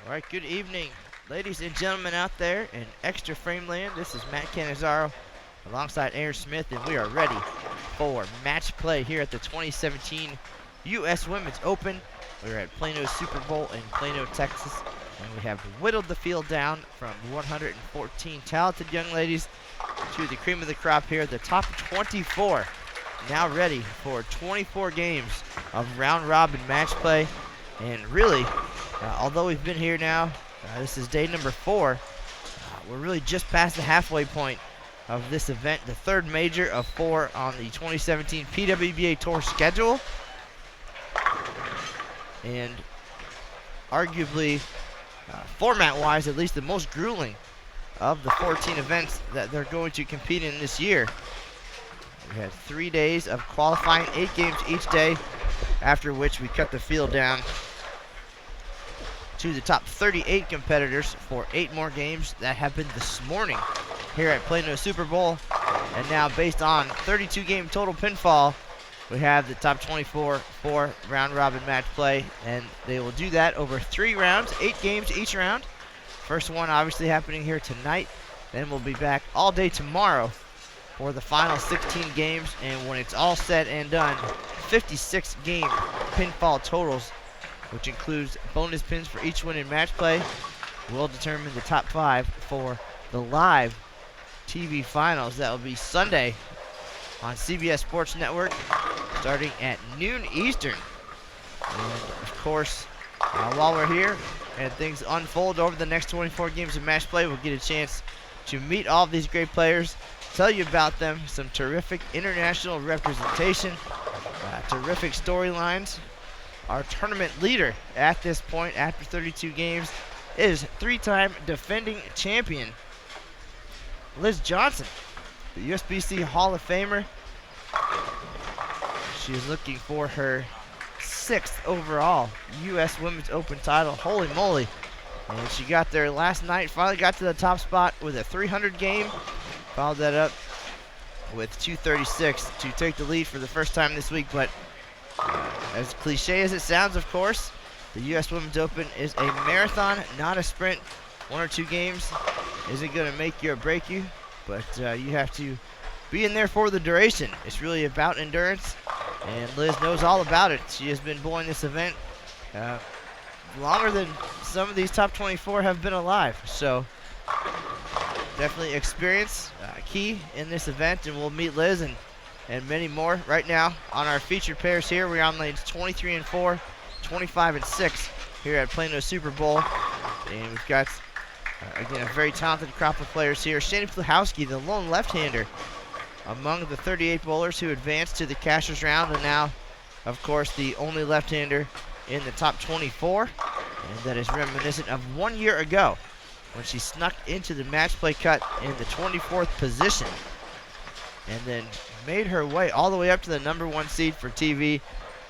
All right, good evening, ladies and gentlemen out there in Extra Frame Land. This is Matt Canizaro alongside Aaron Smith, and we are ready for match play here at the 2017 U.S. Women's Open. We're at Plano Super Bowl in Plano, Texas, and we have whittled the field down from 114 talented young ladies to the cream of the crop here, the top 24. Now ready for 24 games of round-robin match play, and really, although we've been here now, this is day number 4, we're really just past the halfway point of this event, the third major of 4 on the 2017 PWBA Tour schedule. And arguably, format-wise, at least the most grueling of the 14 events that they're going to compete in this year. We had 3 days of qualifying, 8 games each day, after which we cut the field down to the top 38 competitors for 8 more games that happened this morning here at Plano Super Bowl. And now, based on 32 game total pinfall, we have the top 24 for round robin match play, and they will do that over 3 rounds, 8 games each round. First one obviously happening here tonight. Then we'll be back all day tomorrow for the final 16 games, and when it's all said and done, 56 game pinfall totals, which includes bonus pins for each win in match play, will determine the top 5 for the live TV finals. That will be Sunday on CBS Sports Network starting at noon Eastern. And of course, while we're here and things unfold over the next 24 games of match play, we'll get a chance to meet all of these great players, tell you about them, some terrific international representation, terrific storylines. Our tournament leader at this point, after 32 games, is 3-time defending champion Liz Johnson, the USBC Hall of Famer. She is looking for her 6th overall U.S. Women's Open title. Holy moly. And she got there last night, finally got to the top spot with a 300 game. Followed that up with 236 to take the lead for the first time this week. But as cliche as it sounds, of course, the U.S. Women's Open is a marathon, not a sprint. 1 or 2 games isn't going to make you or break you, but you have to be in there for the duration. It's really about endurance, and Liz knows all about it. She has been blowing this event longer than some of these top 24 have been alive. So definitely experience key in this event, and we'll meet Liz and many more right now on our featured pairs here. We're on lanes 23 and 4, 25 and 6 here at Plano Super Bowl. And we've got, again, a very talented crop of players here. Shani Pluhowski, the lone left-hander among the 38 bowlers who advanced to the cashers round, and now, of course, the only left-hander in the top 24. And that is reminiscent of 1 year ago when she snuck into the match play cut in the 24th position, and then made her way all the way up to the number 1 seed for TV.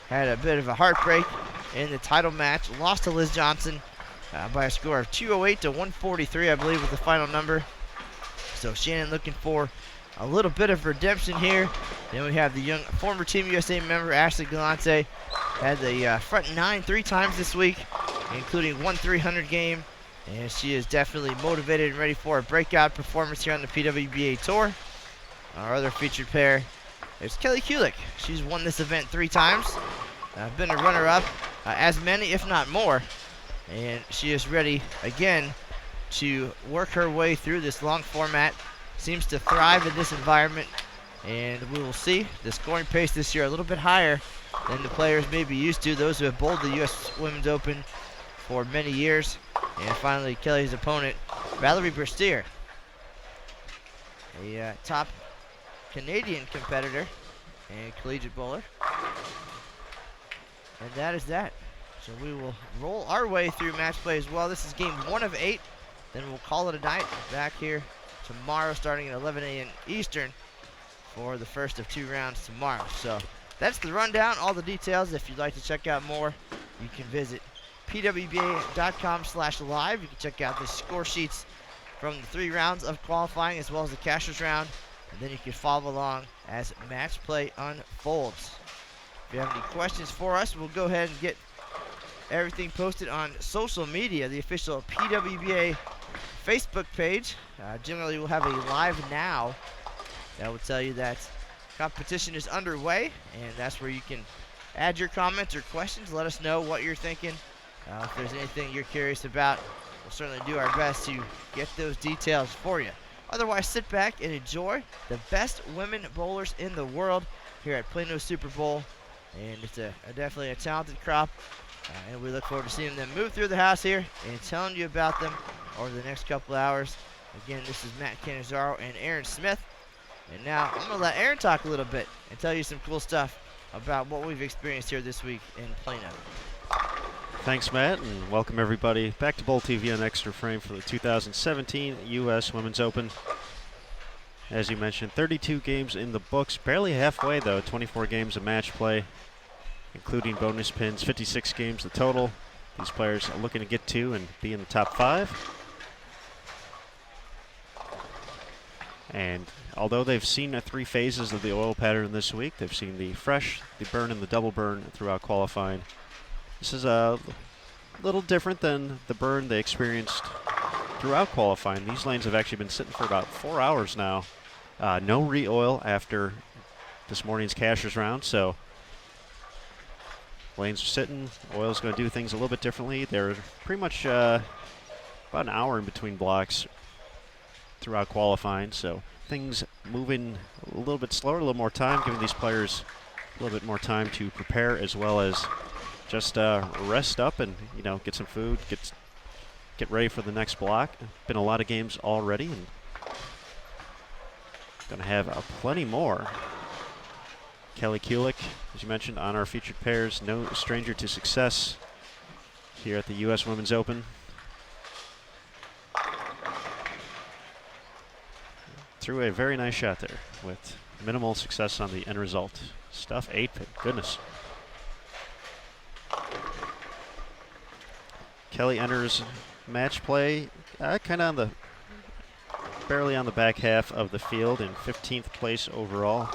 Had a bit of a heartbreak in the title match. Lost to Liz Johnson by a score of 208 to 143, I believe, was the final number. So Shannon looking for a little bit of redemption here. Then we have the young former Team USA member Ashley Galante. Had the front 9 3 times this week, including 1 300 game. And she is definitely motivated and ready for a breakout performance here on the PWBA Tour. Our other featured pair is Kelly Kulik. She's won this event 3 times. Been a runner-up as many, if not more. And she is ready, again, to work her way through this long format. Seems to thrive in this environment. And we will see the scoring pace this year a little bit higher than the players may be used to, those who have bowled the U.S. Women's Open for many years. And finally, Kelly's opponent, Valerie Berstier, a top Canadian competitor and collegiate bowler. And that is that. So we will roll our way through match play as well. This is game 1 of 8. Then we'll call it a night. Back here tomorrow starting at 11 a.m. Eastern for the first of 2 rounds tomorrow. So that's the rundown, all the details. If you'd like to check out more, you can visit pwba.com/live. You can check out the score sheets from the 3 rounds of qualifying as well as the cashers round. And then you can follow along as match play unfolds. If you have any questions for us, we'll go ahead and get everything posted on social media, the official PWBA Facebook page. Generally, we'll have a live now that will tell you that competition is underway, and that's where you can add your comments or questions. Let us know what you're thinking. If there's anything you're curious about, we'll certainly do our best to get those details for you. Otherwise, sit back and enjoy the best women bowlers in the world here at Plano Super Bowl. And it's definitely a talented crop, and we look forward to seeing them move through the house here and telling you about them over the next couple hours. Again, this is Matt Cannizzaro and Aaron Smith. And now I'm going to let Aaron talk a little bit and tell you some cool stuff about what we've experienced here this week in Plano. Thanks, Matt, and welcome everybody back to Bowl TV on Extra Frame for the 2017 U.S. Women's Open. As you mentioned, 32 games in the books, barely halfway though, 24 games of match play, including bonus pins, 56 games the total. These players are looking to get to and be in the top 5. And although they've seen 3 phases of the oil pattern this week, they've seen the fresh, the burn, and the double burn throughout qualifying. This is a little different than the burn they experienced throughout qualifying. These lanes have actually been sitting for about 4 hours now. No re-oil after this morning's cashers round, so lanes are sitting. Oil's going to do things a little bit differently. They're pretty much about an hour in between blocks throughout qualifying, so things moving a little bit slower, a little more time, giving these players a little bit more time to prepare as well as just rest up and get some food, get ready for the next block. Been a lot of games already, and going to have plenty more. Kelly Kulik, as you mentioned, on our featured pairs, no stranger to success here at the U.S. Women's Open. Threw a very nice shot there with minimal success on the end result. Stuff 8-pin, goodness. Kelly enters match play kind of on the barely on the back half of the field in 15th place overall.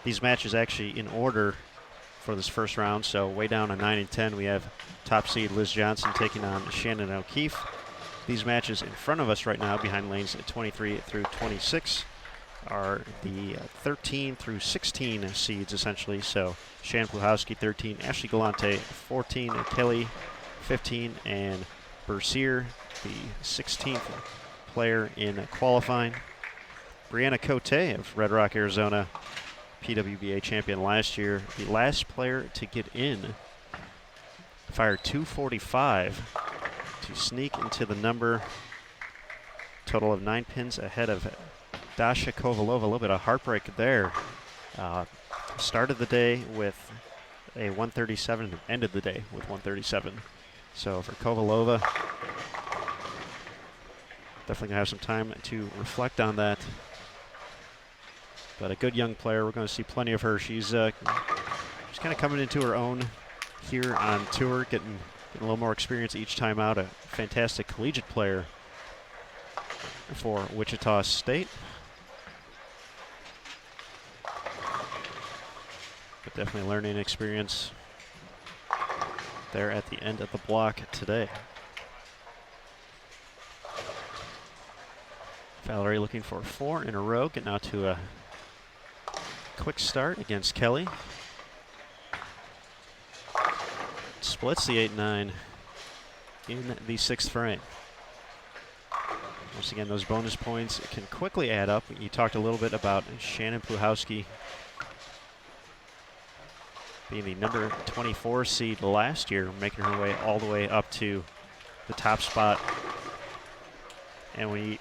These matches actually in order for this first round, so way down on 9 and 10 we have top seed Liz Johnson taking on Shannon O'Keefe. These matches in front of us right now behind lanes 23 through 26 are the 13 through 16 seeds essentially. So Shannon Pluhowski 13, Ashley Galante 14, Kelly 15, and Bercier, the 16th player in qualifying. Brianna Cote of Red Rock, Arizona, PWBA champion last year, the last player to get in, fired 245 to sneak into the number. Total of 9 pins ahead of Dasha Kovalova. A little bit of heartbreak there. Started the day with a 137 and ended the day with 137. So for Kovalova, definitely gonna have some time to reflect on that. But a good young player. We're going to see plenty of her. She's kind of coming into her own here on tour, getting a little more experience each time out. A fantastic collegiate player for Wichita State. But definitely learning experience there at the end of the block today. Valerie looking for 4 in a row, getting out to a quick start against Kelly. Splits the 8-9 in the 6th frame. Once again, those bonus points can quickly add up. You talked a little bit about Shannon Pluhowski being the number 24 seed last year, making her way all the way up to the top spot. And when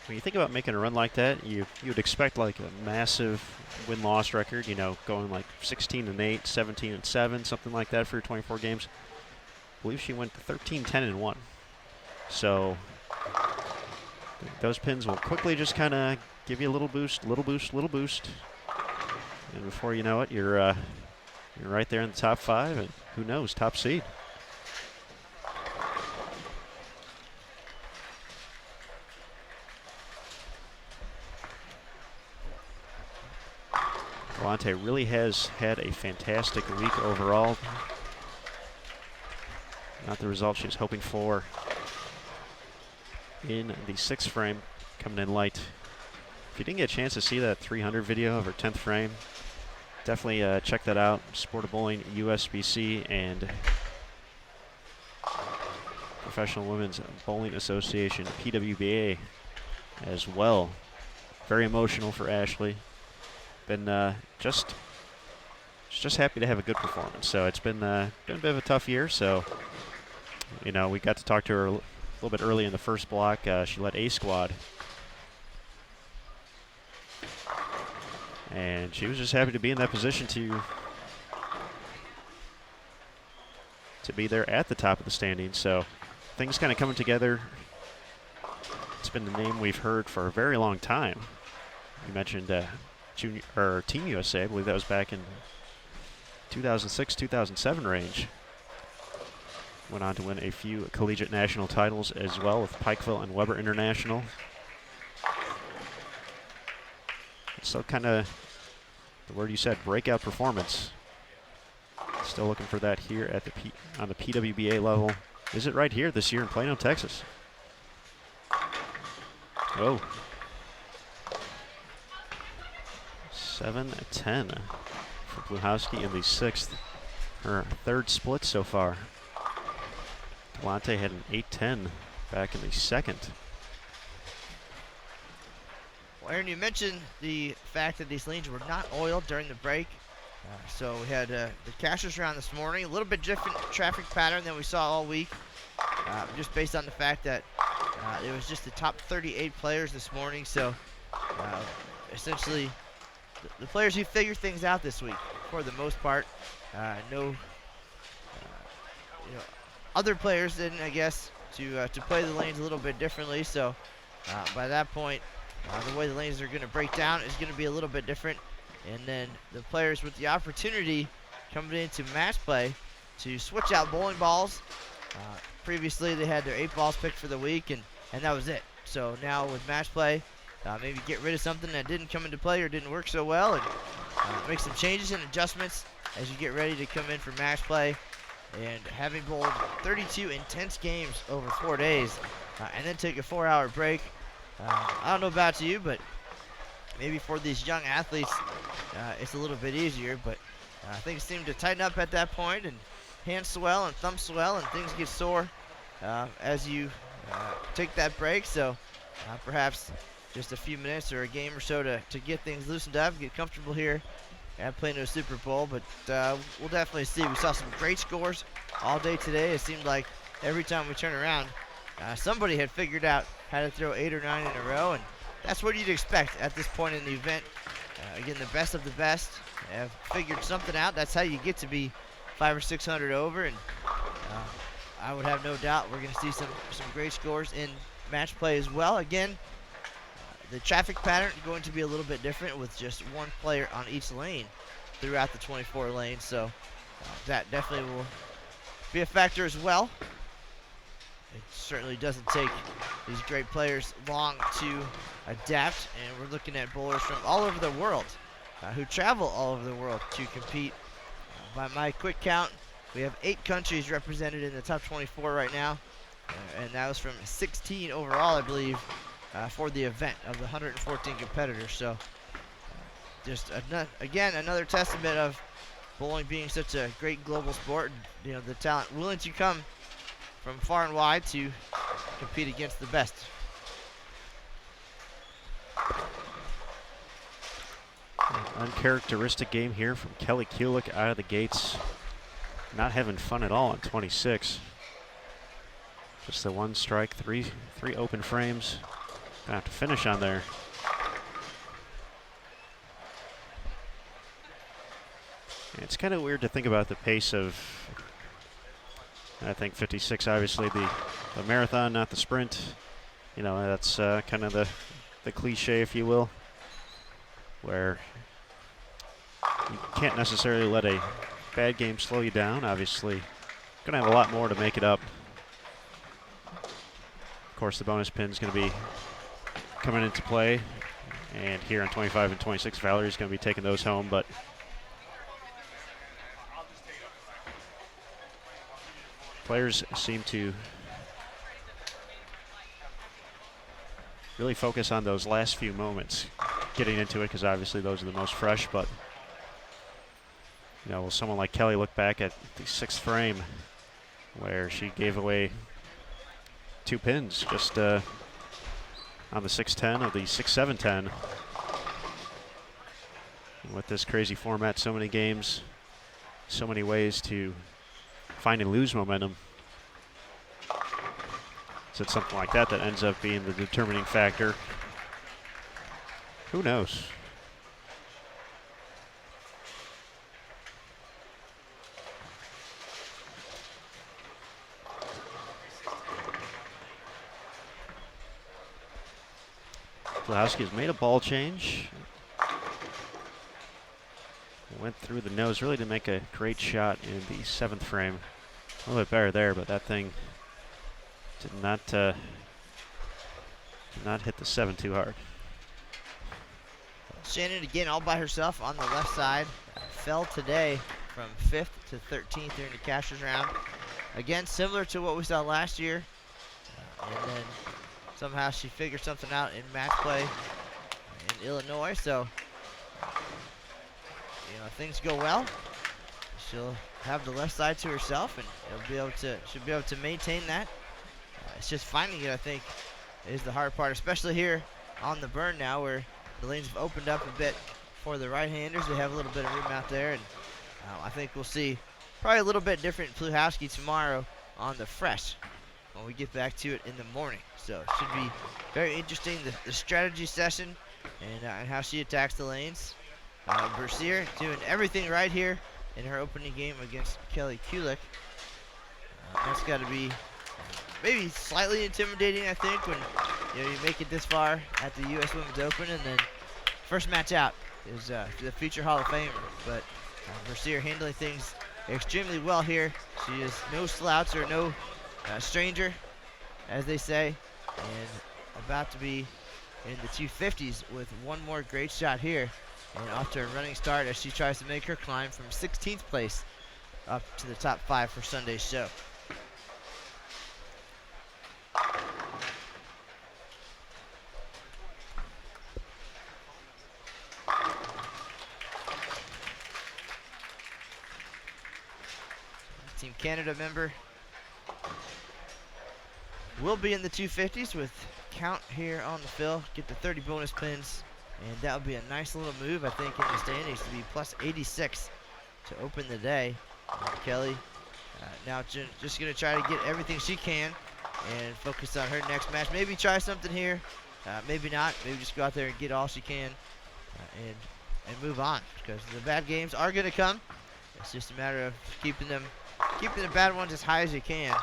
you think about making a run like that, you would expect like a massive win-loss record, going like 16-8, 17-7, something like that for your 24 games. I believe she went 13-10-1. So those pins will quickly just kind of give you a little boost, little boost, little boost. And before you know it, you're right there in the top 5, and who knows, top seed. Galante really has had a fantastic week overall. Not the result she was hoping for in the 6th frame, coming in light. If you didn't get a chance to see that 300 video of her 10th frame, definitely check that out. Sport of Bowling, USBC, and Professional Women's Bowling Association, PWBA, as well. Very emotional for Ashley. Been just happy to have a good performance. So it's been a bit of a tough year. So, you know, we got to talk to her a little bit early in the first block. She led A squad, and she was just happy to be in that position to be there at the top of the standings. So things kind of coming together. It's been the name we've heard for a very long time. You mentioned Junior or Team USA. I believe that was back in 2006, 2007 range. Went on to win a few collegiate national titles as well with Pikeville and Weber International. So kind of the word you said, breakout performance. Still looking for that here at the on the PWBA level. Is it right here this year in Plano, Texas? Oh. 7-10 for Bluhowski in the 6th. Her 3rd split so far. Galante had an 8-10 back in the 2nd. Well, Aaron, you mentioned the fact that these lanes were not oiled during the break. So we had the cashers round this morning, a little bit different traffic pattern than we saw all week, just based on the fact that it was just the top 38 players this morning. So essentially, the players who figured things out this week, for the most part, other players didn't, I guess, to play the lanes a little bit differently. So by that point, the way the lanes are going to break down is going to be a little bit different. And then the players with the opportunity coming into match play to switch out bowling balls. Previously, they had their 8 balls picked for the week, and that was it. So now with match play, maybe get rid of something that didn't come into play or didn't work so well, and make some changes and adjustments as you get ready to come in for match play. And having bowled 32 intense games over 4 days, and then take a 4-hour break, I don't know about you, but maybe for these young athletes, it's a little bit easier, but things seem to tighten up at that point, and hands swell and thumbs swell, and things get sore as you take that break. So perhaps just a few minutes or a game or so to get things loosened up, get comfortable here at Plano Super Bowl. But we'll definitely see. We saw some great scores all day today. It seemed like every time we turn around, somebody had figured out how to throw 8 or 9 in a row, and that's what you'd expect at this point in the event. Again, the best of the best have figured something out. That's how you get to be 500 or 600 over, and I would have no doubt we're going to see some great scores in match play as well. Again, the traffic pattern is going to be a little bit different with just one player on each lane throughout the 24 lanes, so that definitely will be a factor as well. It certainly doesn't take these great players long to adapt, and we're looking at bowlers from all over the world who travel all over the world to compete. By my quick count, we have 8 countries represented in the top 24 right now, and that was from 16 overall, I believe, for the event of the 114 competitors. So just again, another testament of bowling being such a great global sport, and the talent willing to come from far and wide to compete against the best. Uncharacteristic game here from Kelly Kulik out of the gates. Not having fun at all on 26. Just the 1 strike, three open frames. Gonna have to finish on there. It's kind of weird to think about the pace of, I think 56, obviously the marathon, not the sprint. That's kind of the cliche, if you will, where you can't necessarily let a bad game slow you down. Obviously, going to have a lot more to make it up. Of course, the bonus pin is going to be coming into play, and here on 25 and 26, Valerie's going to be taking those home, but Players seem to really focus on those last few moments getting into it, because obviously those are the most fresh. But you know, will someone like Kelly look back at the 6th frame where she gave away 2 pins just on the 6-10 of the 6-7-10? And with this crazy format, so many games, so many ways to find and lose momentum. So it's something like that that ends up being the determining factor. Who knows? Flahowski has made a ball change. Went through the nose, really didn't make a great shot in the 7th frame. A little bit better there, but that thing did not hit the 7 too hard. Shannon again all by herself on the left side. Fell today from 5th to 13th during the cashers round. Again, similar to what we saw last year. And then somehow she figured something out in match play in Illinois. So, you know, if things go well, she'll have the left side to herself, and she'll be able to maintain that. It's just finding it, I think, is the hard part, especially here on the burn now, where the lanes have opened up a bit for the right-handers. They have a little bit of room out there, and I think we'll see probably a little bit different Pluhowski tomorrow on the fresh when we get back to it in the morning. So it should be very interesting, the strategy session and how she attacks the lanes. Bercier doing everything right here in her opening game against Kelly Kulik. That's got to be maybe slightly intimidating, I think, when you make it this far at the U.S. Women's Open, and then first match out is the future Hall of Famer. But Bercier handling things extremely well here. She is no slouch or no stranger, as they say, and about to be in the 250s with one more great shot here, and off to a running start as she tries to make her climb from 16th place up to the top 5 for Sunday's show. Team Canada member will be in the 250s with count here on the fill, get the 30 bonus pins, and that would be a nice little move, I think, in the standings to be plus 86 to open the day. Kelly now just going to try to get everything she can and focus on her next match. Maybe try something here, maybe not. Maybe just go out there and get all she can and move on, because the bad games are going to come. It's just a matter of keeping the bad ones as high as you can.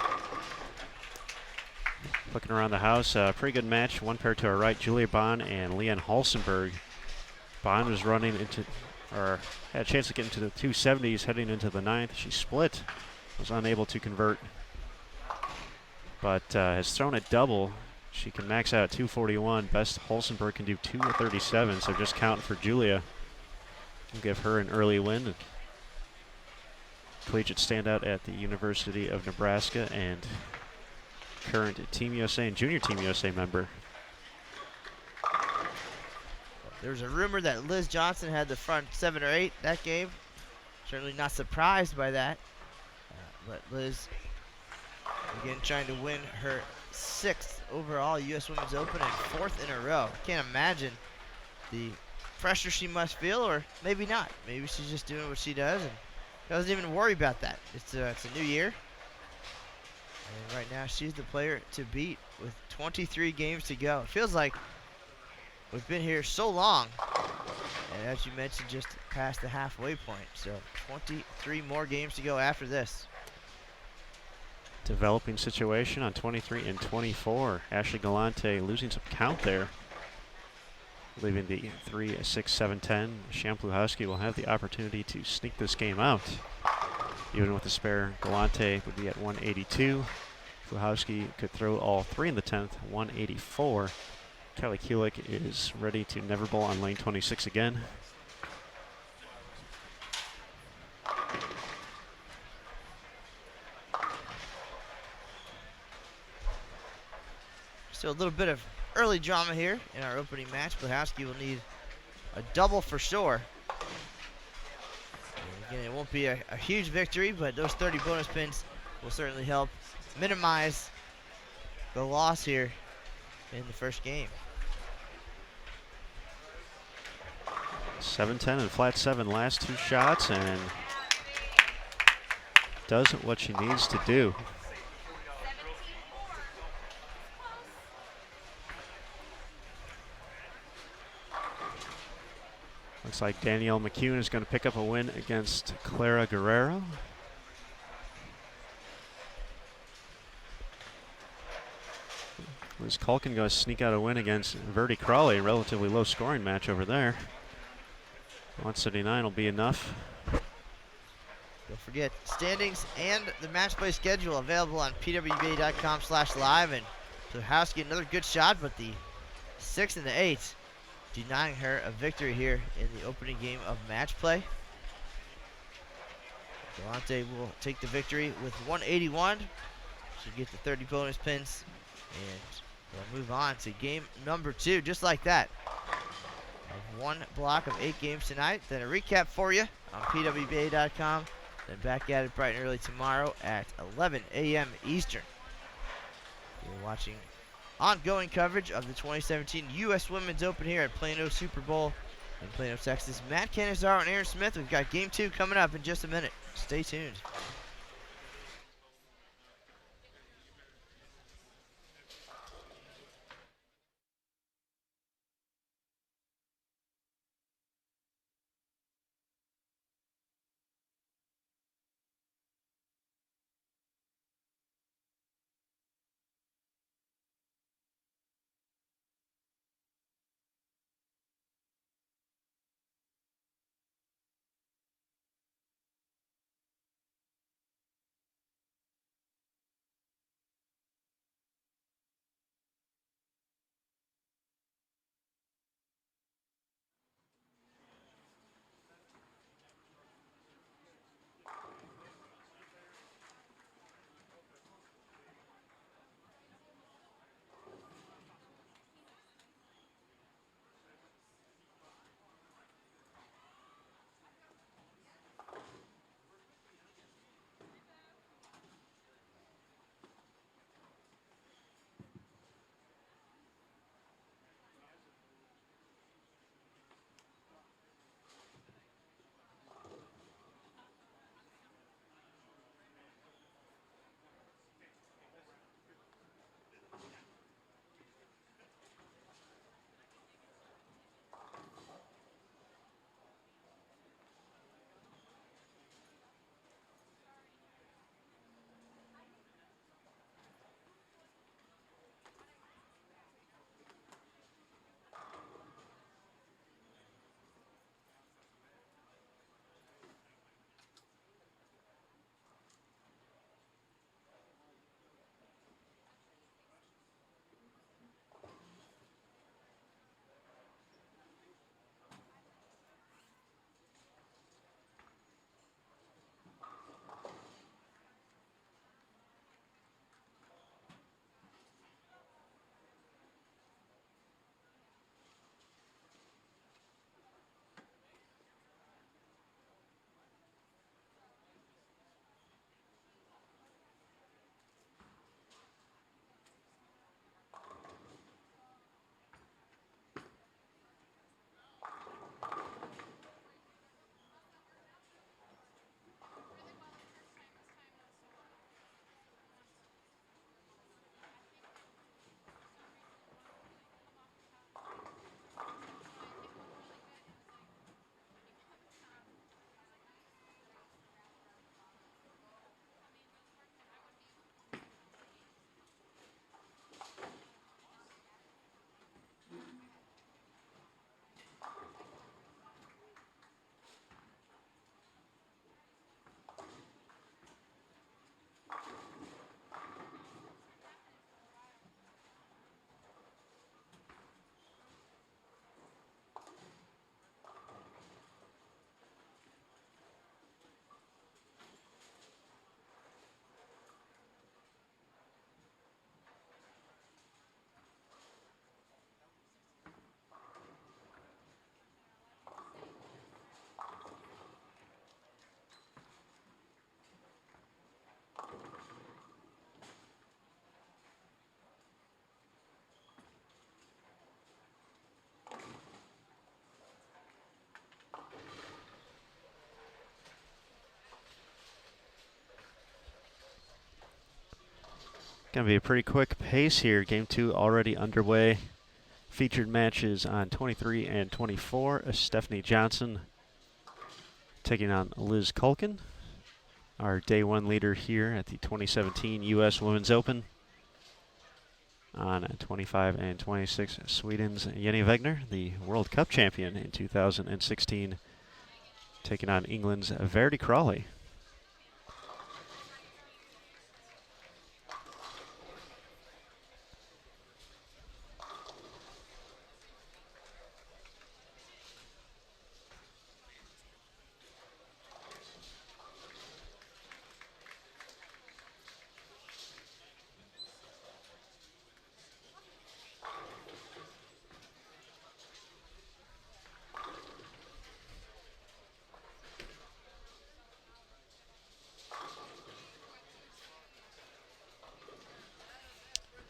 Looking around the house, pretty good match. One pair to our right, Julia Bond and Leanne Halsenberg. Bond was running into, or had a chance to get into the 270s heading into the 9th. She split, was unable to convert, but has thrown a double. She can max out at 241. Best Halsenberg can do 237, so just counting for Julia. We'll give her an early win. Collegiate standout at the University of Nebraska and current Team USA and Junior Team USA member. There's a rumor that Liz Johnson had the front 7 or 8 that game. Certainly not surprised by that. But Liz, again, trying to win her 6th overall U.S. Women's Open and 4th in a row. Can't imagine the pressure she must feel, or maybe not. Maybe she's just doing what she does and doesn't even worry about that. It's a new year. And right now, she's the player to beat with 23 games to go. It feels like we've been here so long. And as you mentioned, just past the halfway point. So 23 more games to go after this. Developing situation on 23 and 24. Ashley Galante losing some count there, leaving the 3, 6, 7, 10. Pluhowski will have the opportunity to sneak this game out. Even with the spare, Galante would be at 182. Pluhowski could throw all 3 in the 10th, 184. Kelly Kulik is ready to never bowl on lane 26 again. So a little bit of early drama here in our opening match. Blahowski will need a double for sure. And again, it won't be a huge victory, but those 30 bonus pins will certainly help minimize the loss here in the first game. 7-10 and flat 7 last 2 shots, and does what she needs to do. Looks like Danielle McCune is going to pick up a win against Clara Guerrero. Liz Culkin going to sneak out a win against Verdi Crawley, a relatively low scoring match over there. 179 will be enough. Don't forget standings and the match play schedule available on pwba.com/live. And Blahowski, another good shot, but the 6 and the 8 denying her a victory here in the opening game of match play. Galante will take the victory with 181. She'll get the 30 bonus pins, and we'll move on to game number 2, just like that. One block of 8 games tonight. Then a recap for you on pwba.com. Then back at it bright and early tomorrow at 11 a.m. Eastern. You're watching ongoing coverage of the 2017 U.S. Women's Open here at Plano Super Bowl in Plano, Texas. Matt Canizaro and Aaron Smith. We've got game 2 coming up in just a minute. Stay tuned. going to be a pretty quick pace here. Game 2 already underway. Featured matches on 23 and 24. Stephanie Johnson taking on Liz Culkin, our day 1 leader here at the 2017 U.S. Women's Open. On 25 and 26, Sweden's Jenny Wegner, the World Cup champion in 2016, taking on England's Verity Crawley.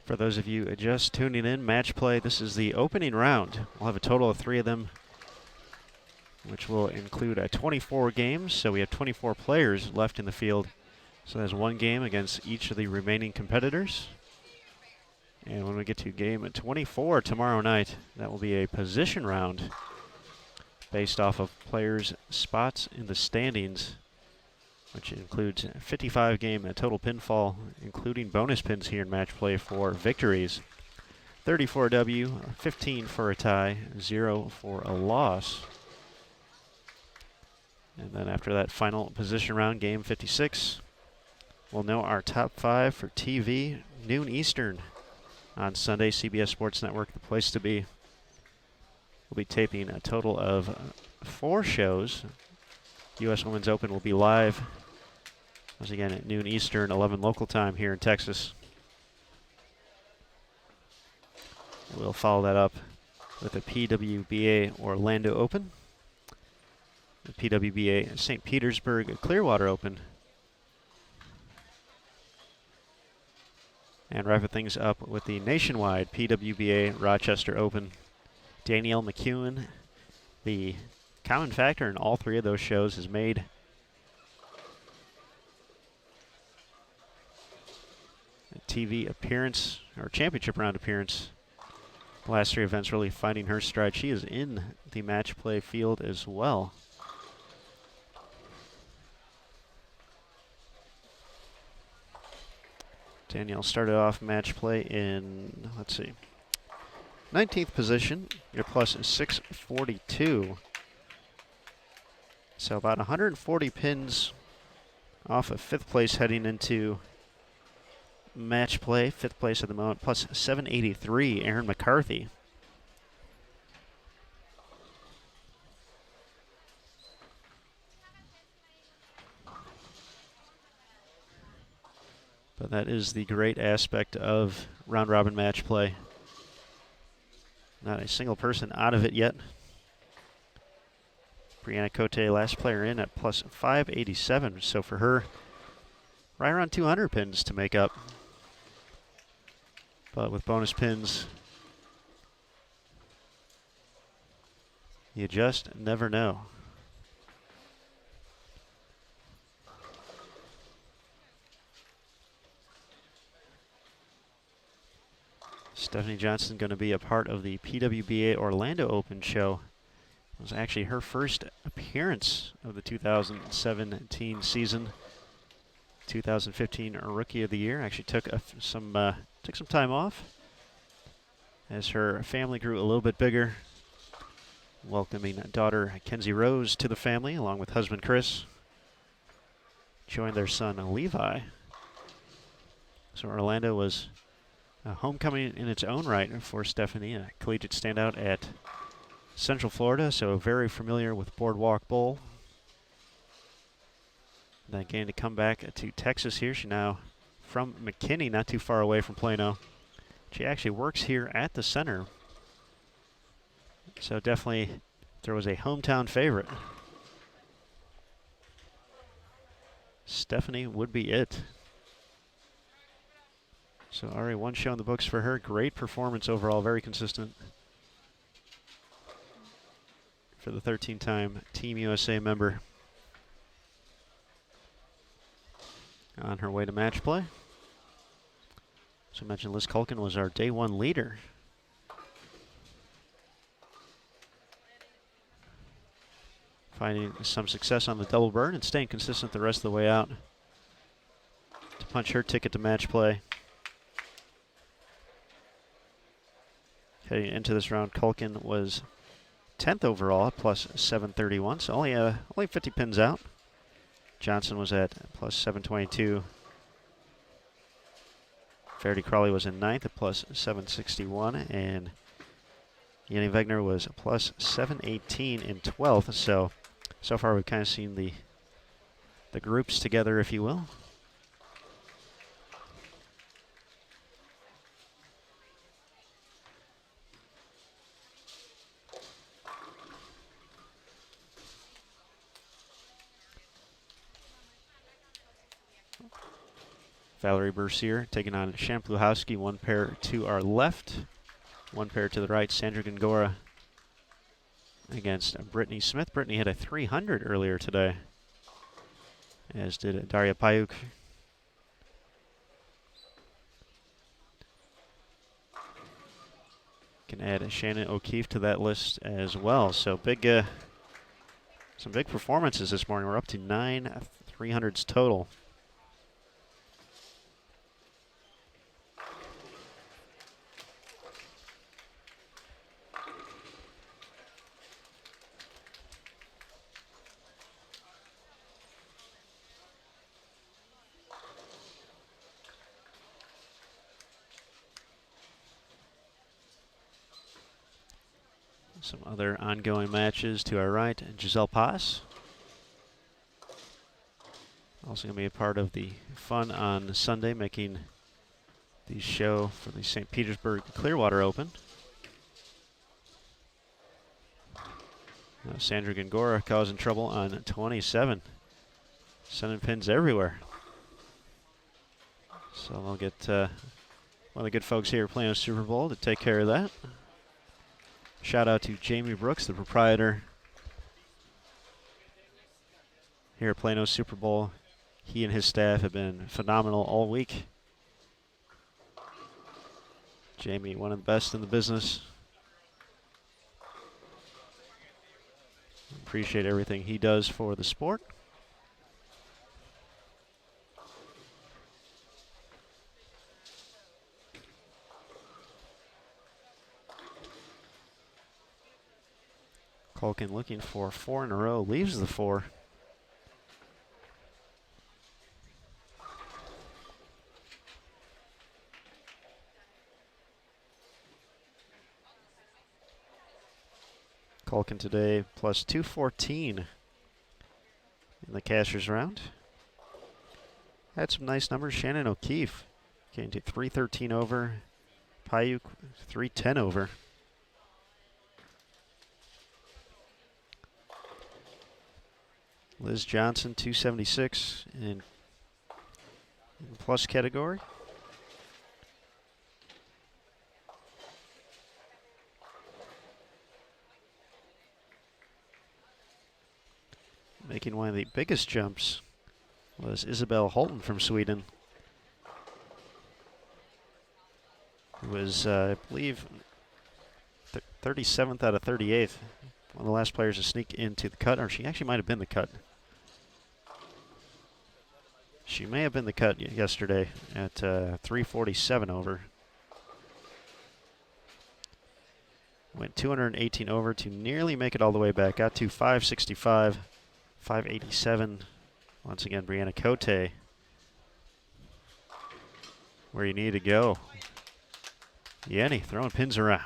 For those of you just tuning in, match play, this is the opening round. We'll have a total of 3 of them, which will include 24 games. So we have 24 players left in the field. So there's 1 game against each of the remaining competitors. And when we get to game 24 tomorrow night, that will be a position round based off of players' spots in the standings, which includes 55-game total pinfall, including bonus pins here in match play for victories. 30 for a W, 15 for a tie, 0 for a loss. And then after that final position round, game 56, we'll know our top 5 for TV, noon Eastern on Sunday, CBS Sports Network, the place to be. We'll be taping a total of 4 shows. U.S. Women's Open will be live once again at noon Eastern, 11 local time here in Texas. We'll follow that up with the PWBA Orlando Open, the PWBA St. Petersburg Clearwater Open, and wrap things up with the nationwide PWBA Rochester Open. Danielle McEwen, the common factor in all 3 of those shows, has made a TV appearance, or championship round appearance. The last 3 events really finding her stride. She is in the match play field as well. Danielle started off match play in, let's see, 19th position. You're plus 642. So about 140 pins off of 5th place heading into match play. 5th place at the moment, plus 783, Aaron McCarthy. But that is the great aspect of round robin match play. Not a single person out of it yet. Brianna Cote, last player in at plus 587. So for her, right around 200 pins to make up. But with bonus pins, you just never know. Stephanie Johnson going to be a part of the PWBA Orlando Open show. It was actually her first appearance of the 2017 season. 2015 Rookie of the Year. Actually took some time off as her family grew a little bit bigger. Welcoming daughter Kenzie Rose to the family along with husband Chris. Joined their son Levi. So Orlando was a homecoming in its own right for Stephanie, a collegiate standout at Central Florida, so very familiar with Boardwalk Bowl. Then again to come back to Texas here. She's now from McKinney, not too far away from Plano. She actually works here at the center. So definitely there was a hometown favorite. Stephanie would be it. So already 1 show in the books for her. Great performance overall, very consistent for the 13-time Team USA member. On her way to match play. So I mentioned Liz Culkin was our day one leader. Finding some success on the double burn and staying consistent the rest of the way out to punch her ticket to match play. Heading into this round, Culkin was 10th overall at plus 731, so only 50 pins out. Johnson was at plus 722. Verity Crawley was in 9th at plus 761, and Jenny Wegner was plus 718 in 12th. So far we've kind of seen the groups together, if you will. Valerie Bercier taking on Shampluhowski, one pair to our left, one pair to the right. Sandra Gongora against Brittany Smith. Brittany hit a 300 earlier today, as did Daria Payuk. Can add Shannon O'Keefe to that list as well. So some big performances this morning. We're up to 9 300s total. Some other ongoing matches to our right, Giselle Paz. Also going to be a part of the fun on Sunday, making the show for the St. Petersburg Clearwater Open. Sandra Gongora causing trouble on 27. Sending pins everywhere. So they'll get one of the good folks here at Plano Super Bowl to take care of that. Shout out to Jamie Brooks, the proprietor here at Plano Super Bowl. He and his staff have been phenomenal all week. Jamie, one of the best in the business. Appreciate everything he does for the sport. Culkin looking for 4 in a row, leaves the 4. Culkin today plus 214 in the cashers round. Had some nice numbers. Shannon O'Keefe getting to 313 over. Payuk 310 over. Liz Johnson 276 in plus category. Making one of the biggest jumps was Isabel Holton from Sweden, who was, I believe, 37th out of 38th. One of the last players to sneak into the cut, or she actually might have been the cut. She may have been the cut yesterday at 347 over. Went 218 over to nearly make it all the way back. Got to 565, 587. Once again, Brianna Cote, where you need to go. Yanni throwing pins around.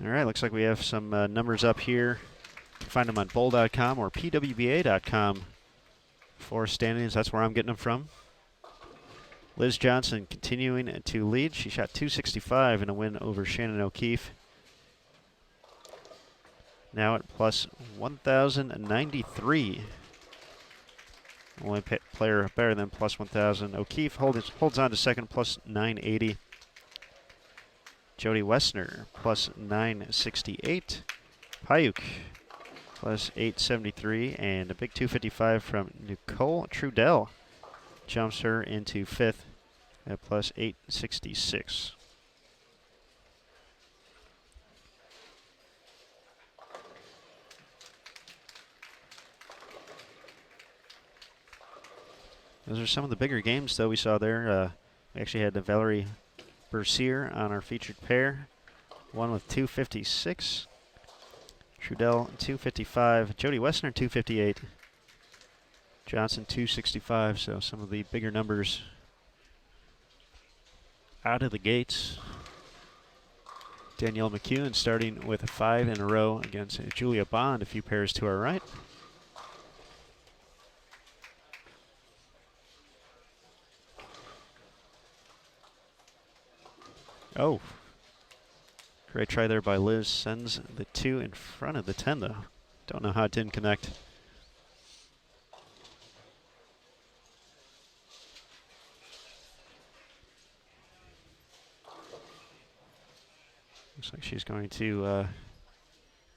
All right, looks like we have some numbers up here. You can find them on bowl.com or pwba.com for standings. That's where I'm getting them from. Liz Johnson continuing to lead. She shot 265 in a win over Shannon O'Keefe. now at plus 1,093. Only player better than plus 1,000. O'Keefe holds on to second, plus 980. Jody Wessner, plus 968. Payuk, plus 873. And a big 255 from Nicole Trudell jumps her into fifth at plus 866. Those are some of the bigger games, though, we saw there. We actually had Valerie Bercier on our featured pair. One with 256. Trudell, 255. Jody Wessner, 258. Johnson, 265. So some of the bigger numbers out of the gates. Danielle McEwen starting with 5 in a row against Julia Bond, a few pairs to our right. Oh, great try there by Liz. Sends the 2 in front of the 10, though. Don't know how it didn't connect. Looks like she's going to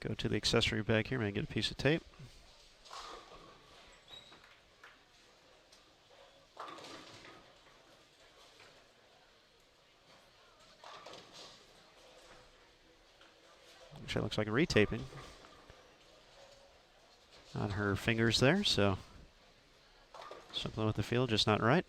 go to the accessory bag here. Maybe get a piece of tape. Actually, looks like a retaping on her fingers there, so something with the feel just not right.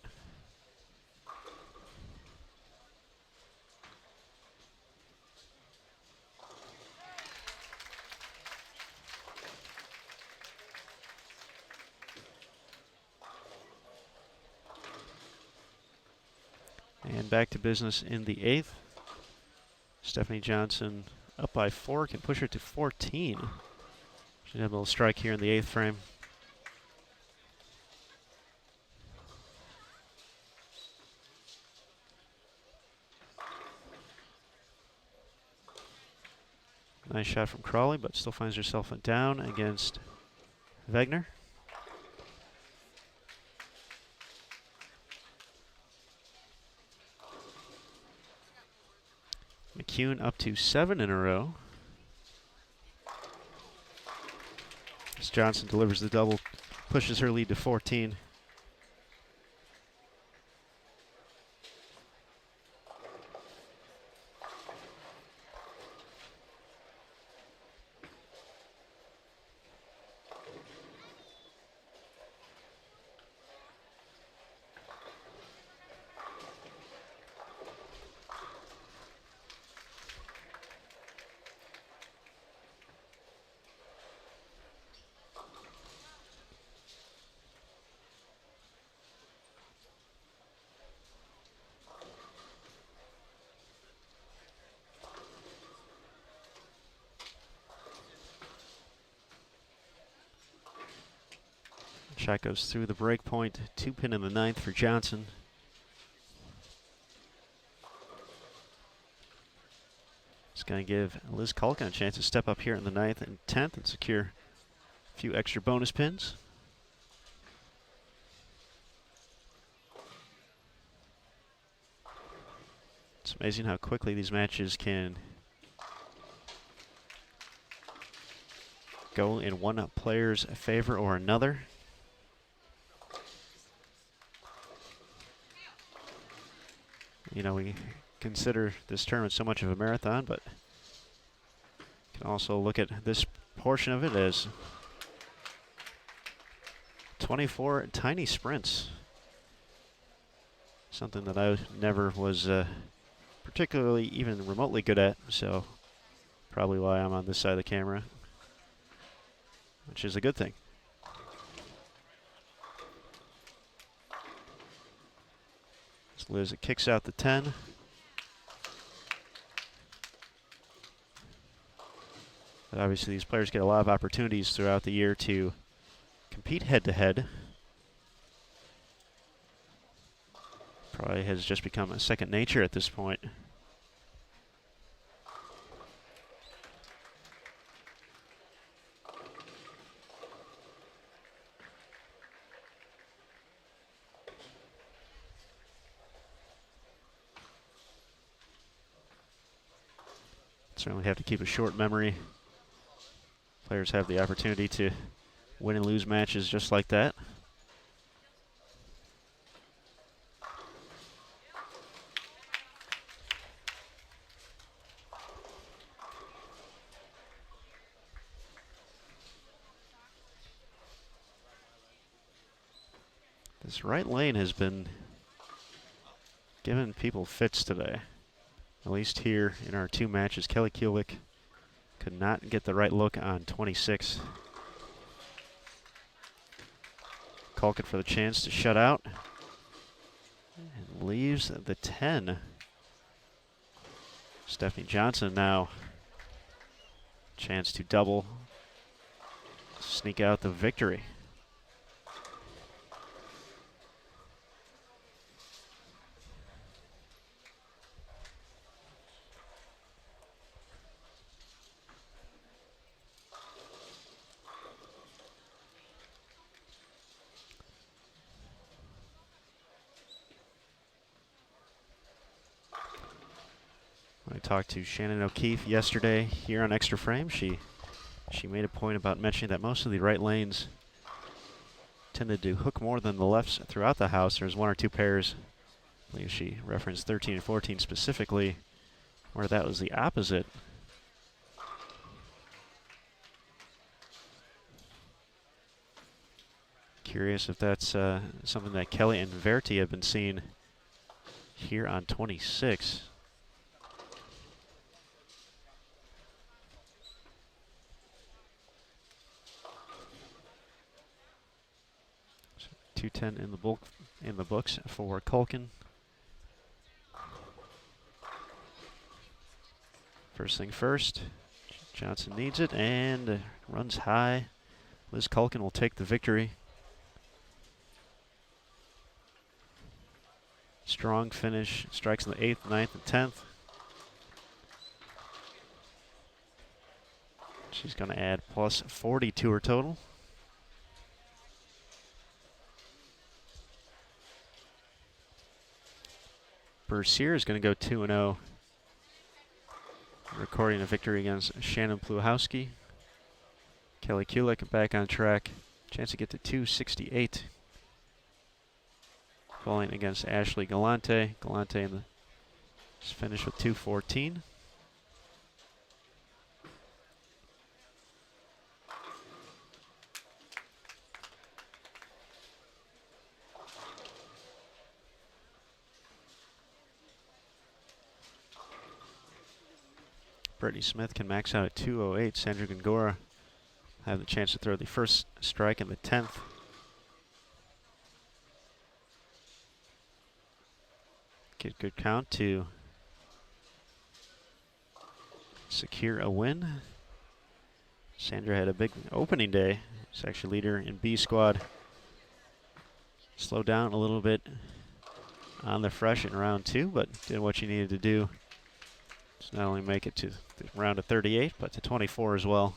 And back to business in the 8th. Stephanie Johnson up by 4, can push her to 14. She'll have a little strike here in the 8th frame. Nice shot from Crawley, but still finds herself down against Wegner. McEwen up to 7 in a row. As Johnson delivers the double, pushes her lead to 14. Shot goes through the break point. 2-pin in the 9th for Johnson. It's going to give Liz Culkin a chance to step up here in the 9th and 10th and secure a few extra bonus pins. It's amazing how quickly these matches can go in one player's favor or another. You know, we consider this tournament so much of a marathon, but can also look at this portion of it as 24 tiny sprints. Something that I never was particularly even remotely good at, so probably why I'm on this side of the camera, which is a good thing. Liz kicks out the 10. But obviously these players get a lot of opportunities throughout the year to compete head-to-head. Probably has just become a second nature at this point. Certainly have to keep a short memory. Players have the opportunity to win and lose matches just like that. This right lane has been giving people fits today. At least here in our 2 matches, Kelly Kulik could not get the right look on 26. Culkin for the chance to shut out. And leaves the 10. Stephanie Johnson now. Chance to double. Sneak out the victory. I talked to Shannon O'Keefe yesterday here on Extra Frame. She made a point about mentioning that most of the right lanes tended to hook more than the lefts throughout the house. There's 1 or 2 pairs, I believe she referenced 13 and 14 specifically, where that was the opposite. Curious if that's something that Kelly and Verti have been seeing here on 26. So 210 in the books for Culkin. First thing first, Johnson needs it and runs high. Liz Culkin will take the victory. Strong finish, strikes in the 8th, 9th, and 10th. She's going to add plus 40 to her total. Bercier is going to go 2-0. Recording a victory against Shannon Pluhowski. Kelly Kulik back on track. Chance to get to 268. Falling against Ashley Galante. Galante in the finish with 214. Brittany Smith can max out at 208. Sandra Gongora have the chance to throw the first strike in the 10th. Get good count to secure a win. Sandra had a big opening day. She's actually leader in B squad. Slowed down a little bit on the fresh in round 2, but did what she needed to do to not only make it to the round of 38, but to 24 as well.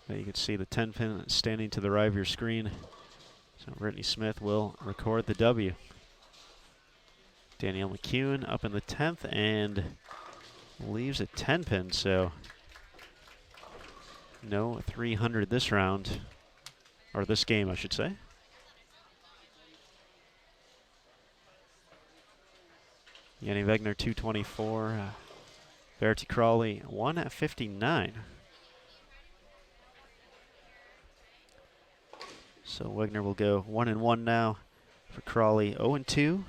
Now you can see the 10 pin standing to the right of your screen. So Brittany Smith will record the W. Danielle McEwen up in the 10th and leaves a 10 pin, so no 300 this round, or this game I should say. Jenny Wegner 224, Verity Crawley 159. So Wegner will go 1-1 now for Crawley, 0-2.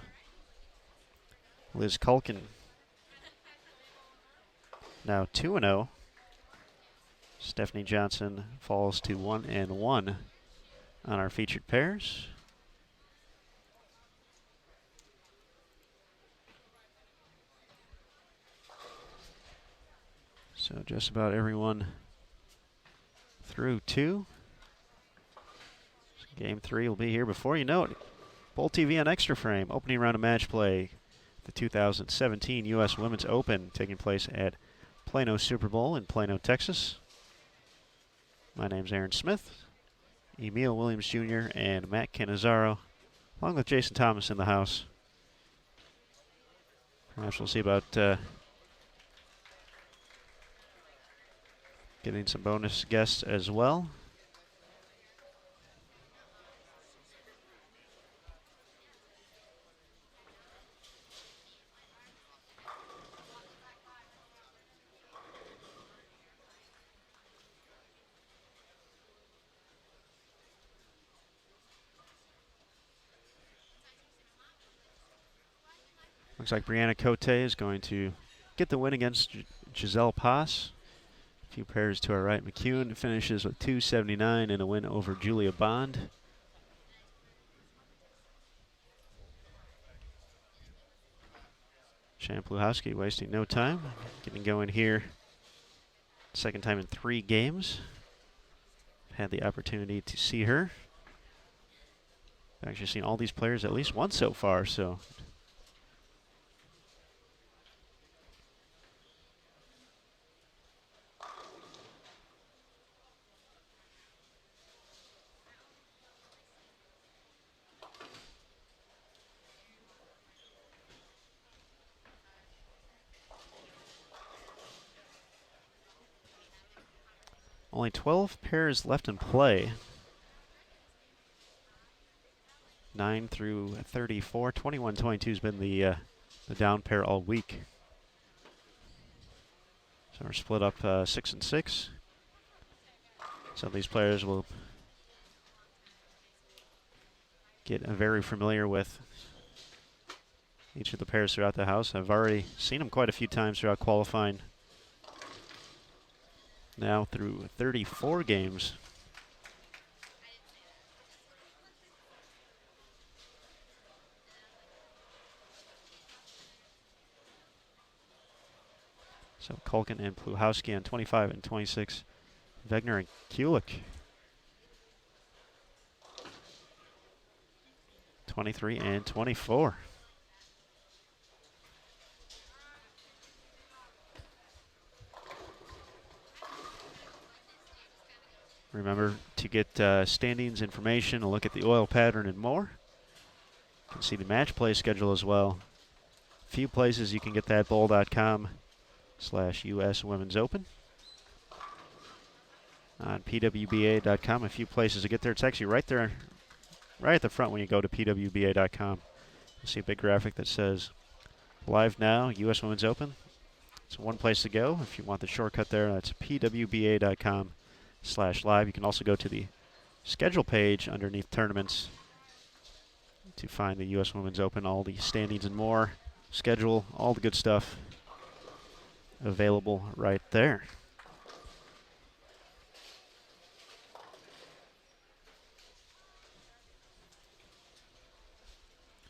Liz Culkin now 2-0. Stephanie Johnson falls to 1-1 on our featured pairs. So just about everyone through 2. Game 3 will be here before you know it. Bowl TV on Extra Frame, opening round of match play. The 2017 U.S. Women's Open taking place at Plano Super Bowl in Plano, Texas. My name's Aaron Smith, Emil Williams Jr., and Matt Cannizzaro, along with Jason Thomas in the house. Perhaps we'll see about getting some bonus guests as well. Looks like Brianna Cote is going to get the win against Giselle Pass. A few pairs to our right. McEwen finishes with 279 and a win over Julia Bond. Shannon Pluhowski wasting no time, getting going here. Second time in 3 games. Had the opportunity to see her. I've actually seen all these players at least once so far, so only 12 pairs left in play. 9 through 34. 21-22 has been the down pair all week. So we're split up 6 and 6. Some of these players will get very familiar with each of the pairs throughout the house. I've already seen them quite a few times throughout qualifying. Now through 34 games. So Kulkin and Pluhowski on 25 and 26. Wegner and Kulik. 23 and 24. Remember to get standings information, a look at the oil pattern, and more. You can see the match play schedule as well. A few places you can get that, bowl.com/US Women's Open. On pwba.com, a few places to get there. It's actually right there, right at the front when you go to pwba.com. You'll see a big graphic that says Live Now, US Women's Open. It's one place to go. If you want the shortcut there, that's pwba.com/live. You can also go to the schedule page underneath tournaments to find the US Women's Open, all the standings and more, schedule, all the good stuff available right there.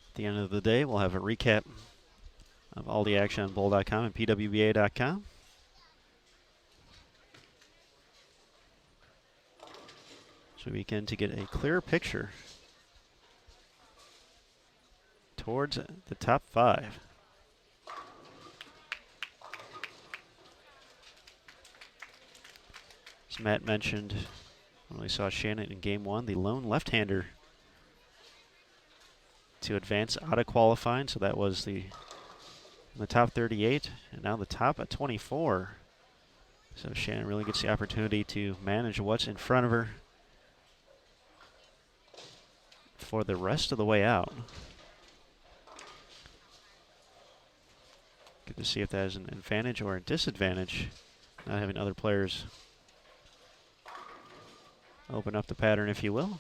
At the end of the day, we'll have a recap of all the action on bowl.com and pwba.com. So we begin to get a clearer picture towards the top 5. As Matt mentioned when we saw Shannon in game 1, the lone left-hander to advance out of qualifying. So that was the top 38, and now the top at 24. So Shannon really gets the opportunity to manage what's in front of her for the rest of the way out. Good to see if that is an advantage or a disadvantage, not having other players open up the pattern, if you will.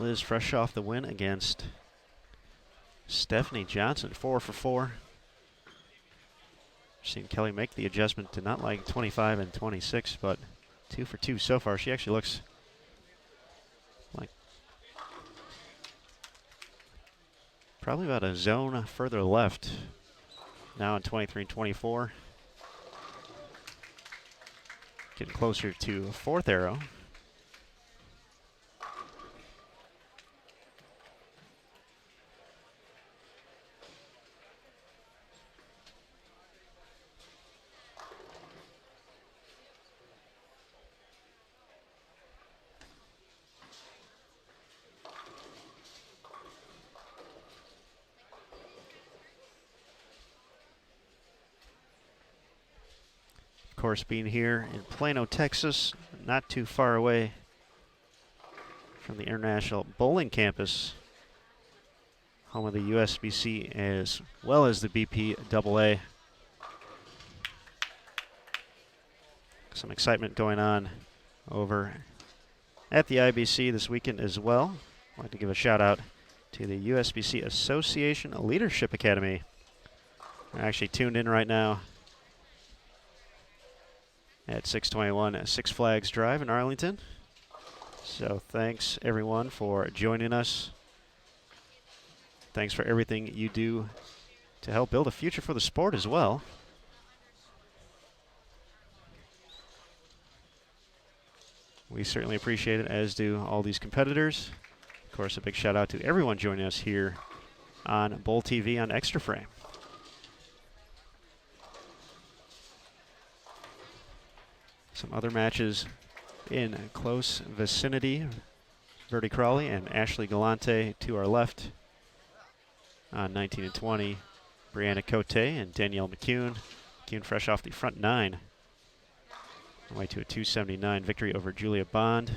Liz fresh off the win against Stephanie Johnson, 4 for 4. Seen Kelly make the adjustment to not like 25 and 26, but 2 for 2 so far. She actually looks like probably about a zone further left now in 23 and 24. Getting closer to a fourth arrow. Of course, being here in Plano, Texas, not too far away from the International Bowling Campus, home of the USBC as well as the BPAA. Some excitement going on over at the IBC this weekend as well. I'd like to give a shout out to the USBC Association Leadership Academy. They're actually tuned in right now at 621 Six Flags Drive in Arlington. So thanks everyone for joining us. Thanks for everything you do to help build a future for the sport as well. We certainly appreciate it, as do all these competitors. Of course, a big shout out to everyone joining us here on Bowl TV on Extra Frame. Some other matches in close vicinity. Verdi Crawley and Ashley Galante to our left on 19 and 20. Brianna Cote and Danielle McCune. McCune fresh off the front 9. Away to a 279 victory over Julia Bond.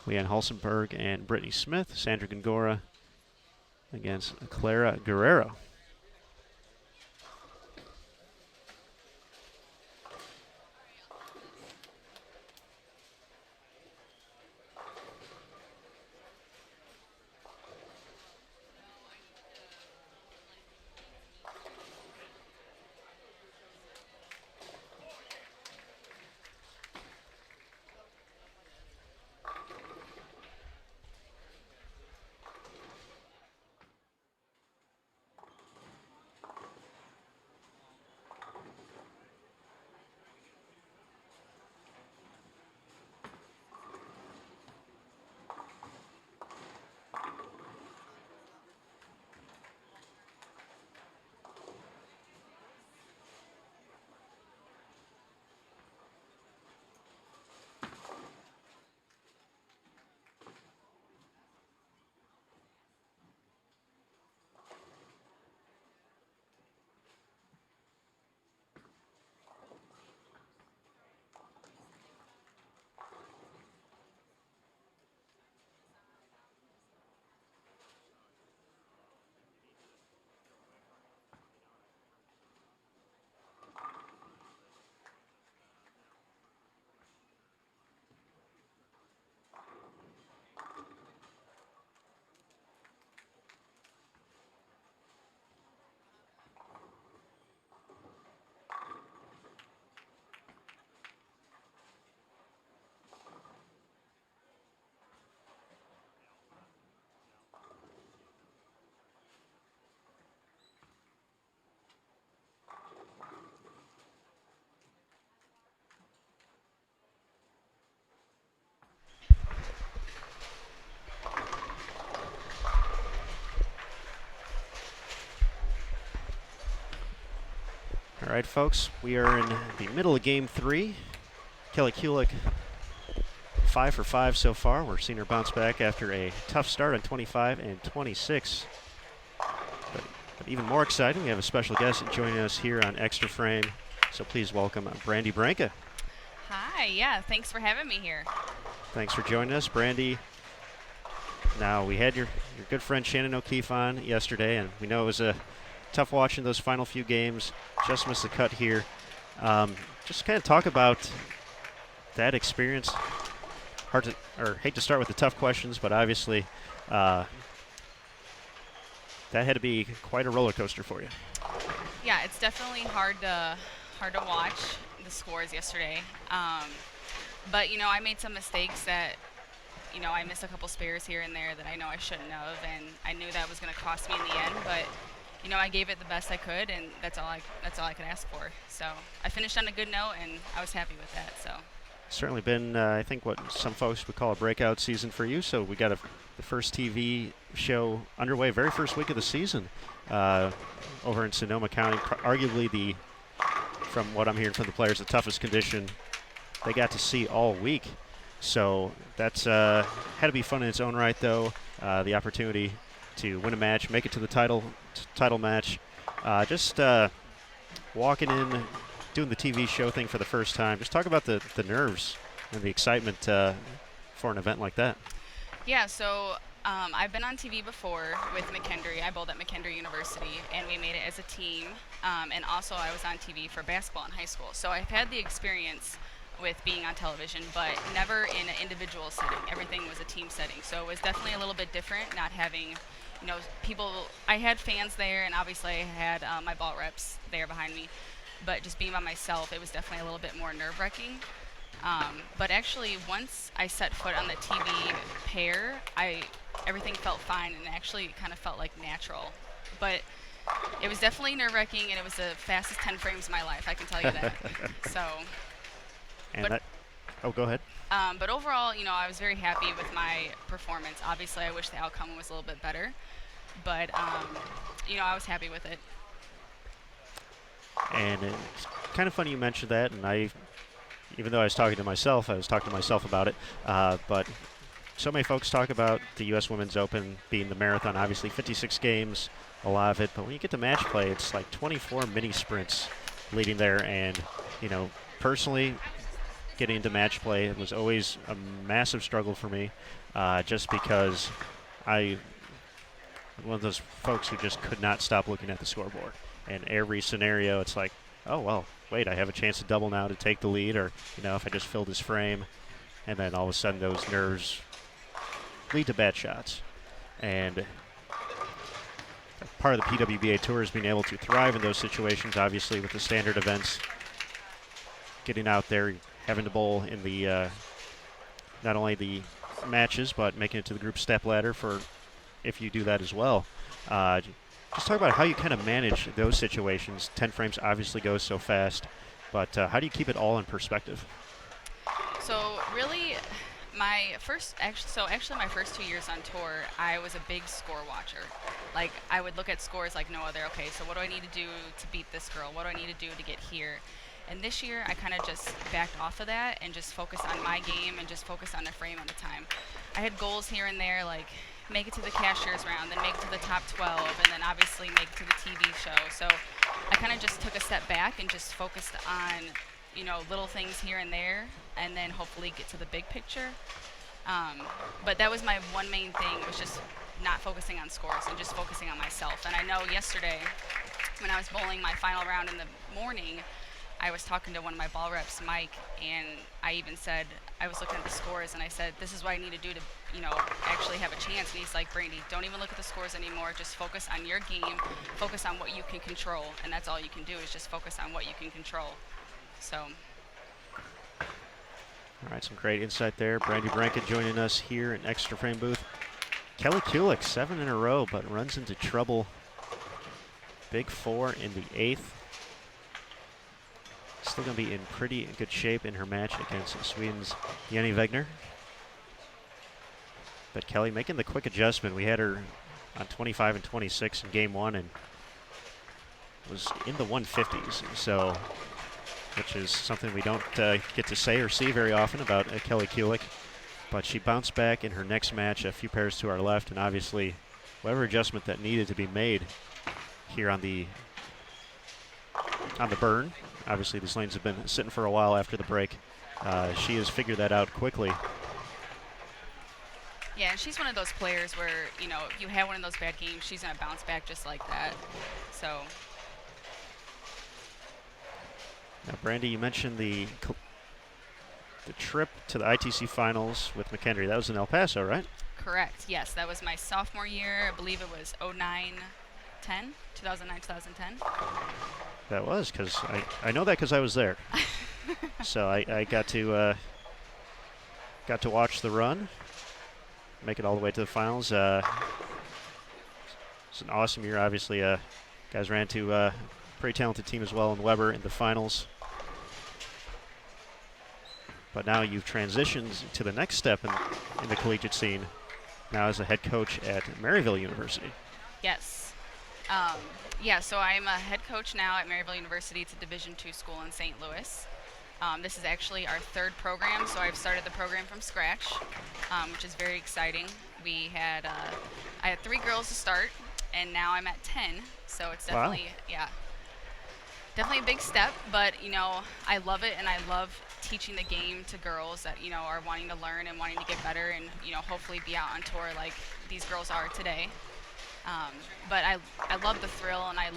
Leanne Halsenberg and Brittany Smith. Sandra Gongora against Clara Guerrero. All right, folks, we are in the middle of game 3. Kelly Kulik, 5 for 5 so far. We're seeing her bounce back after a tough start on 25 and 26. But even more exciting, we have a special guest joining us here on Extra Frame. So please welcome Brandy Branca. Hi, yeah, thanks for having me here. Thanks for joining us, Brandy. Now, we had your good friend Shannon O'Keefe on yesterday, and we know it was a tough watching those final few games. Just missed the cut here. Just kind of talk about that experience hard to, or hate to start with the tough questions, but obviously that had to be quite a roller coaster for you. Yeah, it's definitely hard to watch the scores yesterday. But I made some mistakes that I missed a couple spares here and there that I know I shouldn't have, and I knew that was going to cost me in the end. But I gave it the best I could, and that's all I could ask for. So I finished on a good note, and I was happy with that. So. Certainly been, I think, what some folks would call a breakout season for you. So we got the first TV show underway, very first week of the season, over in Sonoma County. Arguably from what I'm hearing from the players, the toughest condition they got to see all week. So that's had to be fun in its own right, though. The opportunity to win a match, make it to the title match, just walking in, doing the TV show thing for the first time. Just talk about the nerves and the excitement for an event like that. Yeah, so I've been on TV before with McKendree. I bowled at McKendree University, and we made it as a team. And also I was on TV for basketball in high school. So I've had the experience with being on television, but never in an individual setting. Everything was a team setting. So it was definitely a little bit different, not having people. I had fans there, and obviously I had my ball reps there behind me. But just being by myself, it was definitely a little bit more nerve-wracking. But actually, once I set foot on the TV pair, everything felt fine, and actually kind of felt like natural. But it was definitely nerve-wracking, and it was the fastest 10 frames of my life, I can tell you that. So. And go ahead. But overall, I was very happy with my performance. Obviously, I wish the outcome was a little bit better, but I was happy with it. And it's kind of funny you mentioned that, and even though I was talking to myself about it. But so many folks talk about the U.S. Women's Open being the marathon, obviously 56 games, a lot of it. But when you get to match play, it's like 24 mini sprints leading there. And, personally, getting into match play, it was always a massive struggle for me, just because I'm one of those folks who just could not stop looking at the scoreboard. And every scenario, it's like, oh, well, wait, I have a chance to double now to take the lead, or, if I just fill this frame. And then all of a sudden those nerves lead to bad shots. And part of the PWBA Tour is being able to thrive in those situations, obviously, with the standard events. Getting out there, having to bowl in the not only the matches, but making it to the group step ladder for if you do that as well. Just talk about how you kind of manage those situations. 10 frames obviously goes so fast, but how do you keep it all in perspective? So really, my first 2 years on tour, I was a big score watcher. Like, I would look at scores like no other. Okay, so what do I need to do to beat this girl? What do I need to do to get here? And this year, I kind of just backed off of that and just focused on my game and just focused on a frame at a time. I had goals here and there, like make it to the cashier's round, then make it to the top 12, and then obviously make it to the TV show. So I kind of just took a step back and just focused on, little things here and there, and then hopefully get to the big picture. But that was my one main thing, was just not focusing on scores and just focusing on myself. And I know yesterday, when I was bowling my final round in the morning, I was talking to one of my ball reps, Mike, and I even said, I was looking at the scores, and I said, this is what I need to do to, actually have a chance. And he's like, Brandy, don't even look at the scores anymore. Just focus on your game. Focus on what you can control. And that's all you can do, is just focus on what you can control. So. All right, some great insight there. Brandy Branken joining us here in Extra Frame Booth. Kelly Kulik, 7 in a row, but runs into trouble. Big 4 in the 8th. Still going to be in pretty good shape in her match against Sweden's Jenny Wegner. But Kelly making the quick adjustment. We had her on 25 and 26 in game 1 and was in the 150s. So, which is something we don't get to say or see very often about Kelly Kulik. But she bounced back in her next match, a few pairs to our left, and obviously whatever adjustment that needed to be made here on the burn. Obviously, these lanes have been sitting for a while after the break. She has figured that out quickly. Yeah, and she's one of those players where, if you have one of those bad games, she's going to bounce back just like that. So. Now, Brandy, you mentioned the the trip to the ITC finals with McHenry. That was in El Paso, right? Correct. Yes, that was my sophomore year. I believe it was 09, 10, 2009, 2010. That was, because I know that because I was there. So I got to watch the run, make it all the way to the finals. It's an awesome year, obviously. Guys ran to a pretty talented team as well in Weber in the finals. But now you've transitioned to the next step in the collegiate scene, now as a head coach at Maryville University. Yes. So I'm a head coach now at Maryville University. It's a Division II school in St. Louis. This is actually our third program, so I've started the program from scratch, which is very exciting. I had 3 girls to start, and now I'm at 10, so it's definitely, definitely a big step, but, I love it, and I love teaching the game to girls that, are wanting to learn and wanting to get better and, hopefully be out on tour like these girls are today. But I love the thrill, and I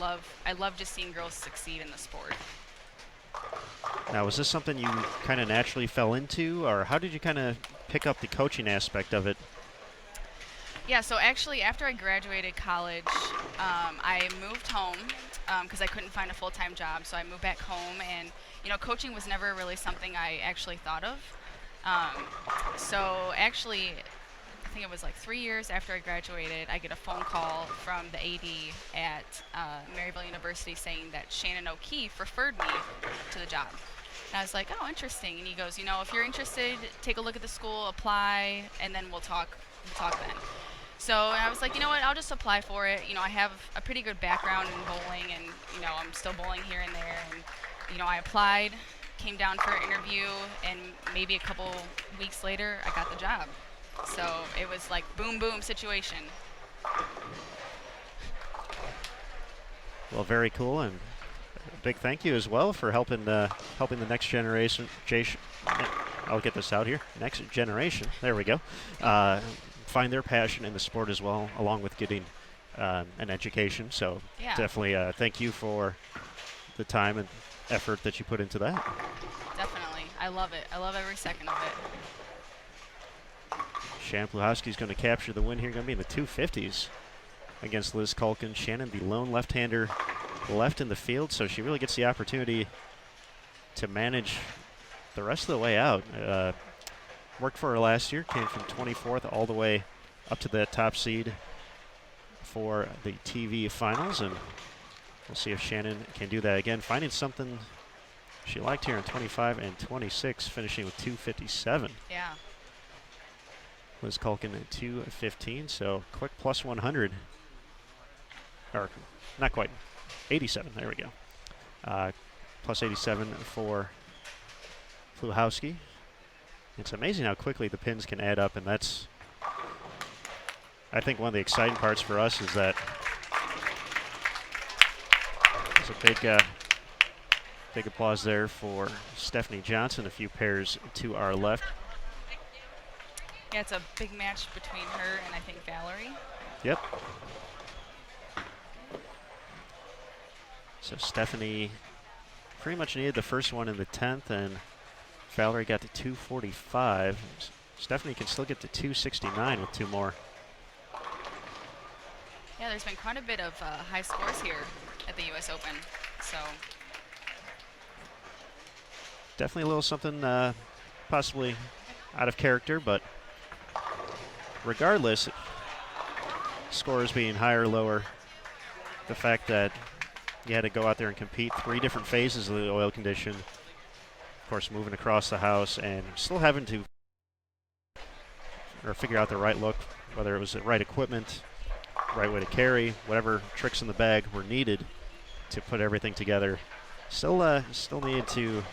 love just seeing girls succeed in the sport. Now, was this something you kind of naturally fell into, or how did you kind of pick up the coaching aspect of it? Yeah, so actually after I graduated college, I moved home because I couldn't find a full-time job, so I moved back home, and coaching was never really something I actually thought of. So actually, I think it was like 3 years after I graduated, I get a phone call from the AD at Maryville University saying that Shannon O'Keefe referred me to the job. And I was like, oh, interesting. And he goes, if you're interested, take a look at the school, apply, and then we'll talk then. So I was like, you know what, I'll just apply for it. I have a pretty good background in bowling, and, I'm still bowling here and there. And, I applied, came down for an interview, and maybe a couple weeks later, I got the job. So it was like boom, boom situation. Well, very cool, and a big thank you as well for helping the next generation. I'll get this out here. Next generation. There we go. Find their passion in the sport as well, along with getting an education. So definitely thank you for the time and effort that you put into that. Definitely. I love it. I love every second of it. Shannon Pluhowski's going to capture the win here. Going to be in the 250s against Liz Culkin. Shannon, the lone left-hander left in the field, so she really gets the opportunity to manage the rest of the way out. Worked for her last year, came from 24th all the way up to the top seed for the TV finals, and we'll see if Shannon can do that again. Finding something she liked here in 25 and 26, finishing with 257. Yeah. Liz Culkin at 215, so quick plus 100. Or not quite, 87, there we go. Plus 87 for Pluhowski. It's amazing how quickly the pins can add up, and that's, I think, one of the exciting parts for us is that there's a big applause there for Stephanie Johnson, a few pairs to our left. Yeah, it's a big match between her and I think Valerie. Yep. So Stephanie pretty much needed the first one in the 10th, and Valerie got to 245. Stephanie can still get to 269 with 2 more. Yeah, there's been quite a bit of high scores here at the U.S. Open. So definitely a little something possibly out of character, but regardless, scores being higher or lower, the fact that you had to go out there and compete 3 different phases of the oil condition, of course moving across the house and still having to figure out the right look, whether it was the right equipment, right way to carry, whatever tricks in the bag were needed to put everything together. Still needed to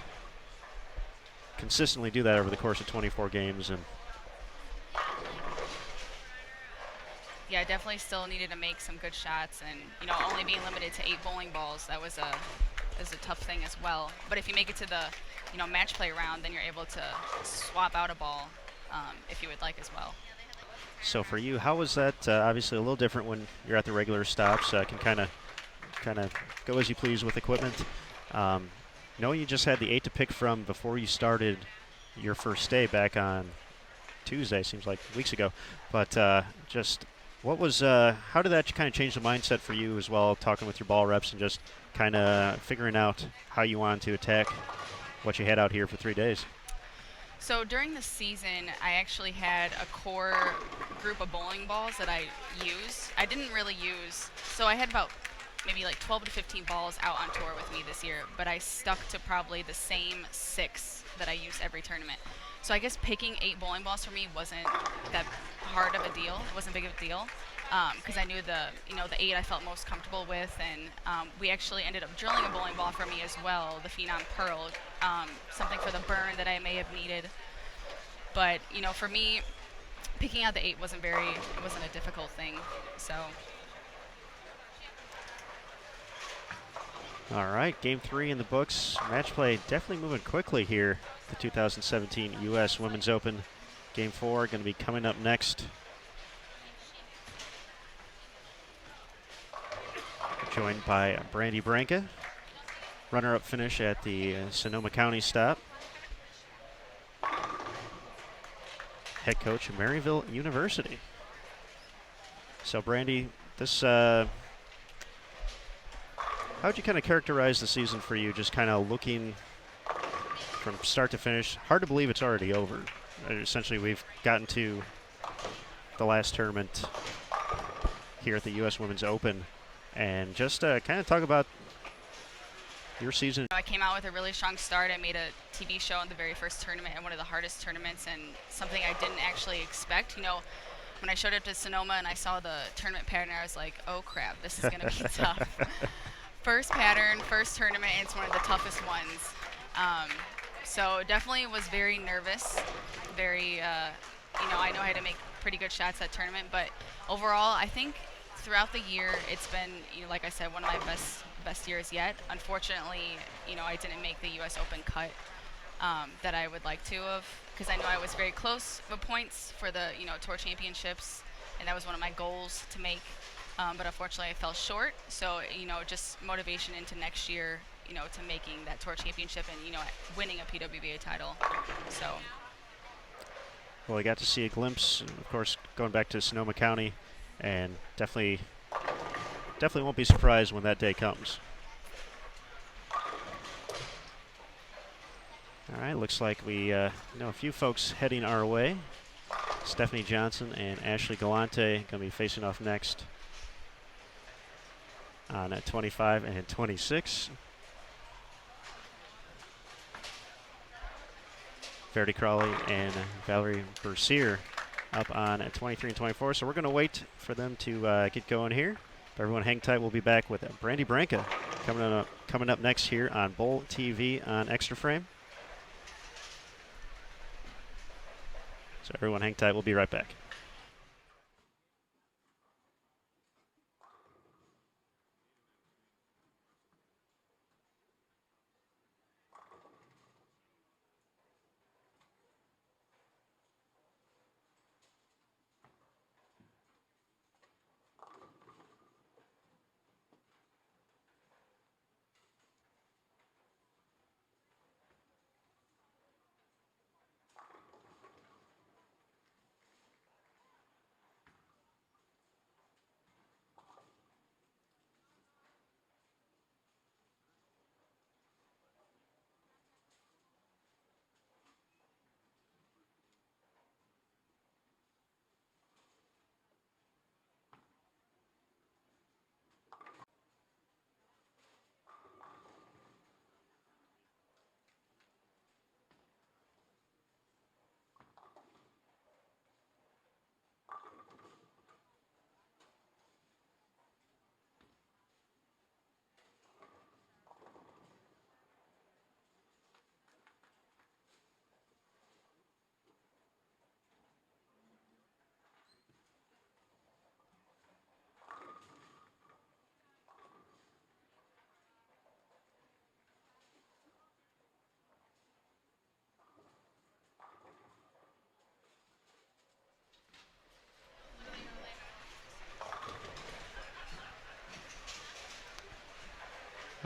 consistently do that over the course of 24 games. And yeah, definitely still needed to make some good shots, and only being limited to 8 bowling balls, that was a tough thing as well. But if you make it to the match play round, then you're able to swap out a ball if you would like as well. So for you, how was that? Obviously a little different when you're at the regular stops. Can kind of go as you please with equipment. No, you just had the 8 to pick from before you started your first day back on Tuesday, seems like weeks ago. But just what was, how did that kind of change the mindset for you as well, talking with your ball reps and just kind of figuring out how you wanted to attack what you had out here for 3 days? So during the season, I actually had a core group of bowling balls that I use. I didn't really use, so I had about maybe like 12 to 15 balls out on tour with me this year, but I stuck to probably the same 6 that I use every tournament. So I guess picking 8 bowling balls for me wasn't that hard of a deal. It wasn't big of a deal because I knew the 8 I felt most comfortable with, and we actually ended up drilling a bowling ball for me as well, the Phenom Pearl, something for the burn that I may have needed. But for me, picking out the 8 wasn't a difficult thing. So. All right, game 3 in the books. Match play definitely moving quickly here. The 2017 U.S. Women's Open. Game 4 going to be coming up next. Joined by Brandy Branca, runner-up finish at the Sonoma County stop. Head coach of Maryville University. So Brandy, this how would you kind of characterize the season for you, just kind of looking from start to finish? Hard to believe it's already over. Essentially, we've gotten to the last tournament here at the U.S. Women's Open. And just kind of talk about your season. I came out with a really strong start. I made a TV show in the very first tournament, and one of the hardest tournaments, and something I didn't actually expect. When I showed up to Sonoma and I saw the tournament pattern, I was like, oh crap, this is going to be tough. First pattern, first tournament, and it's one of the toughest ones. So definitely was very nervous. Very, I know I had to make pretty good shots that tournament, but overall, I think throughout the year, it's been, like I said, one of my best years yet. Unfortunately, I didn't make the U.S. Open cut that I would like to have, because I know I was very close with points for the, Tour Championships, and that was one of my goals to make. But unfortunately, I fell short. So, just motivation into next year, to making that Tour Championship and, winning a PWBA title. So. Well, I got to see a glimpse, of course, going back to Sonoma County, and definitely won't be surprised when that day comes. All right, looks like we know a few folks heading our way. Stephanie Johnson and Ashley Galante going to be facing off next on 25 and 26. Verity Crawley and Valerie Bercier up on 23 and 24. So we're going to wait for them to get going here. But everyone hang tight. We'll be back with Brandy Branca coming up next here on Bowl TV on Extra Frame. So everyone hang tight. We'll be right back.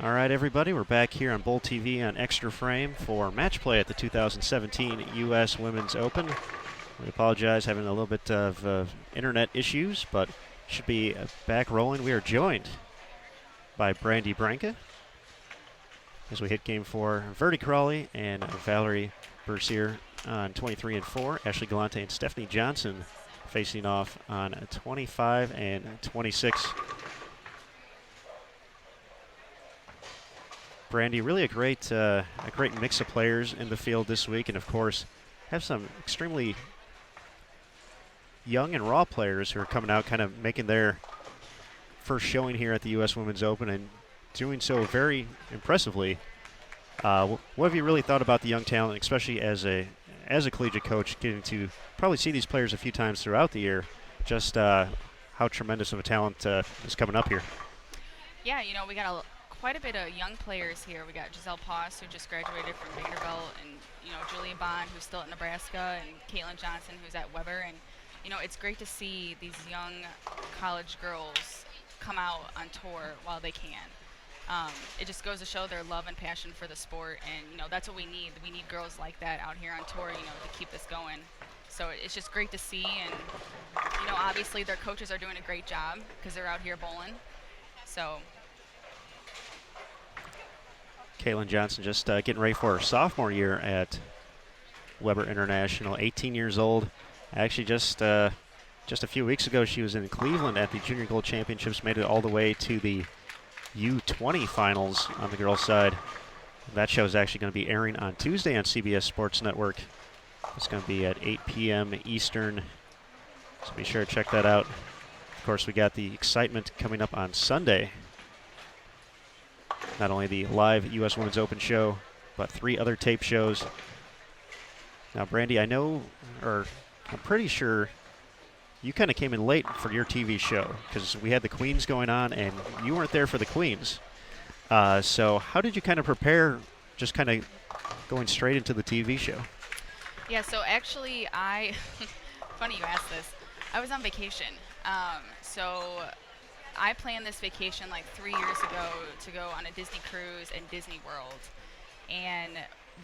All right, everybody, we're back here on Bowl TV on Extra Frame for match play at the 2017 U.S. Women's Open. We apologize, having a little bit of internet issues, but should be back rolling. We are joined by Brandy Branca as we hit game 4. Verdi Crawley and Valerie Bercier on 23 and 4. Ashley Galante and Stephanie Johnson facing off on 25 and 26. Brandy, really a great mix of players in the field this week, and of course have some extremely young and raw players who are coming out, kind of making their first showing here at the U.S. Women's Open and doing so very impressively. What have you really thought about the young talent, especially as a collegiate coach, getting to probably see these players a few times throughout the year? Just how tremendous of a talent is coming up here. Yeah, we got quite a bit of young players here. We got Giselle Poss, who just graduated from Vanderbilt, and Julia Bond, who's still at Nebraska, and Caitlin Johnson, who's at Weber. And it's great to see these young college girls come out on tour while they can. It just goes to show their love and passion for the sport, and that's what we need. We need girls like that out here on tour, to keep this going. So it's just great to see, and obviously their coaches are doing a great job because they're out here bowling. So. Caitlin Johnson just getting ready for her sophomore year at Weber International, 18 years old. Actually, just a few weeks ago, she was in Cleveland at the Junior Gold Championships, made it all the way to the U20 finals on the girls' side. That show is actually going to be airing on Tuesday on CBS Sports Network. It's going to be at 8 p.m. Eastern, so be sure to check that out. Of course, we got the excitement coming up on Sunday. Not only the live U.S. Women's Open show, but 3 other tape shows. Now, Brandy, I know, or I'm pretty sure you kind of came in late for your TV show because we had the Queens going on and you weren't there for the Queens. So how did you kind of prepare, just kind of going straight into the TV show? Yeah, so actually funny you asked this, I was on vacation. So I planned this vacation like 3 years ago to go on a Disney cruise in Disney World. And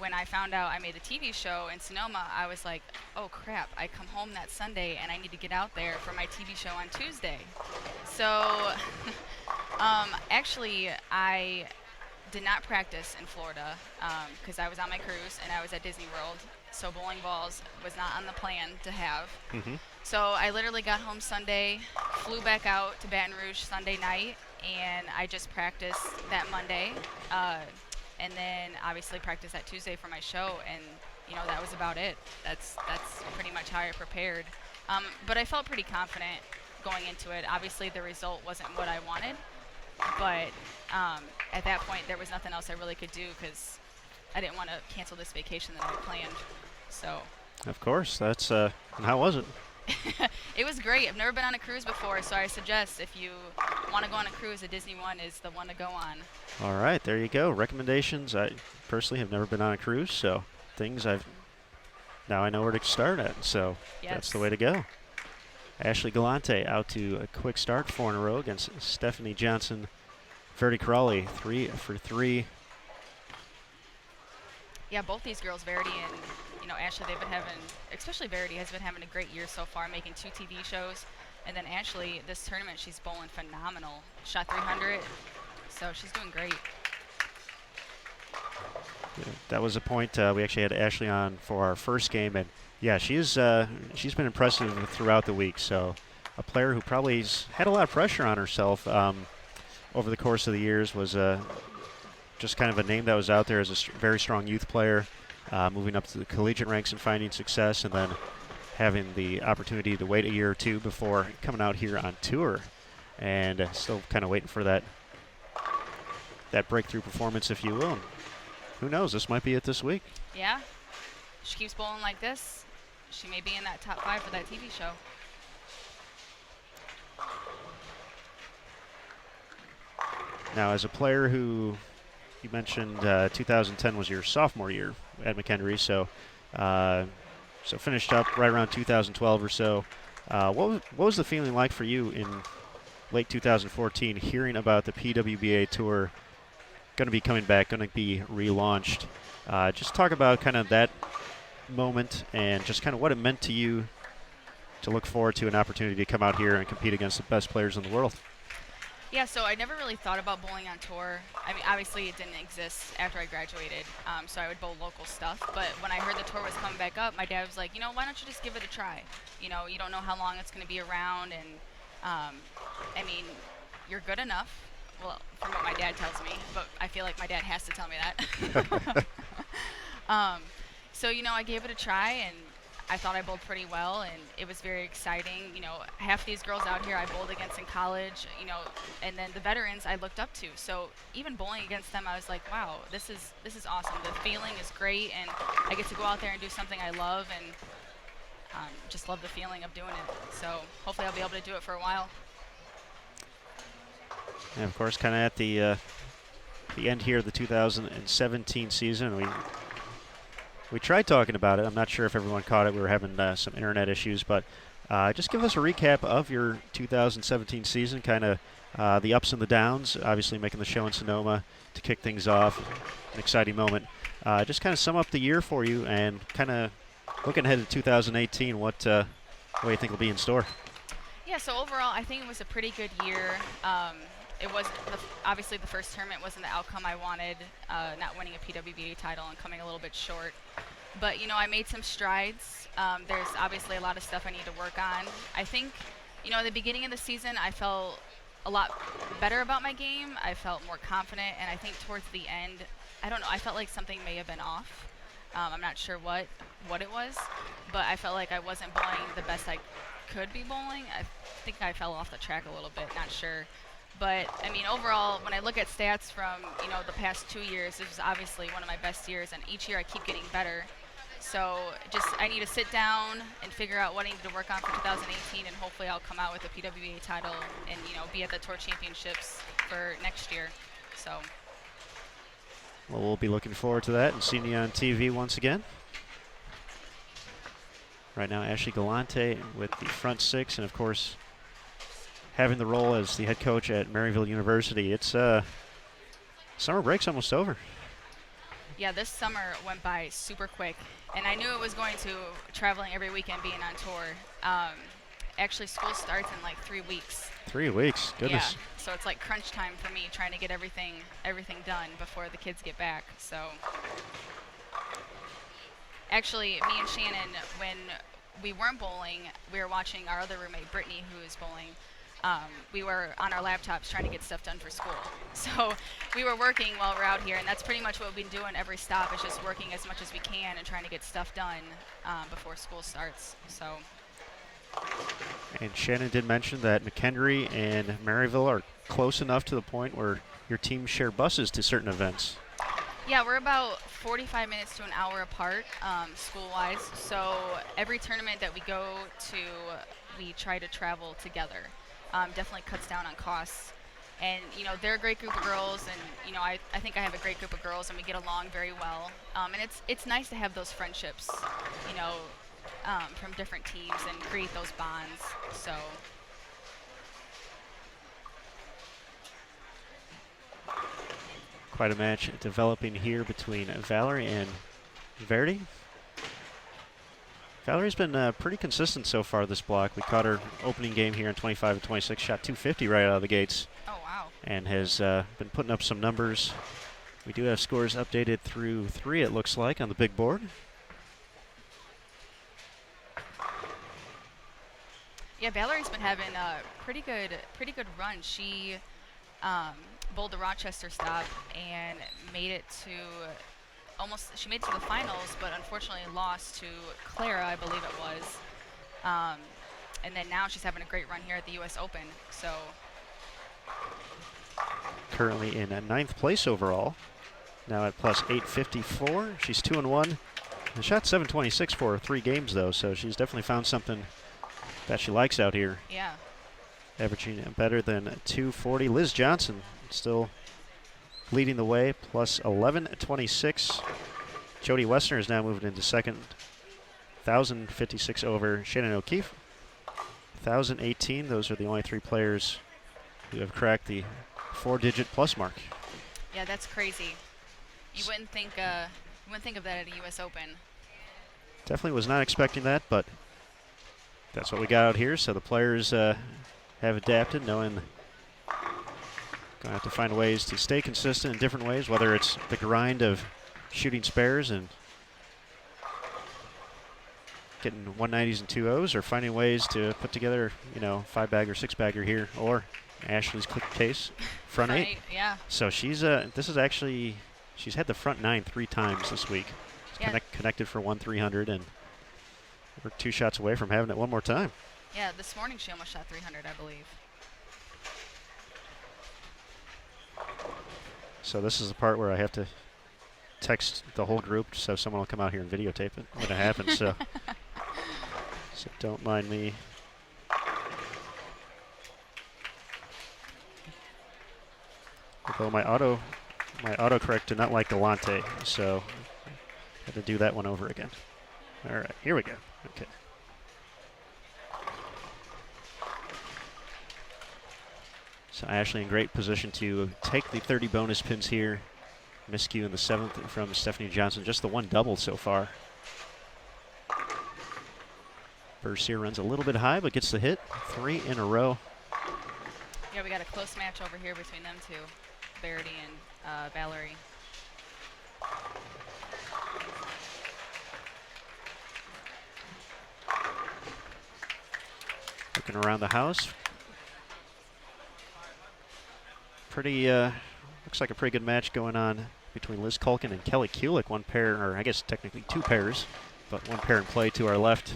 when I found out I made the TV show in Sonoma, I was like, oh crap, I come home that Sunday and I need to get out there for my TV show on Tuesday. So actually I did not practice in Florida because I was on my cruise and I was at Disney World. So bowling balls was not on the plan to have. Mm-hmm. So I literally got home Sunday, flew back out to Baton Rouge Sunday night, and I just practiced that Monday. And then obviously practiced that Tuesday for my show, and that was about it. That's pretty much how I prepared. But I felt pretty confident going into it. Obviously the result wasn't what I wanted, but at that point there was nothing else I really could do because I didn't want to cancel this vacation that I had planned. So. Of course, that's and how was it? It was great. I've never been on a cruise before, so I suggest if you want to go on a cruise, the Disney one is the one to go on. All right, there you go. Recommendations. I personally have never been on a cruise, so now I know where to start at, so yes. That's the way to go. Ashley Galante out to a quick start, 4 in a row against Stephanie Johnson. Verdi Crawley, 3 for 3. Yeah, both these girls, Verdi and Ashley, they've been having, especially Verdi, has been having a great year so far, making 2 TV shows. And then Ashley, this tournament, she's bowling phenomenal. Shot 300, so she's doing great. Yeah, that was a point we actually had Ashley on for our first game, and yeah, she's been impressive throughout the week. So a player who probably's had a lot of pressure on herself over the course of the years, was just kind of a name that was out there as a very strong youth player. Moving up to the collegiate ranks and finding success, and then having the opportunity to wait a year or 2 before coming out here on tour, and still kind of waiting for that breakthrough performance, if you will. And who knows, this might be it this week. Yeah, she keeps bowling like this, she may be in that top 5 for that TV show. Now, as a player who, you mentioned 2010 was your sophomore year at McHenry, so finished up right around 2012 or so. What was the feeling like for you in late 2014, hearing about the PWBA Tour going to be coming back, going to be relaunched. Just talk about kind of that moment and just kind of what it meant to you to look forward to an opportunity to come out here and compete against the best players in the world. Yeah, so I never really thought about bowling on tour. I mean, obviously it didn't exist after I graduated, so I would bowl local stuff. But when I heard the tour was coming back up, my dad was like, you know, why don't you just give it a try? You know, you don't know how long it's going to be around, and I mean, you're good enough. Well, from what my dad tells me, but I feel like my dad has to tell me that. So, you know, I gave it a try, and I thought I bowled pretty well, and it was very exciting. You know, half these girls out here I bowled against in college, you know, and then the veterans I looked up to. So even bowling against them, I was like, wow, this is awesome. The feeling is great, and I get to go out there and do something I love, and just love the feeling of doing it. So hopefully I'll be able to do it for a while. And of course, kind of at the end here of the 2017 season, we tried talking about it. I'm not sure if everyone caught it. We were having some internet issues, but just give us a recap of your 2017 season, kind of the ups and the downs. Obviously, making the show in Sonoma to kick things off, an exciting moment. Just kind of sum up the year for you, and kind of looking ahead to 2018. What do you think will be in store? Yeah. So overall, I think it was a pretty good year. It was obviously the first tournament wasn't the outcome I wanted, not winning a PWBA title and coming a little bit short. But, you know, I made some strides. There's obviously a lot of stuff I need to work on. I think, you know, at the beginning of the season, I felt a lot better about my game. I felt more confident, and I think towards the end, I don't know, I felt like something may have been off. I'm not sure what it was, but I felt like I wasn't bowling the best I could be bowling. I think I fell off the track a little bit, not sure. But, I mean, overall, when I look at stats from, you know, the past 2 years, this was obviously one of my best years, and each year I keep getting better. So I need to sit down and figure out what I need to work on for 2018, and hopefully I'll come out with a PWBA title and, you know, be at the Tour Championships for next year. So. Well, we'll be looking forward to that and seeing you on TV once again. Right now, Ashley Galante with the front six, and of course, having the role as the head coach at Maryville University. It's summer break's almost over. Yeah, this summer went by super quick, and I knew it was going to, traveling every weekend, being on tour. Actually, school starts in like 3 weeks. 3 weeks, goodness. Yeah, so it's like crunch time for me, trying to get everything done before the kids get back. So, actually, me and Shannon, when we weren't bowling, we were watching our other roommate, Brittany, who is bowling. We were on our laptops trying to get stuff done for school. So we were working while we're out here, and that's pretty much what we've been doing every stop, is just working as much as we can and trying to get stuff done before school starts. So. And Shannon did mention that McHenry and Maryville are close enough to the point where your teams share buses to certain events. Yeah, we're about 45 minutes to an hour apart, school-wise. So every tournament that we go to, we try to travel together. Definitely cuts down on costs. And, you know, they're a great group of girls, and, you know, I think I have a great group of girls, and we get along very well. And it's nice to have those friendships, you know, from different teams and create those bonds. So. Quite a match developing here between Valerie and Verdi. Valerie's been pretty consistent so far this block. We caught her opening game here in 25 and 26, shot 250 right out of the gates. Oh, wow. And has been putting up some numbers. We do have scores updated through 3, it looks like, on the big board. Yeah, Valerie's been having a pretty good run. She bowled the Rochester stop and made it to she made it to the finals, but unfortunately lost to Clara, I believe it was. And then now she's having a great run here at the U.S. Open. So currently in 9th place overall. Now at plus 854. She's 2-1. And shot 726 for 3 games though, so she's definitely found something that she likes out here. Yeah. Averaging better than 240. Liz Johnson still leading the way, plus 1126. Jody Westner is now moving into second. 1,056 over Shannon O'Keefe. 1,018. Those are the only 3 players who have cracked the 4-digit plus mark. Yeah, that's crazy. You wouldn't think of that at a U.S. Open. Definitely was not expecting that, but that's what we got out here. So the players have adapted, knowing gonna have to find ways to stay consistent in different ways, whether it's the grind of shooting spares and getting 190s and 2-0s, or finding ways to put together, 5-bagger, 6-bagger here, or Ashley's quick case, front eight. Yeah. So she's she's had the front 9 3 times this week. Yeah. Connected for 1-300, and we're 2 shots away from having it one more time. Yeah, this morning she almost shot 300, I believe. So this is the part where I have to text the whole group so someone will come out here and videotape it when it happens. So don't mind me. Although my autocorrect did not like Galante, so I had to do that one over again. All right, here we go. Okay. So Ashley in great position to take the 30 bonus pins here. Miscue in the 7th from Stephanie Johnson. Just the one double so far. Bercier runs a little bit high, but gets the hit. 3 in a row. Yeah, we got a close match over here between them two, Verity and Valerie. Looking around the house. Looks like a pretty good match going on between Liz Culkin and Kelly Kulik. One pair, or I guess technically 2 pairs, but 1 pair in play to our left.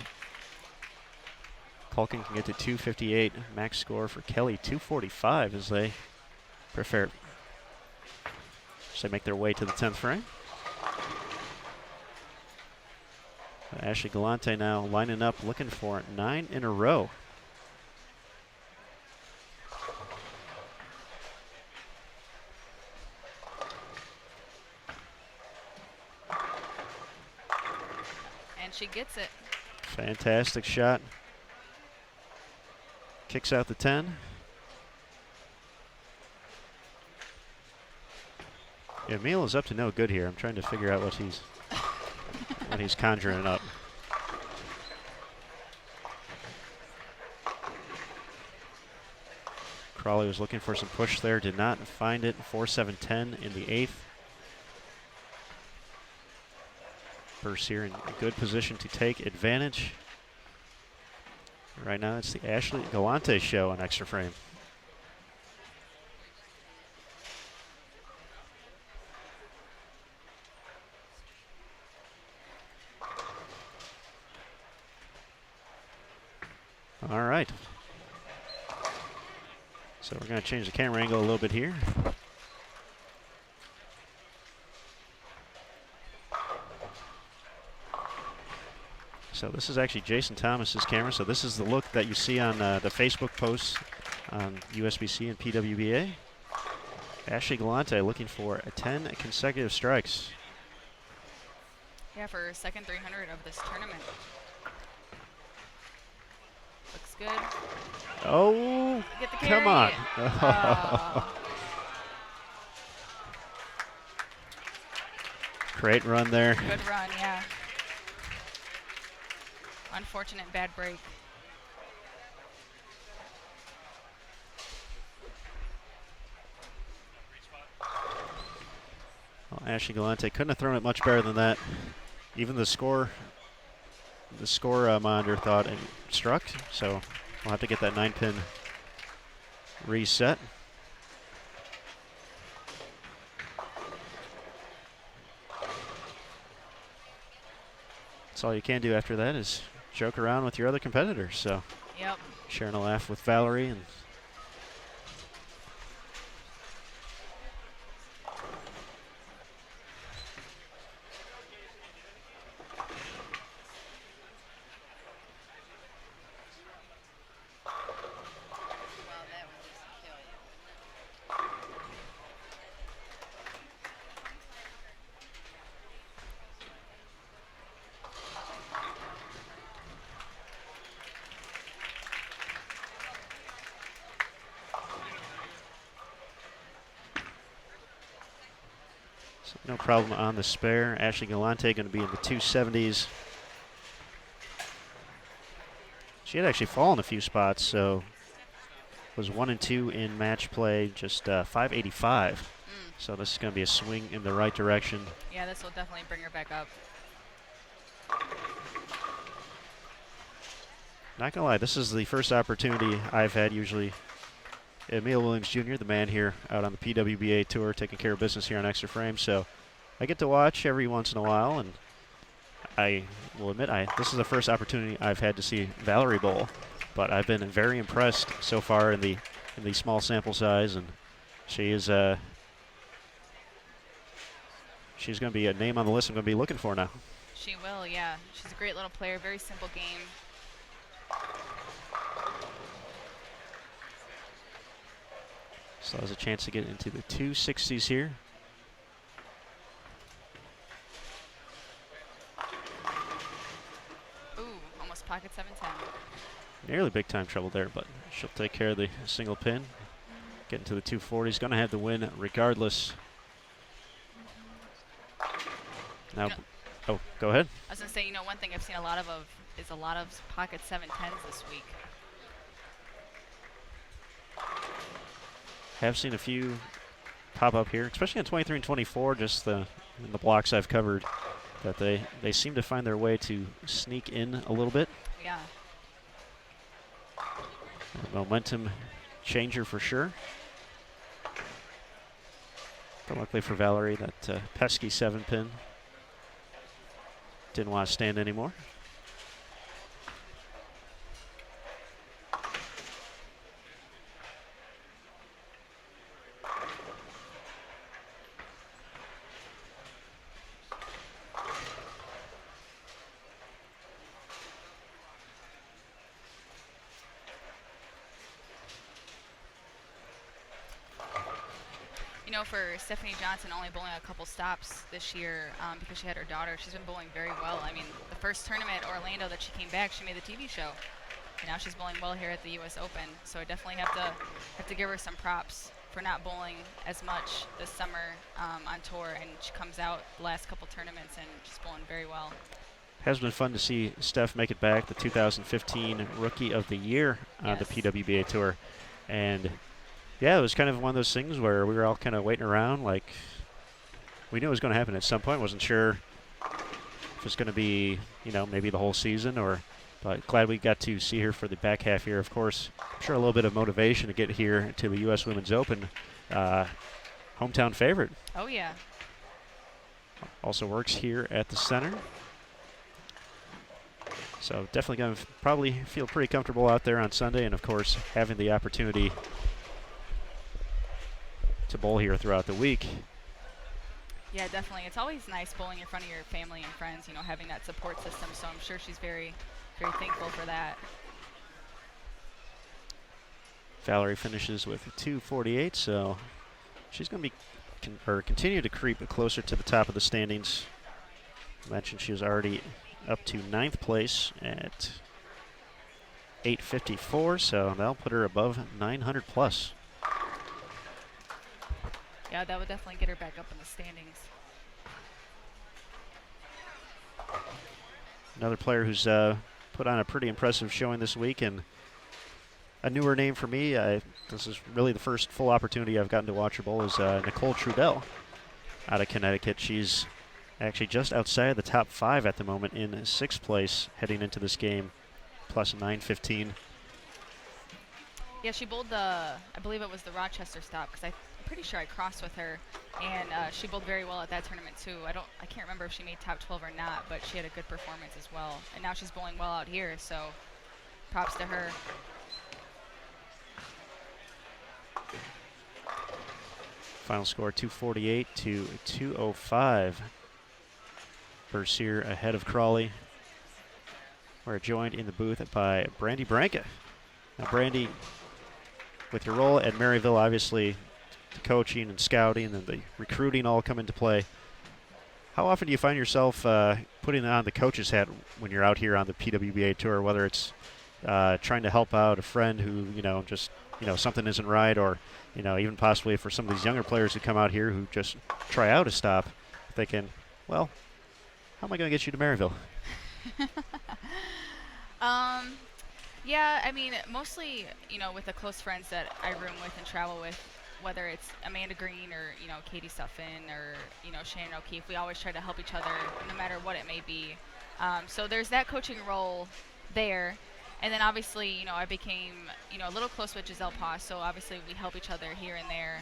Culkin can get to 258. Max score for Kelly, 245 as they make their way to the 10th frame. Ashley Galante now lining up, looking for 9 in a row. And she gets it. Fantastic shot. Kicks out the 10. Emil is up to no good here. I'm trying to figure out what he's conjuring up. Crawley was looking for some push there, did not find it. 4-7-10 in the 8th. Bercier in good position to take advantage. Right now, it's the Ashley Galante show on Extra Frame. All right. So we're going to change the camera angle a little bit here. So this is actually Jason Thomas's camera. So this is the look that you see on the Facebook posts on USBC and PWBA. Ashley Galante looking for 10 consecutive strikes. Yeah, for her second 300 of this tournament. Looks good. Oh, Get the come on. Great run there. Good run, yeah. Unfortunate bad break. Well, Ashley Galante couldn't have thrown it much better than that. Even the score monitor thought it struck, so we'll have to get that 9-pin reset. That's all you can do after that is joke around with your other competitors. So Yep. sharing a laugh with Valerie and So no problem on the spare. Ashley Galante going to be in the 270s. She had actually fallen a few spots, so was 1 and 2 in match play, just 585. So this is going to be a swing in the right direction. Yeah, this will definitely bring her back up. Not gonna lie, this is the first opportunity I've had. Usually, Emil Williams Jr., the man here out on the PWBA tour, taking care of business here on Extra Frame. So I get to watch every once in a while, and I will admit this is the first opportunity I've had to see Valerie bowl. But I've been very impressed so far in the small sample size, and she is she's going to be a name on the list I'm going to be looking for now. She will, yeah. She's a great little player, very simple game. Still has a chance to get into the 260s here. Ooh, almost pocket 710. Nearly big time trouble there, but she'll take care of the single pin. Get into the 240s. Going to have the win regardless. Now, oh, go ahead. I was going to say, one thing I've seen a lot of is a lot of pocket 710s this week. Have seen a few pop up here, especially on 23 and 24, just in the blocks I've covered, that they seem to find their way to sneak in a little bit. Yeah. A momentum changer for sure. But luckily for Valerie, that pesky 7-pin didn't want to stand anymore. For Stephanie Johnson only bowling a couple stops this year because she had her daughter, she's been bowling very well. I mean, the first tournament, Orlando, that she came back, she made the TV show. And now she's bowling well here at the U.S. Open. So I definitely have to give her some props for not bowling as much this summer on tour. And she comes out the last couple tournaments and she's bowling very well. Has been fun to see Steph make it back, the 2015 Rookie of the Year on the PWBA Tour. And yeah, it was kind of one of those things where we were all kind of waiting around, like we knew it was going to happen at some point. Wasn't sure if it's going to be, maybe the whole season, but glad we got to see her for the back half here. Of course, I'm sure a little bit of motivation to get here to the U.S. Women's Open. Hometown favorite. Oh, yeah. Also works here at the center. So definitely going to probably feel pretty comfortable out there on Sunday, and of course having the opportunity to bowl here throughout the week. Yeah, definitely. It's always nice bowling in front of your family and friends, having that support system. So I'm sure she's very, very thankful for that. Valerie finishes with 248, so she's going to be continue to creep closer to the top of the standings. I mentioned she was already up to 9th place at 854, so that'll put her above 900 plus. Yeah, that would definitely get her back up in the standings. Another player who's put on a pretty impressive showing this week, and a newer name for me. This is really the first full opportunity I've gotten to watch her bowl, is Nicole Trudell out of Connecticut. She's actually just outside the top 5 at the moment, in 6th place heading into this game, plus 915. Yeah, she bowled I believe it was the Rochester stop, because I'm pretty sure I crossed with her, and she bowled very well at that tournament too. I can't remember if she made top 12 or not, but she had a good performance as well. And now she's bowling well out here, so props to her. Final score 248 to 205. Bercier ahead of Crawley. We're joined in the booth by Brandy Branca. Now, Brandy, with your role at Maryville, obviously the coaching and scouting and the recruiting all come into play. How often do you find yourself putting on the coach's hat when you're out here on the PWBA tour, whether it's trying to help out a friend who, just, something isn't right, or, even possibly for some of these younger players who come out here who just try out a stop, thinking, well, how am I going to get you to Maryville? Yeah, I mean, mostly, with the close friends that I room with and travel with, whether it's Amanda Green or, Katie Suffin or, Shannon O'Keefe, we always try to help each other no matter what it may be. So there's that coaching role there. And then obviously, I became, a little close with Giselle Poss, so obviously we help each other here and there.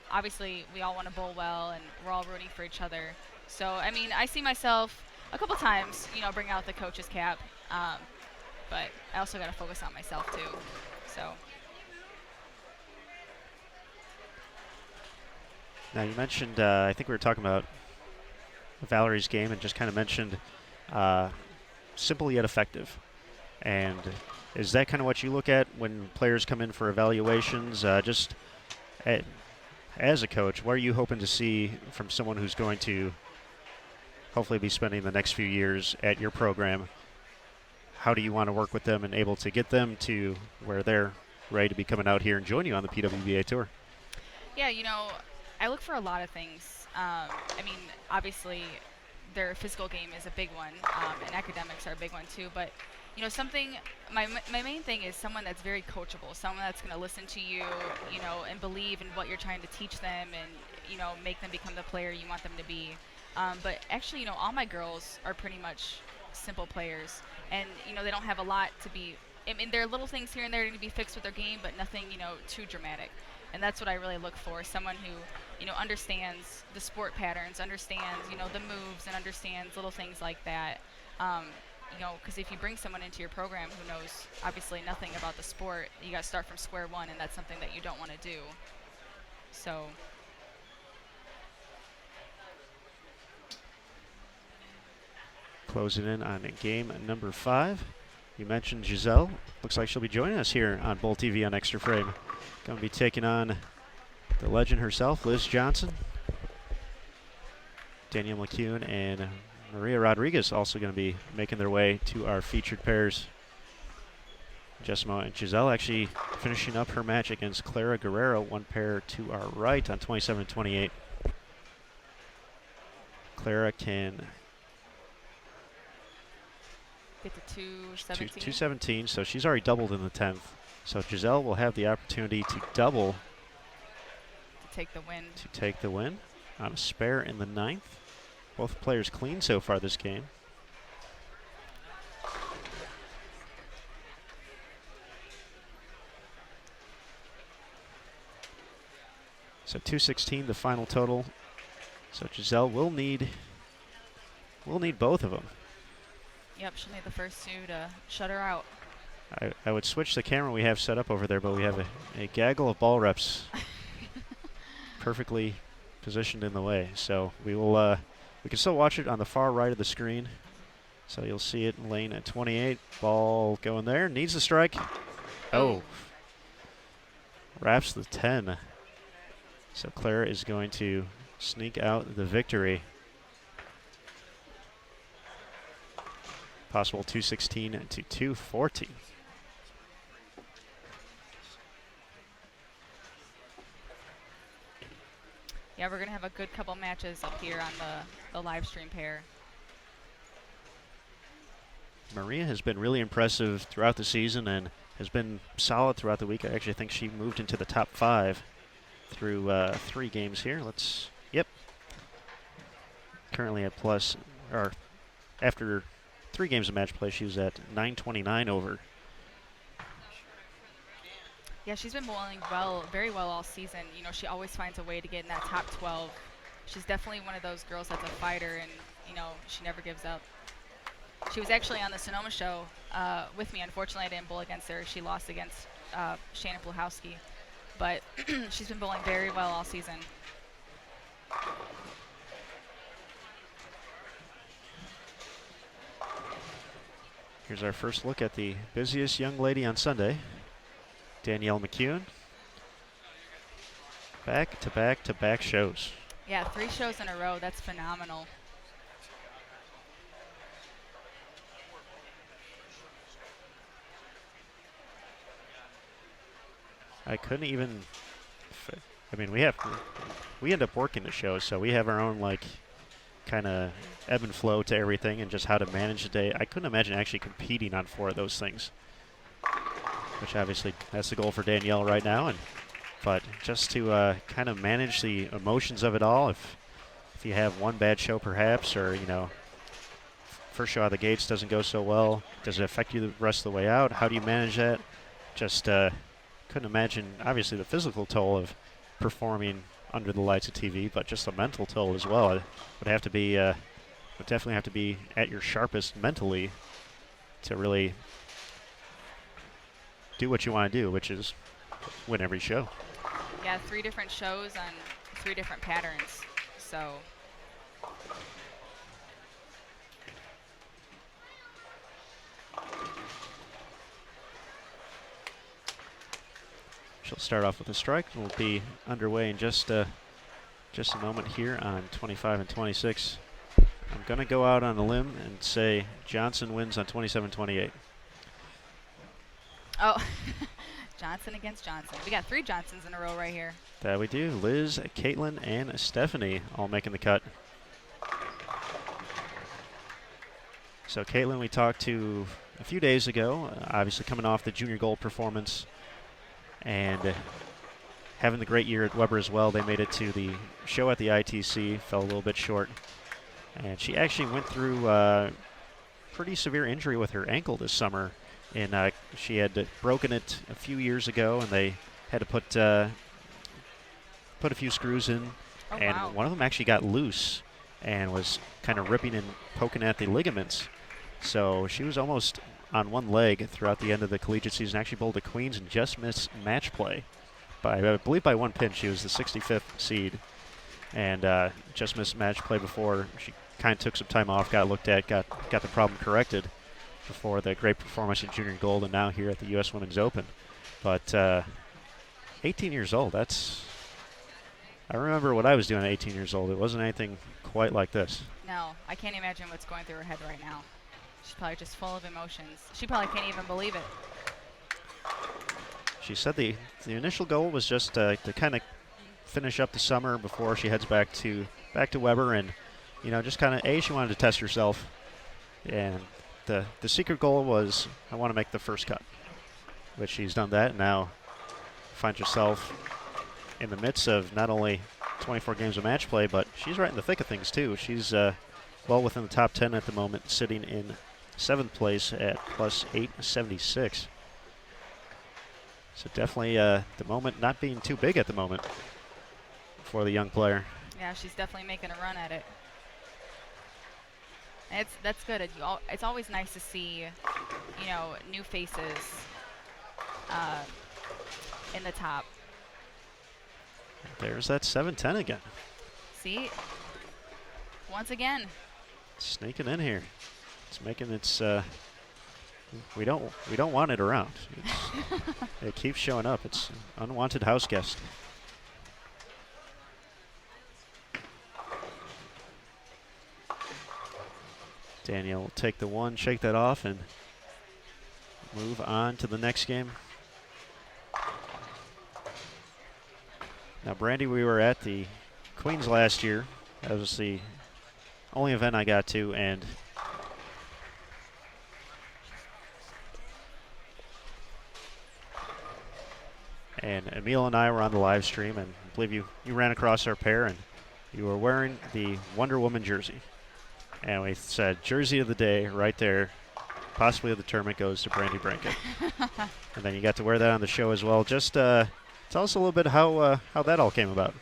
Obviously, we all want to bowl well, and we're all rooting for each other. So, I mean, I see myself a couple times, bring out the coach's cap. But I also got to focus on myself too. So. Now you mentioned, I think we were talking about Valerie's game and just kind of mentioned simple yet effective. And is that kind of what you look at when players come in for evaluations? As a coach, what are you hoping to see from someone who's going to hopefully be spending the next few years at your program? How do you want to work with them and able to get them to where they're ready to be coming out here and join you on the PWBA Tour? Yeah, I look for a lot of things. I mean, obviously, their physical game is a big one, and academics are a big one too. But, my main thing is someone that's very coachable, someone that's going to listen to you, and believe in what you're trying to teach them and, make them become the player you want them to be. But actually, all my girls are pretty much simple players. And, they don't have a lot to be, I mean, there are little things here and there to be fixed with their game, but nothing, too dramatic. And that's what I really look for, someone who, understands the sport patterns, understands, the moves, and understands little things like that. Because if you bring someone into your program who knows, obviously, nothing about the sport, you got to start from square one, and that's something that you don't want to do. So. Closing in on game number 5. You mentioned Giselle. Looks like she'll be joining us here on Bowl TV on Extra Frame. Going to be taking on the legend herself, Liz Johnson. Danielle McCune and Maria Rodriguez also going to be making their way to our featured pairs. Jessimo and Giselle actually finishing up her match against Clara Guerrero, one pair to our right on 27-28. Clara can get to 217. 217, so she's already doubled in the 10th. So Giselle will have the opportunity to double. To take the win. To take the win on a spare in the 9th. Both players clean so far this game. So 216, the final total. So Giselle will need both of them. Yep, she'll need the first two to shut her out. I would switch the camera we have set up over there, but we have a gaggle of ball reps perfectly positioned in the way. So we will we can still watch it on the far right of the screen. So you'll see it in lane at 28. Ball going there. Needs the strike. Oh. Wraps the 10. So Clara is going to sneak out the victory. Possible 216 to 214. Yeah, we're going to have a good couple matches up here on the live stream pair. Maria has been really impressive throughout the season and has been solid throughout the week. I actually think she moved into the top 5 through 3 games here. Yep. Currently at after 3 games of match play, she was at 929 over. Yeah, she's been bowling very well all season. She always finds a way to get in that top 12. She's definitely one of those girls that's a fighter, and, she never gives up. She was actually on the Sonoma show with me. Unfortunately, I didn't bowl against her. She lost against Shannon Pluhowski. But she's been bowling very well all season. Here's our first look at the busiest young lady on Sunday, Danielle McCune. Back-to-back-to-back shows. Yeah, 3 shows in a row. That's phenomenal. I couldn't even. I mean, we end up working the show, so we have our own kind of ebb and flow to everything and just how to manage the day. I couldn't imagine actually competing on 4 of those things, which obviously that's the goal for Danielle right now. But just to kind of manage the emotions of it all, if you have one bad show perhaps, or, you know, first show out of the gates doesn't go so well, does it affect you the rest of the way out? How do you manage that? Just couldn't imagine, obviously, the physical toll of performing under the lights of TV, but just the mental toll as well. It would have to be, would definitely have to be at your sharpest mentally to really do what you want to do, which is win every show. Yeah, 3 different shows on 3 different patterns. So she'll start off with a strike. We'll be underway in just a moment here on 25 and 26. I'm going to go out on a limb and say Johnson wins on 27-28. Oh, Johnson against Johnson. We got 3 Johnsons in a row right here. That we do. Liz, Caitlin, and Stephanie all making the cut. So Caitlin we talked to a few days ago, obviously coming off the junior gold performance and having the great year at Weber as well. They made it to the show at the ITC, fell a little bit short. And she actually went through pretty severe injury with her ankle this summer. And she had broken it a few years ago, and they had to put a few screws in. Oh, and wow. one of them actually got loose and was kind of ripping and poking at the ligaments. So she was almost on one leg throughout the end of the collegiate season, actually bowled the Queens and just missed match play. I believe by 1 pin. She was the 65th seed and just missed match play before she kind of took some time off, got looked at, got the problem corrected before the great performance in junior gold and now here at the U.S. Women's Open. But 18 years old, I remember what I was doing at 18 years old. It wasn't anything quite like this. No, I can't imagine what's going through her head right now. She's probably just full of emotions. She probably can't even believe it. She said the initial goal was just to kind of finish up the summer before she heads back to Weber, and you know, just kind of she wanted to test herself, and the secret goal was I want to make the first cut, which she's done that, and now finds herself in the midst of not only 24 games of match play, but she's right in the thick of things too. She's well within the top 10 at the moment, sitting in 7th place at plus 876. So definitely the moment not being too big at the moment for the young player. Yeah, she's definitely making a run at it. That's good. It's always nice to see, you know, new faces in the top. There's that 7-10 again. See, once again. Sneaking in here. It's making its. We don't want it around. It keeps showing up. It's an unwanted house guest. Danielle will take the 1, shake that off, and move on to the next game. Now, Brandy, we were at the Queens last year. That was the only event I got to, and Emil and I were on the live stream, and I believe you ran across our pair, and you were wearing the Wonder Woman jersey. And we said, jersey of the day right there, possibly of the tournament, goes to Brandy Brinket. And then you got to wear that on the show as well. Just tell us a little bit how that all came about.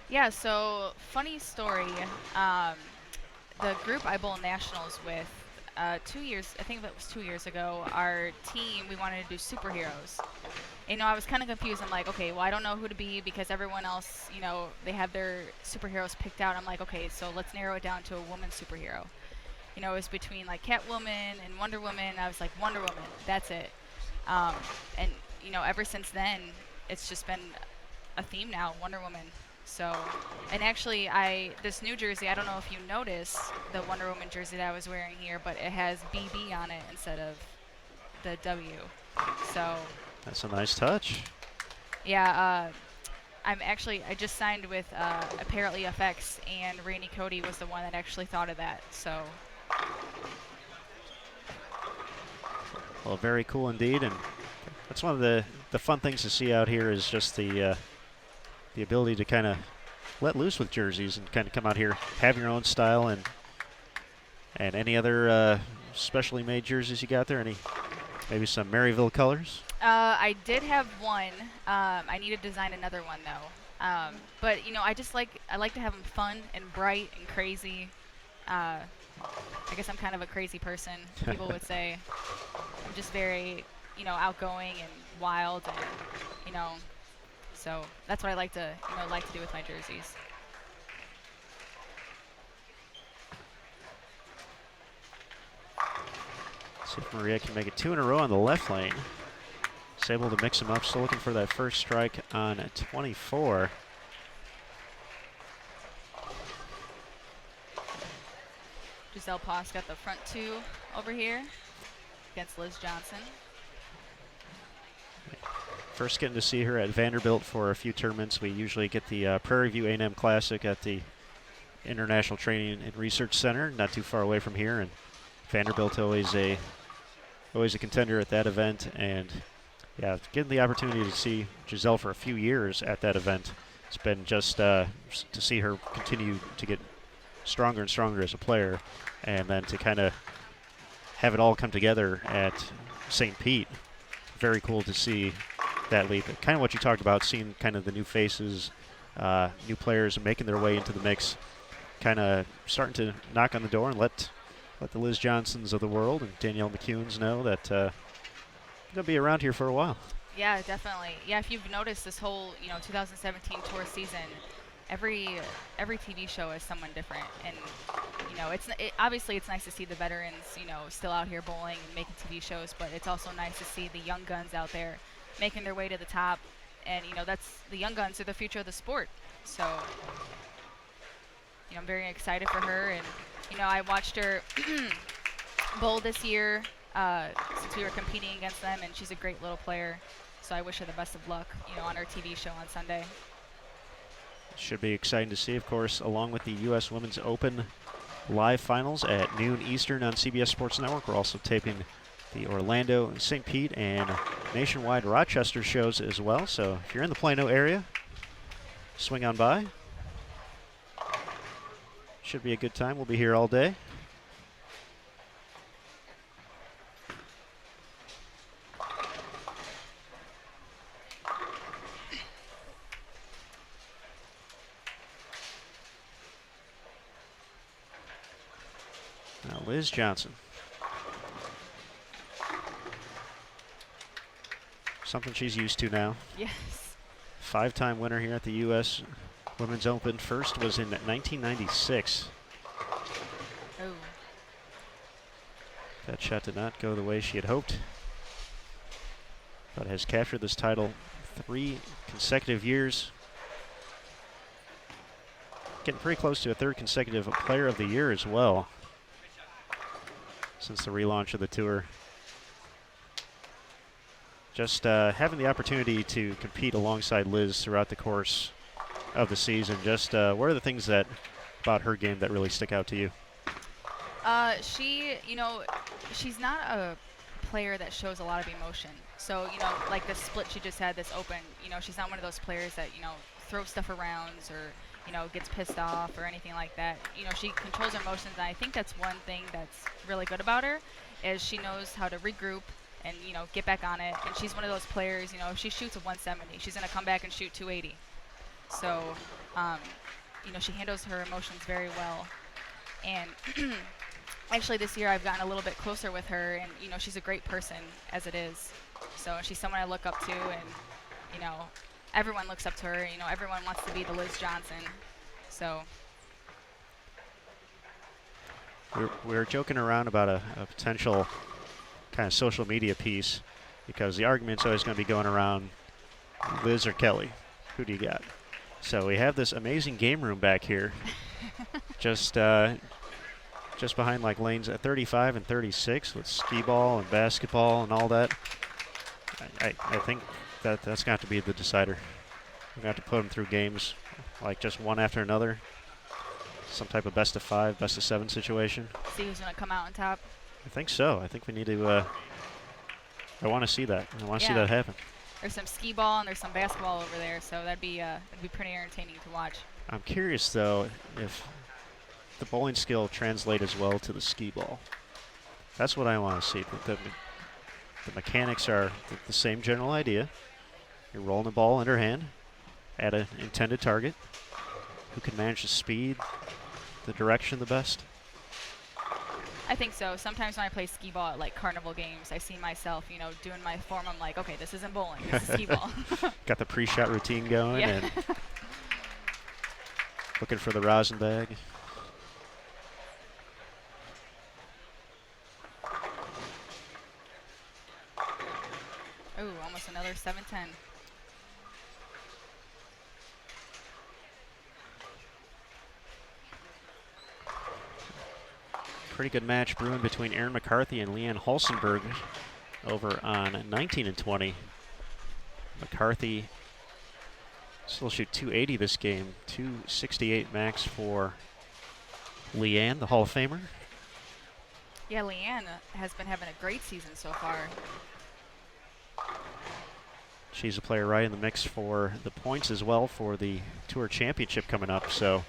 Yeah, so funny story. The group I bowl nationals with, 2 years, I think that was 2 years ago, our team, we wanted to do superheroes. You know, I was kind of confused. I'm like, okay, well, I don't know who to be because everyone else, you know, they have their superheroes picked out. I'm like, okay, so let's narrow it down to a woman superhero. You know, it was between like Catwoman and Wonder Woman. I was like, Wonder Woman, that's it. And, you know, ever since then, it's just been a theme now, Wonder Woman. So, and actually, this new jersey, I don't know if you noticed the Wonder Woman jersey that I was wearing here, but it has BB on it instead of the W. So. That's a nice touch. Yeah, I just signed with Apparently FX, and Rainey Cody was the one that actually thought of that. So Well, very cool indeed, and that's one of the fun things to see out here is just the ability to kind of let loose with jerseys and kind of come out here, have your own style, and any other specially made jerseys you got there? Maybe some Maryville colors? I did have one. I need to design another one though. But you know, I like to have them fun and bright and crazy. I guess I'm kind of a crazy person. People would say I'm just very, you know, outgoing and wild, and you know, so that's what I like to do with my jerseys. See if Maria can make it 2 in a row on the left lane. She's able to mix them up. Still looking for that first strike on 24. Giselle Poss got the front 2 over here against Liz Johnson. First getting to see her at Vanderbilt for a few tournaments. We usually get the Prairie View A&M Classic at the International Training and Research Center, not too far away from here. And Vanderbilt always a contender at that event. And yeah, getting the opportunity to see Giselle for a few years at that event, it's been just to see her continue to get stronger and stronger as a player, and then to kind of have it all come together at St. Pete. Very cool to see that leap. Kind of what you talked about, seeing kind of the new faces, new players making their way into the mix, kind of starting to knock on the door and let the Liz Johnsons of the world and Danielle McCunes know that they're going to be around here for a while. Yeah, definitely. Yeah, if you've noticed this whole, 2017 tour season, every TV show is someone different, and obviously it's nice to see the veterans, still out here bowling and making TV shows, but it's also nice to see the young guns out there making their way to the top, and that's the young guns are the future of the sport. So I'm very excited for her, and I watched her bowl this year since we were competing against them, and she's a great little player. So I wish her the best of luck, on our TV show on Sunday. Should be exciting to see, of course, along with the U.S. Women's Open live finals at noon Eastern on CBS Sports Network. We're also taping the Orlando, St. Pete, and nationwide Rochester shows as well. So if you're in the Plano area, swing on by. Should be a good time. We'll be here all day. Now Liz Johnson. Something she's used to now. Yes. 5-time winner here at the U.S. Women's Open. First was in 1996. Oh. That shot did not go the way she had hoped, but has captured this title 3 consecutive years. Getting pretty close to a 3rd consecutive Player of the Year as well since the relaunch of the tour. Just having the opportunity to compete alongside Liz throughout the course of the season, just what are the things about her game that really stick out to you? She's not a player that shows a lot of emotion. So, like the split she just had this Open, she's not one of those players that, throws stuff around or, gets pissed off or anything like that. She controls her emotions, and I think that's one thing that's really good about her is she knows how to regroup and, get back on it. And she's one of those players, if she shoots a 170, she's going to come back and shoot 280. So, she handles her emotions very well. And actually this year I've gotten a little bit closer with her, and, she's a great person as it is. So she's someone I look up to, and, everyone looks up to her. Everyone wants to be the Liz Johnson. So. We're joking around about a potential kind of social media piece, because the argument's always going to be going around Liz or Kelly. Who do you got? So we have this amazing game room back here, just behind like lanes at 35 and 36 with skee ball and basketball and all that. I think that's got to be the decider. We're going to have to put them through games like just one after another. Some type of best of 5, best of 7 situation. See who's going to come out on top. I think so. I think we need to, I want to see that. I want to see that happen. There's some skee ball and there's some basketball over there, so that'd be pretty entertaining to watch. I'm curious, though, if the bowling skill translate as well to the skee ball. That's what I want to see. The mechanics are the same general idea. You're rolling the ball underhand at an intended target. Who can manage the speed, the direction the best? I think so. Sometimes when I play skee ball at like carnival games, I see myself, doing my form. I'm like, okay, this isn't bowling, this is skee ball. Got the pre-shot routine going and looking for the rosin bag. Ooh, almost another 7-10. Pretty good match brewing between Erin McCarthy and Leanne Halsenberg over on 19 and 20. McCarthy still shoot 280 this game, 268 max for Leanne, the Hall of Famer. Yeah, Leanne has been having a great season so far. She's a player right in the mix for the points as well for the Tour Championship coming up. So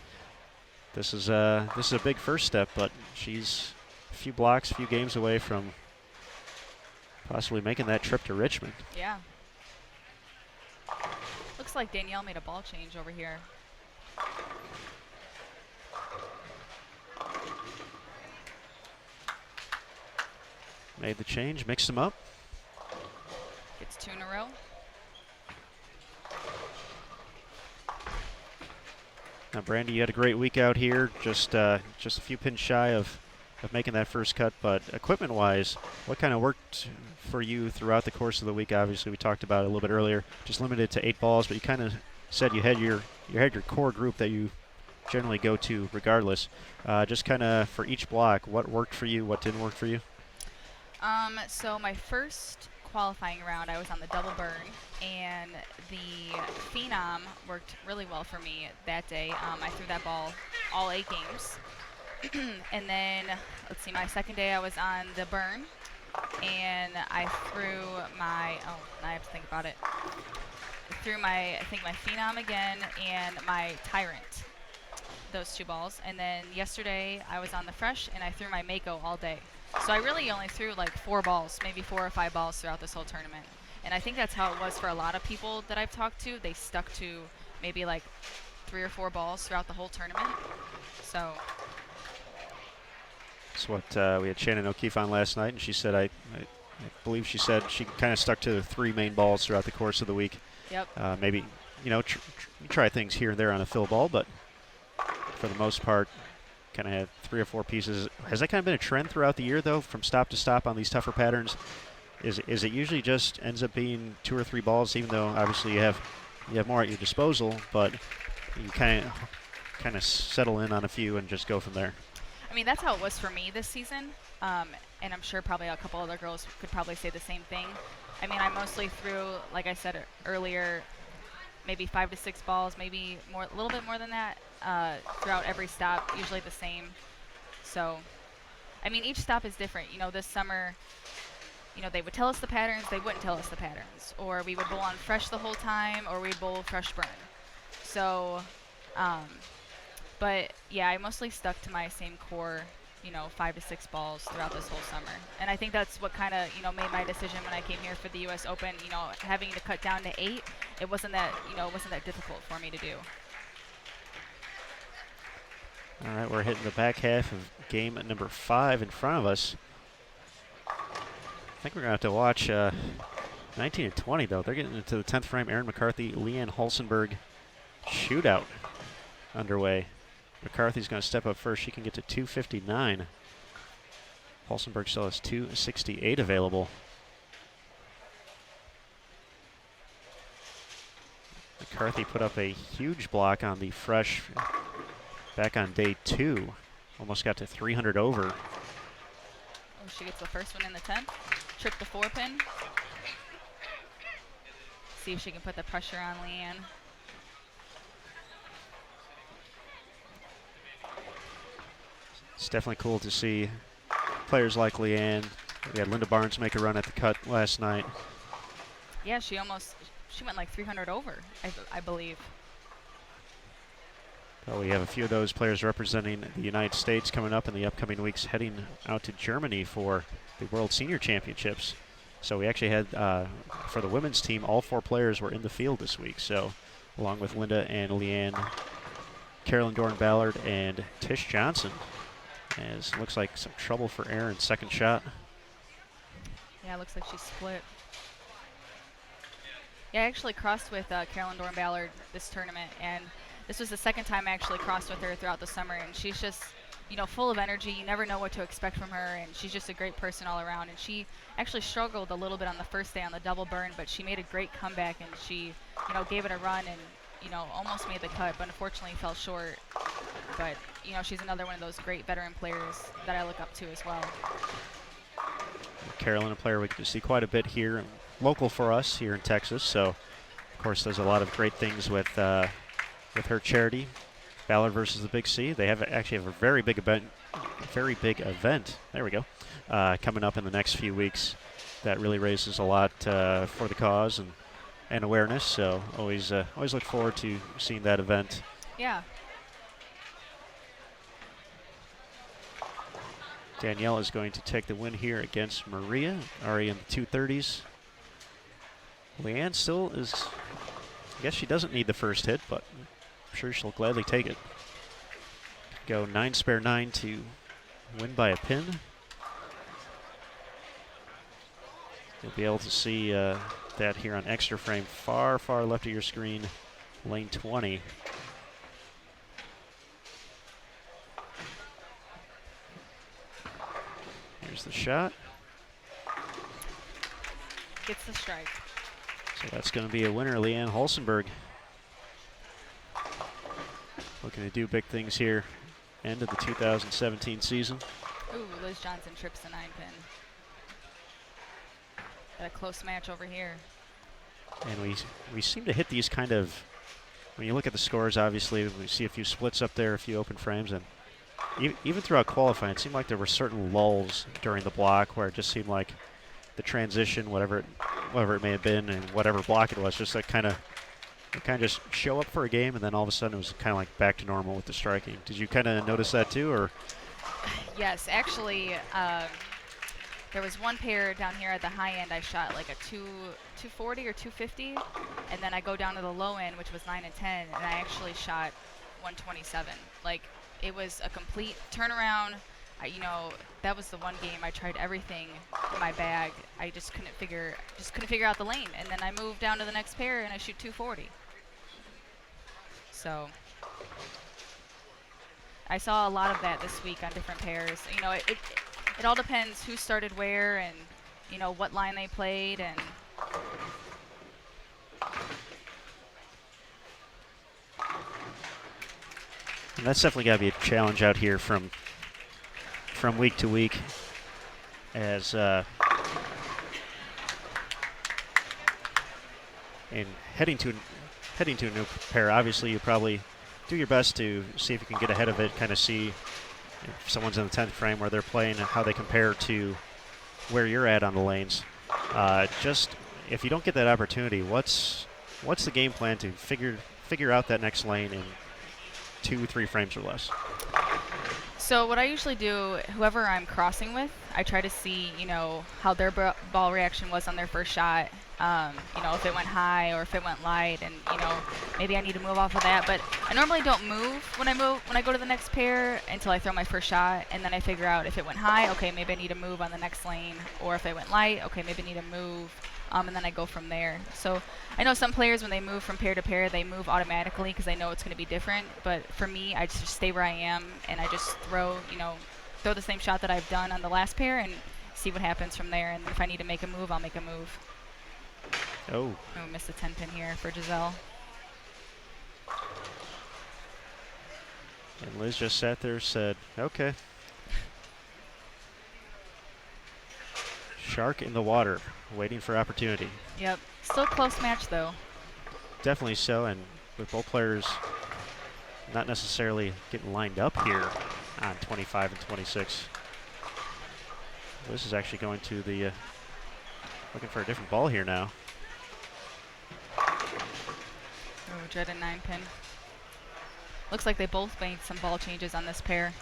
this is a big first step, but she's a few blocks, a few games away from possibly making that trip to Richmond. Yeah. Looks like Danielle made a ball change over here. Made the change, mixed them up. Gets 2 in a row. Now, Brandy, you had a great week out here, just a few pins shy of making that first cut. But equipment-wise, what kind of worked for you throughout the course of the week? Obviously, we talked about it a little bit earlier, just limited to 8 balls. But you kind of said you had your core group that you generally go to regardless. Just kind of for each block, what worked for you, what didn't work for you? So my first qualifying round, I was on the double burn, and the Phenom worked really well for me that day. I threw that ball all 8 games. And then, let's see, my second day I was on the burn, and I threw my, now I have to think about it. I threw my Phenom again and my Tyrant, those 2 balls. And then yesterday I was on the fresh, and I threw my Mako all day. So I really only threw like 4 balls, maybe 4 or 5 balls throughout this whole tournament. And I think that's how it was for a lot of people that I've talked to. They stuck to maybe like 3 or 4 balls throughout the whole tournament. So. That's what we had Shannon O'Keefe on last night, and she said, I believe she said she kind of stuck to the 3 main balls throughout the course of the week. Yep. Maybe, try things here and there on a fill ball, but for the most part, kind of had 3 or 4 pieces. Has that kind of been a trend throughout the year, though, from stop to stop on these tougher patterns? Is it usually just ends up being 2 or 3 balls, even though obviously you have more at your disposal, but you kind of settle in on a few and just go from there? I mean, that's how it was for me this season, and I'm sure probably a couple other girls could probably say the same thing. I mean, I mostly threw, like I said earlier, maybe 5 to 6 balls, maybe more, a little bit more than that, throughout every stop, usually the same. So, I mean, each stop is different. This summer, they would tell us the patterns, they wouldn't tell us the patterns. Or we would bowl on fresh the whole time, or we'd bowl fresh burn. So, but yeah, I mostly stuck to my same core, 5 to 6 balls throughout this whole summer. And I think that's what kind of, made my decision when I came here for the U.S. Open, having to cut down to 8, it wasn't that difficult for me to do. All right, we're hitting the back half of game number 5 in front of us. I think we're going to have to watch 19 and 20, though. They're getting into the 10th frame. Erin McCarthy, Leanne Halsenberg shootout underway. McCarthy's going to step up first. She can get to 259. Halsenberg still has 268 available. McCarthy put up a huge block on the fresh back on day 2. Almost got to 300 over. Oh, she gets the first one in the 10th. Trip the 4-pin. See if she can put the pressure on Leanne. It's definitely cool to see players like Leanne. We had Linda Barnes make a run at the cut last night. Yeah, she went like 300 over, I believe. Well, we have a few of those players representing the United States coming up in the upcoming weeks, heading out to Germany for the World Senior Championships. So we actually had, for the women's team, all 4 players were in the field this week. So along with Linda and Leanne, Carolyn Dorn-Ballard, and Tish Johnson. As it looks like some trouble for Aaron's second shot. Yeah, it looks like she split. Yeah, I actually crossed with Carolyn Dorn-Ballard this tournament, and this was the second time I actually crossed with her throughout the summer, and she's just, you know, full of energy. You never know what to expect from her, and she's just a great person all around. And she actually struggled a little bit on the first day on the double burn, but she made a great comeback, and she, you know, gave it a run and, you know, almost made the cut, but unfortunately fell short. But, you know, she's another one of those great veteran players that I look up to as well. Carolyn, a player we get to see quite a bit here, local for us here in Texas. So, of course, does a lot of great things with her charity, Ballard versus the Big C. They actually have a very big event. There we go, coming up in the next few weeks. That really raises a lot for the cause and awareness. So always look forward to seeing that event. Yeah. Danielle is going to take the win here against Maria, already in the 230s. Leanne still is, I guess she doesn't need the first hit, but I'm sure she'll gladly take it. Go 9 spare 9 to win by a pin. You'll be able to see that here on extra frame, far left of your screen, lane 20. Here's the shot. Gets the strike. So that's going to be a winner, Leanne Holsenberg. Looking to do big things here, end of the 2017 season. Ooh, Liz Johnson trips the 9-pin. Got a close match over here. And we seem to hit these kind of, when you look at the scores, obviously, we see a few splits up there, a few open frames, and even throughout qualifying, it seemed like there were certain lulls during the block where it just seemed like the transition, whatever it may have been, and whatever block it was, just that kind of just show up for a game, and then all of a sudden it was kind of like back to normal with the striking. Did you kind of notice that too, or? Yes, actually, there was one pair down here at the high end. I shot like a 240 or 250, and then I go down to the low end, which was 9 and 10, and I actually shot 127. Like, it was a complete turnaround. You know, that was the one game I tried everything in my bag. I just couldn't figure out the lane, and then I moved down to the next pair and I shoot 240. So I saw a lot of that this week on different pairs. You know, it all depends who started where and, you know, what line they played. And that's definitely got to be a challenge out here from week to week, as and heading to a new pair. Obviously, you probably do your best to see if you can get ahead of it, kind of see if someone's in the 10th frame where they're playing and how they compare to where you're at on the lanes. Just if you don't get that opportunity, what's the game plan to figure out that next lane in 2-3 frames or less? so what I usually do, whoever I'm crossing with, I try to see, you know, how their ball reaction was on their first shot. You know, if it went high or if it went light, and, you know, maybe I need to move off of that. But I normally don't move when I go to the next pair until I throw my first shot, and then I figure out if it went high, okay, maybe I need to move on the next lane, or if it went light, okay, maybe I need to move. And then I go from there. So I know some players, when they move from pair to pair, they move automatically because they know it's going to be different. But for me, I just stay where I am, and I just throw the same shot that I've done on the last pair and see what happens from there. And if I need to make a move, I'll make a move. Oh, Missed the 10-pin here for Giselle. and Liz just sat there, said, okay. Shark in the water, waiting for opportunity. Yep. Still a close match, though. Definitely so, and with both players not necessarily getting lined up here on 25 and 26. This is actually going to the, looking for a different ball here now. Oh, dreaded 9-pin. Looks like they both made some ball changes on this pair.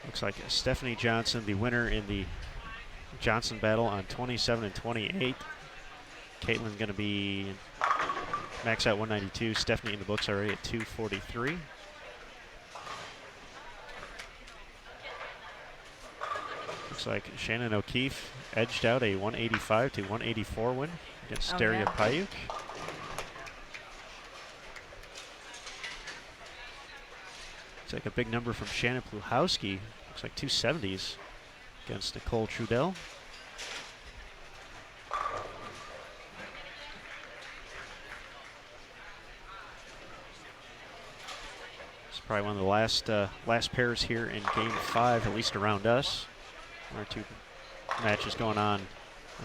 Looks like Stephanie Johnson, the winner in the Johnson battle on 27 and 28. Caitlin's going to be max out 192. Stephanie in the books already at 243. Looks like Shannon O'Keefe edged out a 185 to 184 win against Daria Payuk. Looks like a big number from Shannon Pluhowski. Looks like 270s against Nicole Trudell. It's probably one of the last pairs here in Game 5, at least around us. One or two matches going on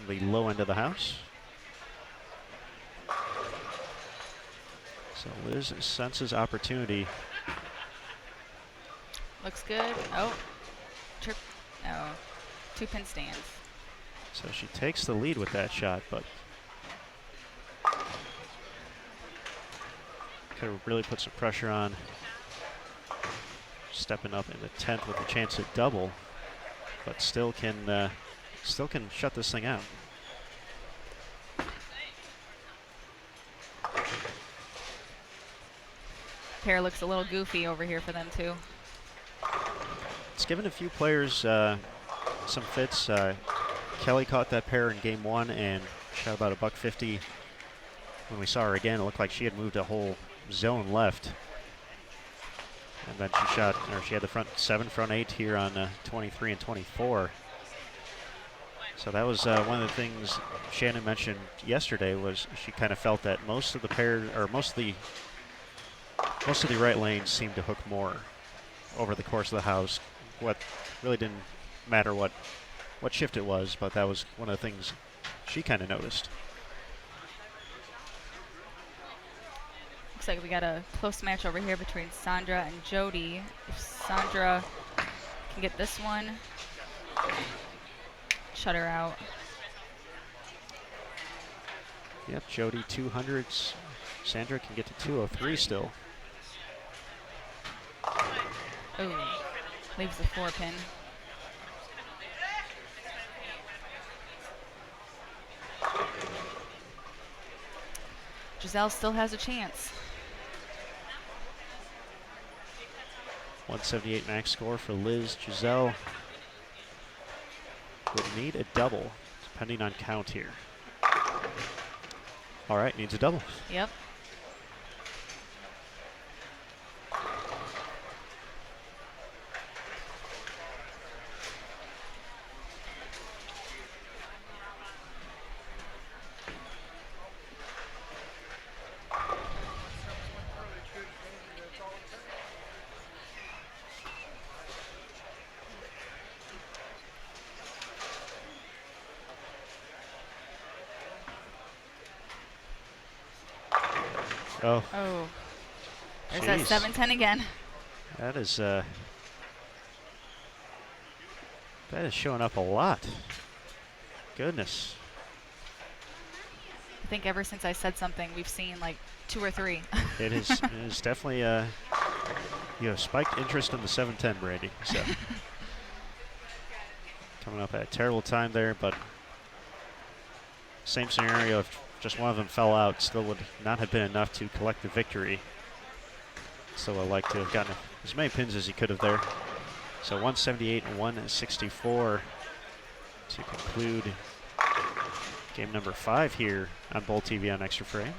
the low end of the house. So Liz senses opportunity. Looks good. Oh, no, 2-pin stands. So she takes the lead with that shot, but could have really put some pressure on. Stepping up in the 10th with a chance at double, but still can shut this thing out. Pair looks a little goofy over here for them too. It's given a few players some fits. Kelly caught that pair in Game 1 and shot about $150. When we saw her again, it looked like she had moved a whole zone left. And then she had the front 7, front 8 here on 23 and 24. So that was one of the things Shannon mentioned yesterday, was she kind of felt that most of the pairs, or most of the right lanes seemed to hook more over the course of the house. What really didn't matter what shift it was, but that was one of the things she kind of noticed. Looks like we got a close match over here between Sandra and Jody. If Sandra can get this one, shut her out. Yep, Jody 200s. Sandra can get to 203 still. Oh, leaves the 4-pin. Giselle still has a chance. 178 max score for Liz. Giselle would need a double, depending on count here. All right, needs a double. Yep. Oh. There's that 7-10 again. That is showing up a lot. Goodness. I think ever since I said something, we've seen like 2 or 3. It is definitely you have spiked interest in the 7-10, Brandy. So coming up at a terrible time there, but same scenario. If just one of them fell out, still would not have been enough to collect the victory. So I'd like to have gotten as many pins as he could have there. So 178 and 164 to conclude game number 5 here on Bowl TV on Extra Frame.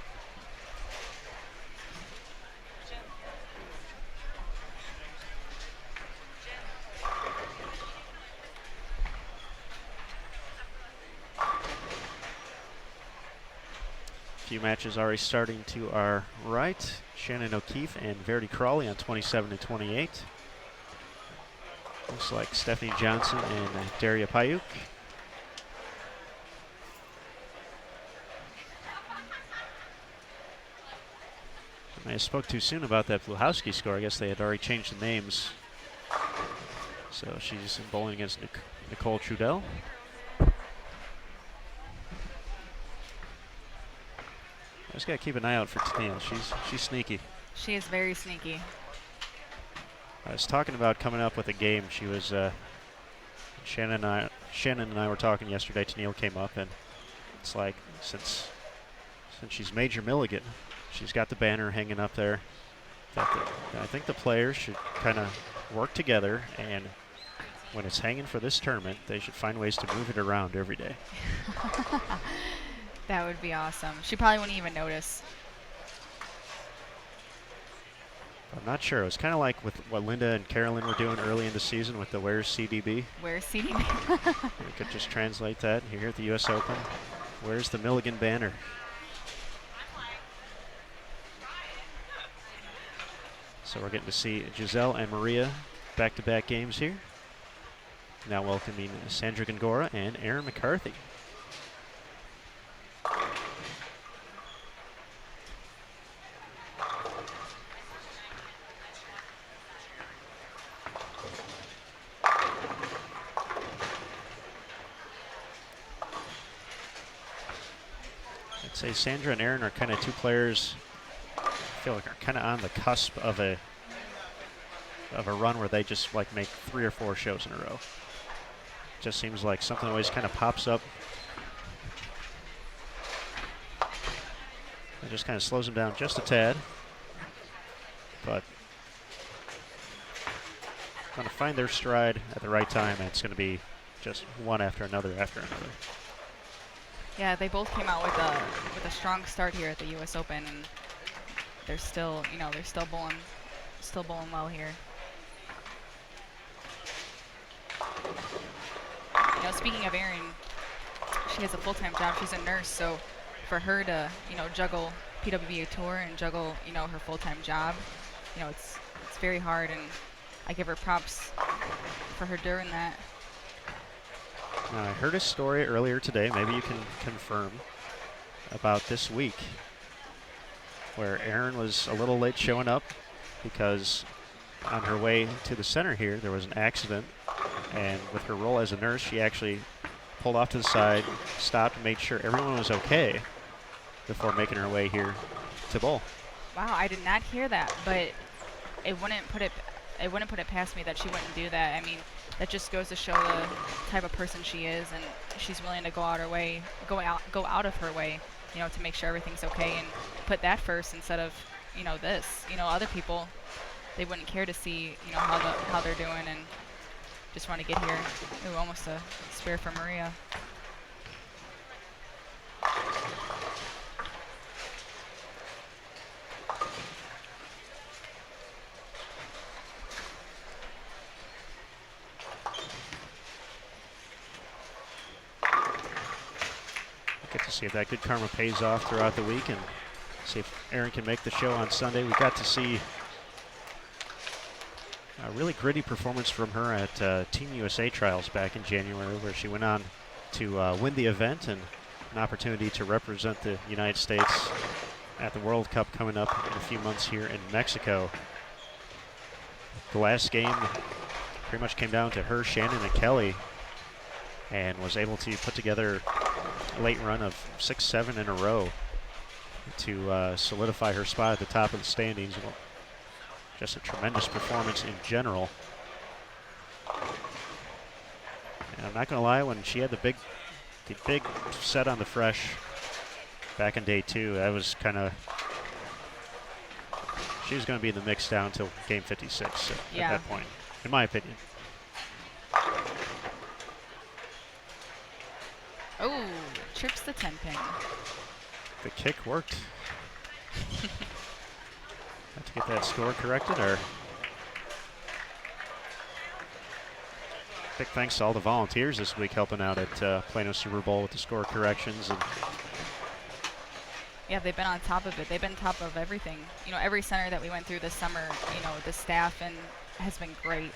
Few matches already starting to our right. Shannon O'Keefe and Verity Crawley on 27 and 28. Looks like Stephanie Johnson and Daria Payuk. I spoke too soon about that Bluhowski score. I guess they had already changed the names. So she's bowling against Nicole Trudell. I just got to keep an eye out for Tennille. She's sneaky. She is very sneaky. I was talking about coming up with a game. She was Shannon and I were talking yesterday. Tennille came up, and it's like since she's Major Milligan, she's got the banner hanging up there. I think the players should kind of work together, and when it's hanging for this tournament, they should find ways to move it around every day. That would be awesome. She probably wouldn't even notice. I'm not sure. It was kind of like with what Linda and Carolyn were doing early in the season with the Where's CDB. Where's CDB? We could just translate that here at the U.S. Open. Where's the Milligan banner? So we're getting to see Giselle and Maria back-to-back games here. Now welcoming Sandra Gongora and Erin McCarthy. I'd say Sandra and Erin are kind of two players I feel like are kind of on the cusp of a run where they just like make 3 or 4 shows in a row. Just seems like something always kind of pops up. It just kind of slows them down just a tad. But going to find their stride at the right time, and it's going to be just one after another after another. Yeah, they both came out with a strong start here at the U.S. Open, and they're still bowling well here. Speaking of Erin, she has a full-time job. She's a nurse, so for her to juggle PWA Tour and juggle her full-time job, it's very hard, and I give her props for her doing that. Now, I heard a story earlier today, maybe you can confirm, about this week where Erin was a little late showing up because on her way to the center here there was an accident, and with her role as a nurse she actually pulled off to the side, stopped, and made sure everyone was okay before making her way here to bowl. Wow, I did not hear that, but it wouldn't put it past me that she wouldn't do that. I mean, that just goes to show the type of person she is, and she's willing to go out of her way, to make sure everything's okay and put that first instead of, this. Other people, they wouldn't care to see, how they're doing and just want to get here. Ooh, almost a spare for Maria. Get to see if that good karma pays off throughout the week and see if Erin can make the show on Sunday. We got to see a really gritty performance from her at Team USA Trials back in January, where she went on to win the event and an opportunity to represent the United States at the World Cup coming up in a few months here in Mexico. The last game pretty much came down to her, Shannon, and Kelly, and was able to put together a late run of 6-7 in a row to solidify her spot at the top of the standings. Well, just a tremendous performance in general. And I'm not going to lie, when she had the big set on the fresh back in day 2, that was kind of, she was going to be in the mix down until game 56 at that point, in my opinion. Oh, trips the 10 pin. The kick worked. Have to get that score corrected, or big thanks to all the volunteers this week helping out at Plano Super Bowl with the score corrections. And yeah, they've been on top of it. They've been on top of everything. Every center that we went through this summer, the staff has been great.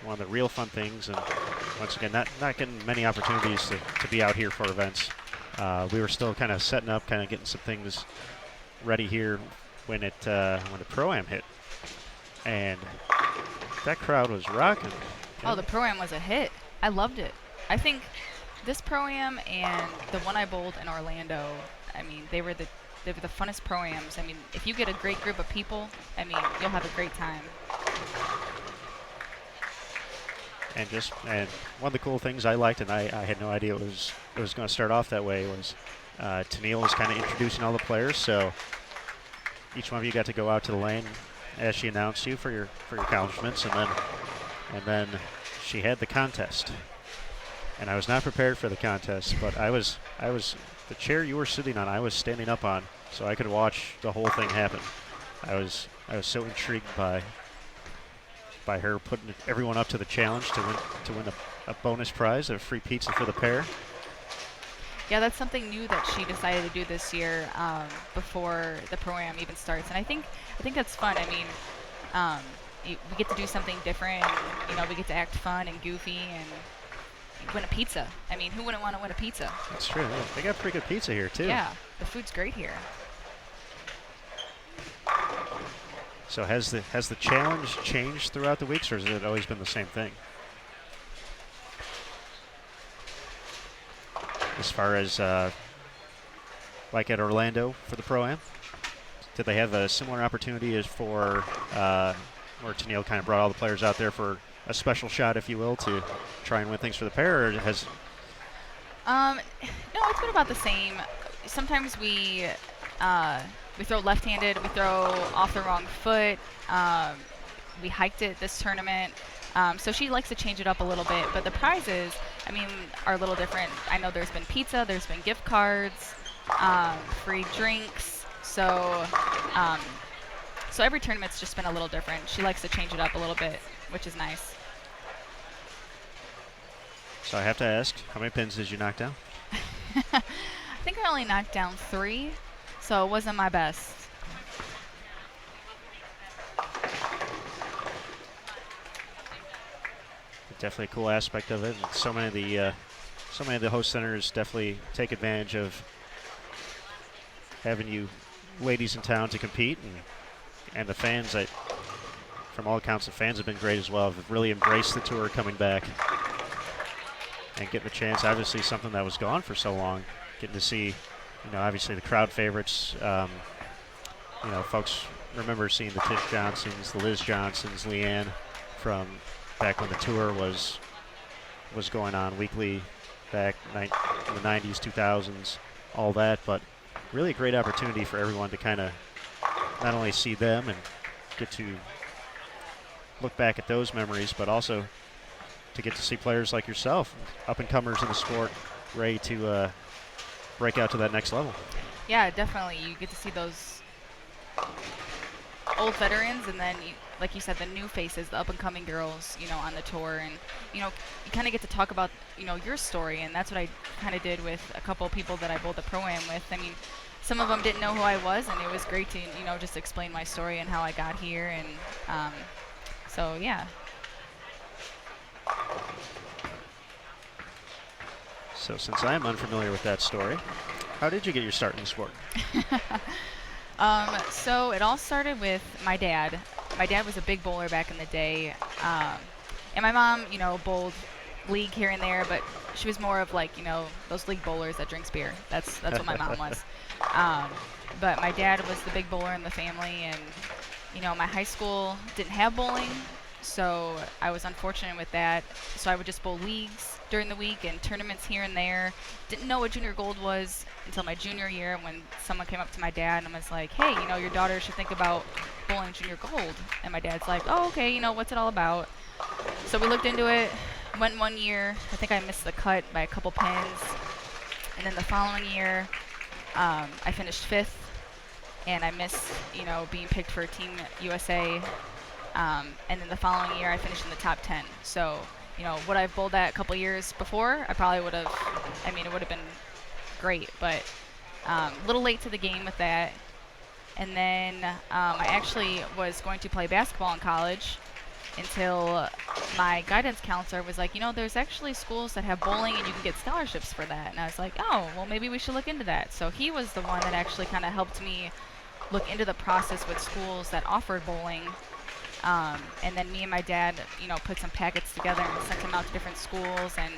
one of the real fun things, and once again, not getting many opportunities to be out here for events. We were still kind of setting up, kind of getting some things ready here when the Pro-Am hit. And that crowd was rocking. Oh, the Pro-Am was a hit. I loved it. I think this Pro-Am and the one I bowled in Orlando, I mean, they were the funnest Pro-Ams. I mean, if you get a great group of people, I mean, you'll have a great time. And one of the cool things I liked, and I had no idea it was going to start off that way, was Tennille was kind of introducing all the players. So each one of you got to go out to the lane as she announced you for your accomplishments, and then she had the contest. And I was not prepared for the contest, but I was the chair you were sitting on, I was standing up on, so I could watch the whole thing happen. I was so intrigued by her putting everyone up to the challenge to win a bonus prize, a free pizza for the pair. Yeah, that's something new that she decided to do this year before the Pro-Am even starts, and I think that's fun. I mean, we get to do something different. And, we get to act fun and goofy and win a pizza. I mean, who wouldn't want to win a pizza? That's true. Yeah, they got pretty good pizza here too. Yeah, the food's great here. So has the challenge changed throughout the weeks, or has it always been the same thing? As far as like at Orlando for the Pro-Am, did they have a similar opportunity as for where Tennille kind of brought all the players out there for a special shot, if you will, to try and win things for the pair, or has? No, it's been about the same. Sometimes we throw left-handed, we throw off the wrong foot. We hiked it this tournament. So she likes to change it up a little bit, but the prizes, I mean, are a little different. I know there's been pizza, there's been gift cards, free drinks. So every tournament's just been a little different. She likes to change it up a little bit, which is nice. So I have to ask, how many pins did you knock down? I think I only knocked down 3, so it wasn't my best. Definitely a cool aspect of it. And so many of the host centers definitely take advantage of having you ladies in town to compete, and the fans, from all accounts, the fans have been great as well. Have really embraced the tour coming back and getting the chance. Obviously, something that was gone for so long. Getting to see, obviously the crowd favorites. Folks remember seeing the Tish Johnsons, the Liz Johnsons, Leanne from back when the tour was going on weekly back in the 90s, 2000s, all that. But really a great opportunity for everyone to kind of not only see them and get to look back at those memories, but also to get to see players like yourself, up-and-comers in the sport, ready to break out to that next level. Yeah, definitely. You get to see those old veterans, and then, like you said, the new faces, the up-and-coming girls, on the tour. And, you kind of get to talk about, your story, and that's what I kind of did with a couple of people that I bowled the Pro-Am with. I mean, some of them didn't know who I was, and it was great to, just explain my story and how I got here. And so, yeah. So since I'm unfamiliar with that story, how did you get your start in the sport? So it all started with my dad. My dad was a big bowler back in the day. And my mom, bowled league here and there, but she was more of like, those league bowlers that drinks beer. That's what my mom was. But my dad was the big bowler in the family, and, my high school didn't have bowling, so I was unfortunate with that. So I would just bowl leagues during the week and tournaments here and there. Didn't know what junior gold was until my junior year, when someone came up to my dad and was like, hey, your daughter should think about bowling junior gold. And my dad's like, oh, okay, what's it all about? So we looked into it, went 1 year. I think I missed the cut by a couple pins. And then the following year, I finished 5th, and I missed, being picked for Team USA. And then the following year, I finished in the top 10. So, would I have bowled that a couple years before? I probably would have. I mean, it would have been great, but a little late to the game with that. And then I actually was going to play basketball in college, until my guidance counselor was like, there's actually schools that have bowling and you can get scholarships for that. And I was like, oh, well, maybe we should look into that. So he was the one that actually kind of helped me look into the process with schools that offered bowling. And then me and my dad, put some packets together and sent them out to different schools. And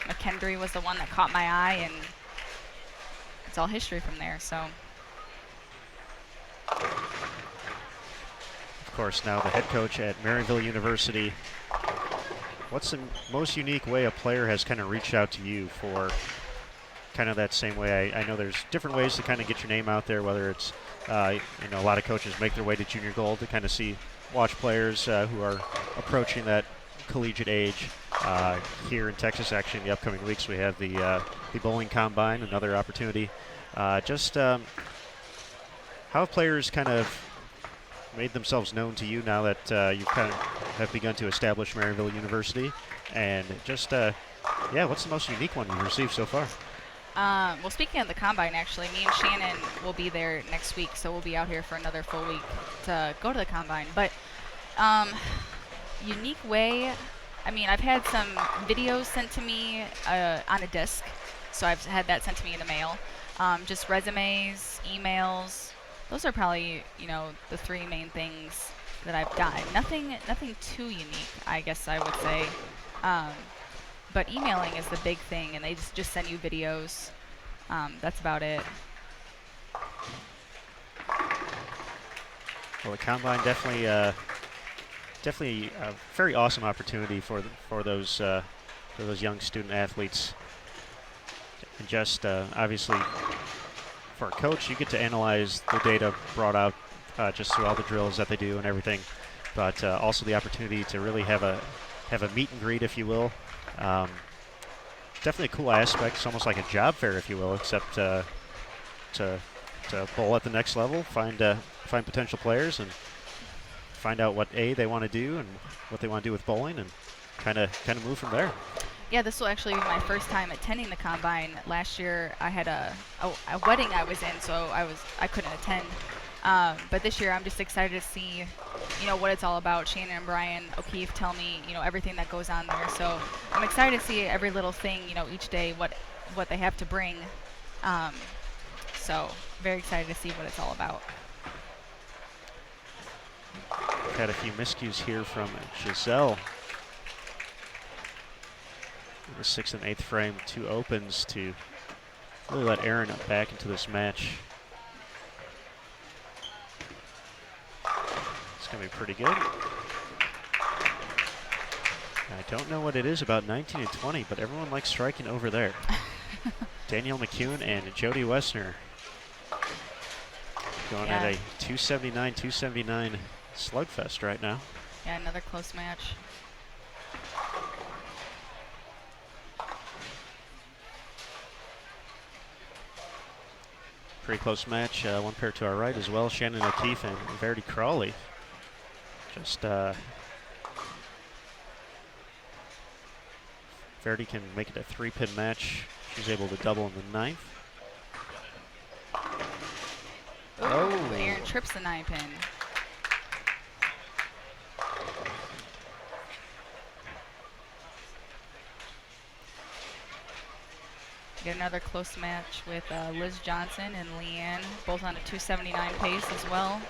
McKendree was the one that caught my eye, and it's all history from there. So. Of course, now the head coach at Maryville University. What's the most unique way a player has kind of reached out to you for kind of that same way? I know there's different ways to kind of get your name out there, whether it's, a lot of coaches make their way to junior gold to kind of watch players who are approaching that collegiate age. Here in Texas, actually, in the upcoming weeks, we have the bowling combine, another opportunity. How have players kind of made themselves known to you now that you kind of have begun to establish Maryville University? And just, what's the most unique one you've received so far? Well, speaking of the combine, actually, me and Shannon will be there next week, so we'll be out here for another full week to go to the combine. But unique way, I've had some videos sent to me on a disc, so I've had that sent to me in the mail. Just resumes, emails. Those are probably, the three main things that I've gotten. Nothing too unique, I guess I would say. But emailing is the big thing, and they just send you videos. That's about it. Well, the combine definitely a very awesome opportunity for those young student athletes. And just obviously, for a coach, you get to analyze the data brought out just through all the drills that they do and everything, but also the opportunity to really have a meet and greet, if you will. Definitely a cool aspect. It's almost like a job fair, if you will, except to bowl at the next level, find potential players, and find out what they want to do and what they want to do with bowling, and kind of move from there. Yeah, this will actually be my first time attending the combine. Last year I had a wedding I was in, so I couldn't attend. But this year I'm just excited to see, what it's all about. Shannon and Brian O'Keefe tell me, everything that goes on there. So I'm excited to see every little thing, each day, what they have to bring. So very excited to see what it's all about. Had a few miscues here from Giselle. The 6th and 8th frame, 2 opens to really let Aaron back into this match. It's going to be pretty good. I don't know what it is about 19 and 20, but everyone likes striking over there. Danielle McEwen and Jody Wessner going at a 279 slugfest right now. Yeah, another close match. Pretty close match. One pair to our right as well. Shannon O'Keefe and Verity Crawley. Just Verity can make it a 3-pin match. She's able to double in the 9th. Oh, Aaron trips the 9-pin. Get another close match with Liz Johnson and Leanne, both on a 279 pace as well.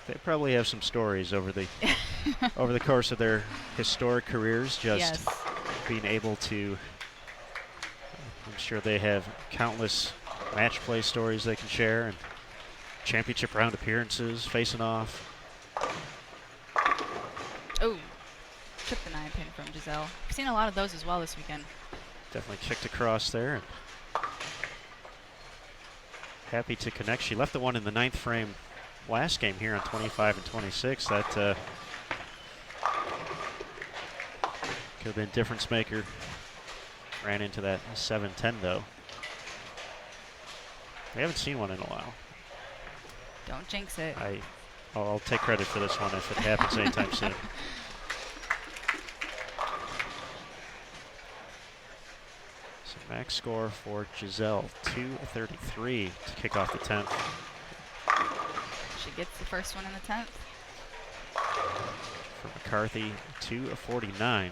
They probably have some stories over the over the course of their historic careers, just being able to. I'm sure they have countless match play stories they can share, and championship round appearances, facing off. Oh. Took the 9-pin from Giselle. I've seen a lot of those as well this weekend. Definitely kicked across there. And happy to connect. She left the one in the 9th frame last game here on 25 and 26. That could have been difference maker. Ran into that 7-10 though. We haven't seen one in a while. Don't jinx it. I'll take credit for this one if it happens anytime soon. Max score for Giselle, 233 to kick off the 10th. She gets the first one in the 10th. For McCarthy, 2 of 49.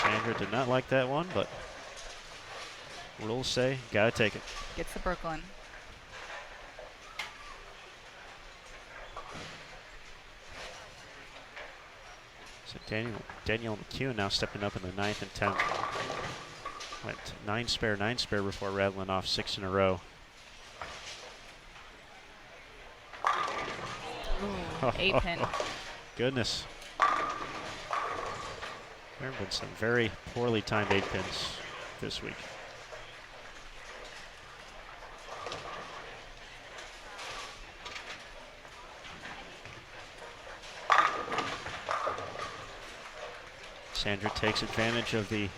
Sandra did not like that one, but rules say gotta take it. Gets the Brooklyn. So Danielle McEwen now stepping up in the 9th and 10th. Went 9 spare before rattling off 6 in a row. Ooh, 8 pin. Goodness. There have been some very poorly timed 8 pins this week. Sandra takes advantage of the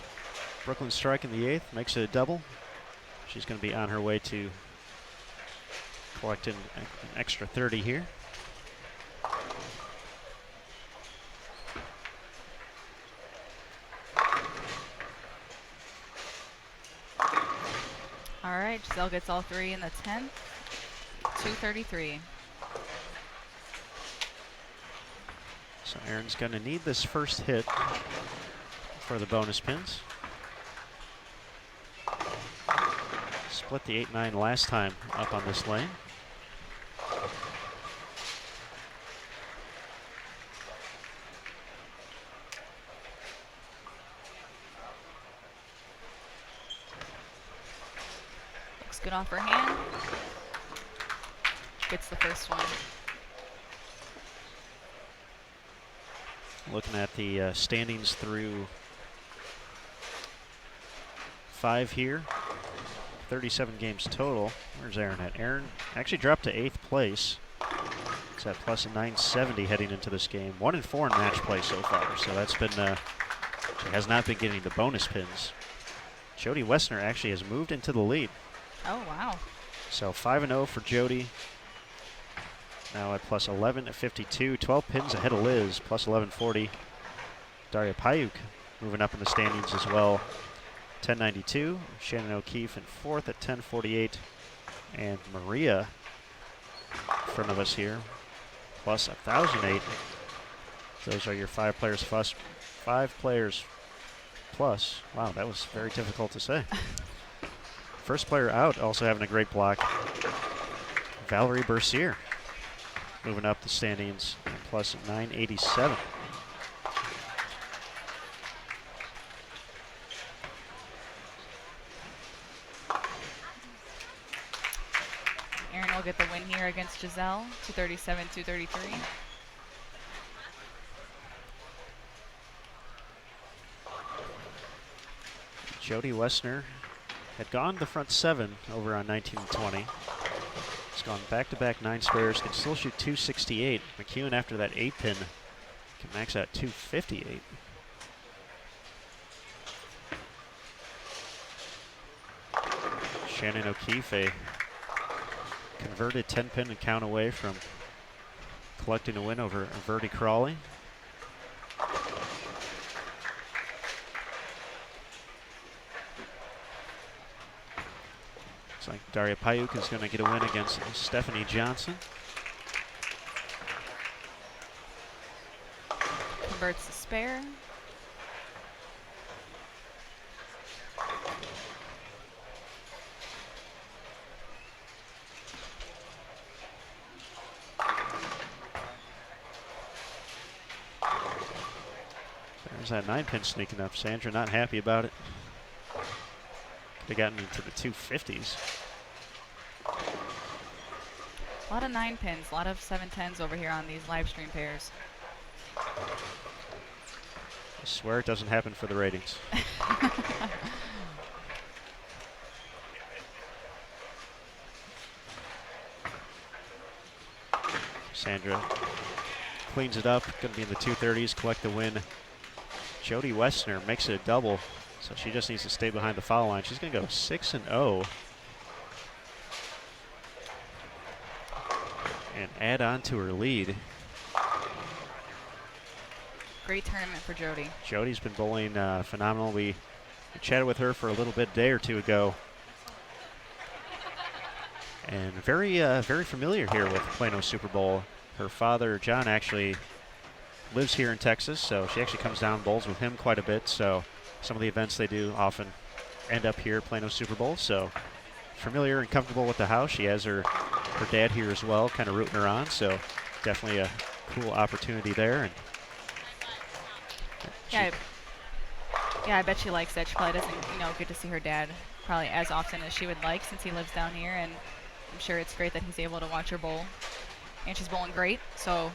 Brooklyn strike in the 8th, makes it a double. She's going to be on her way to collecting an extra 30 here. All right, Giselle gets all 3 in the 10th. 233. So Erin's going to need this first hit for the bonus pins. Split the 8-9 last time up on this lane. Looks good off her hand. Gets the first one. Looking at the standings through 5 here. 37 games total. Where's Erin at? Erin actually dropped to 8th place. It's at plus 970 heading into this game. 1-4 in match play so far. So that's been, she has not been getting the bonus pins. Jody Wessner actually has moved into the lead. Oh, wow. So 5-0 for Jody. Now at plus 1152, 12 pins ahead of Liz, plus 1140. Daria Payuk moving up in the standings as well. 1092. Shannon O'Keefe in 4th at 1048. And Maria in front of us here, plus 1008. Those are your 5 players plus. 5 players plus. Wow, that was very difficult to say. First player out, also having a great block. Valerie Bercier. Moving up the standings, plus 987. Erin will get the win here against Giselle, 237, 233. Jody Wessner had gone the front 7 over on 19 and 20. It's gone back-to-back 9 spares, can still shoot 268. McEwen after that 8 pin can max out 258. Shannon O'Keefe, a converted 10 pin and count away from collecting a win over Verdi Crawley. Looks like Daria Payuk is going to get a win against Stephanie Johnson. Converts the spare. There's that 9 pin sneaking up. Sandra not happy about it. Could have gotten into the 250s. A lot of 9 pins, a lot of 7-10s over here on these live stream pairs. I swear it doesn't happen for the ratings. Sandra cleans it up, going to be in the 230s, collect the win. Jody Wessner makes it a double, so she just needs to stay behind the foul line. She's going to go 6-0 and add on to her lead. Great tournament for Jody. Jody's been bowling phenomenal. We chatted with her for a little bit a day or two ago. and very familiar here with Plano Super Bowl. Her father, John, actually lives here in Texas, so she actually comes down and bowls with him quite a bit. So some of the events they do often end up here at Plano Super Bowl. So familiar and comfortable with the house. She has her dad here as well, kind of rooting her on. So definitely a cool opportunity there. And yeah, I bet she likes that. She probably doesn't, get to see her dad probably as often as she would like since he lives down here, and I'm sure it's great that he's able to watch her bowl. And she's bowling great, so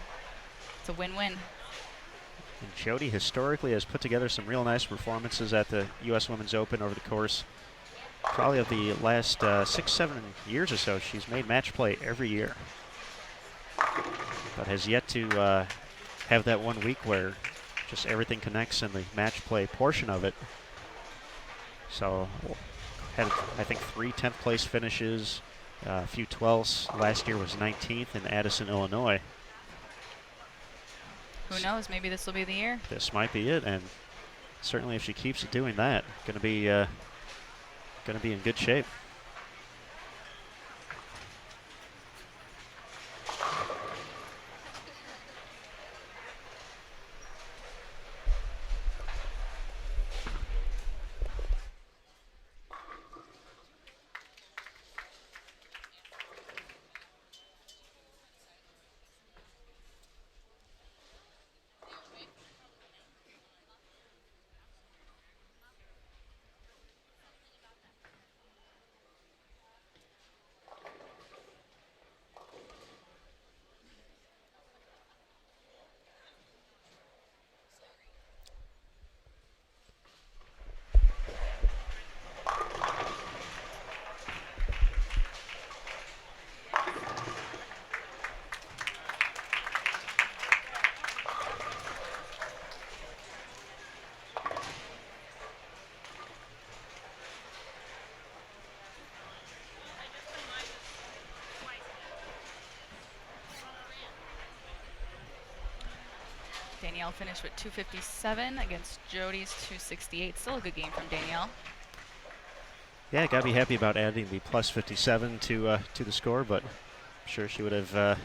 it's a win-win. And Jody historically has put together some real nice performances at the U.S. Women's Open over the course probably of the last 6-7 years or so. She's made match play every year, but has yet to have that 1 week where just everything connects in the match play portion of it. So had, I think, 3 10th place finishes, a few 12ths. Last year was 19th in Addison, Illinois. Who knows? Maybe this will be the year. This might be it, and certainly if she keeps doing that, going to be in good shape. Danielle finished with 257 against Jody's 268. Still a good game from Danielle. Yeah, got to be happy about adding the plus 57 to the score, but I'm sure she would have.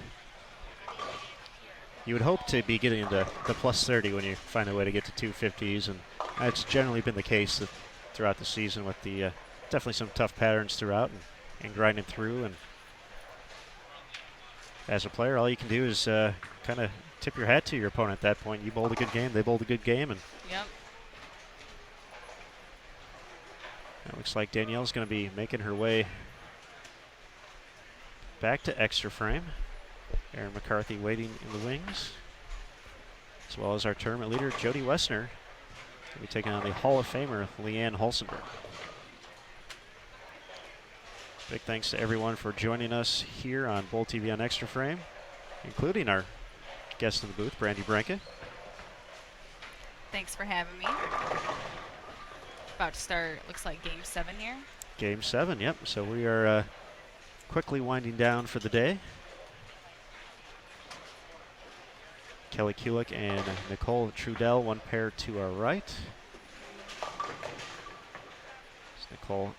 You would hope to be getting into the plus 30 when you find a way to get to 250s, and that's generally been the case throughout the season with the definitely some tough patterns throughout and grinding through. And as a player, all you can do is kind of tip your hat to your opponent at that point. You bowled a good game, they bowled a good game, and yep. It looks like Danielle's going to be making her way back to extra frame. Erin McCarthy waiting in the wings, as well as our tournament leader, Jody Wessner. We'll be taking on the Hall of Famer, Leanne Holsenberg. Big thanks to everyone for joining us here on Bowl TV on Extra Frame, including our guest in the booth, Brandy Branca. Thanks for having me. About to start, looks like Game 7 here. Game 7, yep. So we are quickly winding down for the day. Kelly Kulik and Nicole Trudell, one pair to our right. Nicole,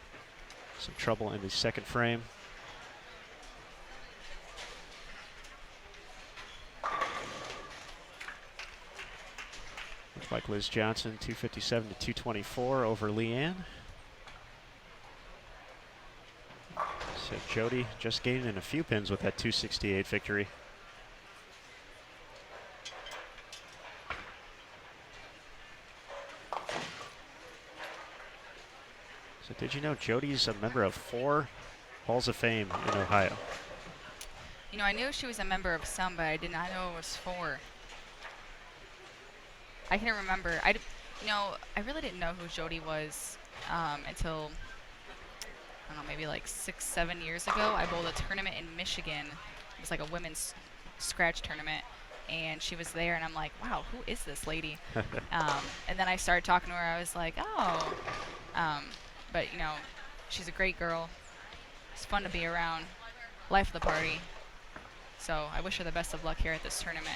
some trouble in the second frame. Looks like Liz Johnson, 257 to 224 over Leanne. So Jody just gaining in a few pins with that 268 victory. So did you know Jody's a member of 4 Halls of Fame in Ohio? You know, I knew she was a member of some, but I did not know it was 4. I can remember. I really didn't know who Jody was until, I don't know, maybe like 6-7 years ago. I bowled a tournament in Michigan. It was like a women's scratch tournament, and she was there, and I'm like, wow, who is this lady? And then I started talking to her. I was like, oh. But, you know, she's a great girl. It's fun to be around. Life of the party. So I wish her the best of luck here at this tournament.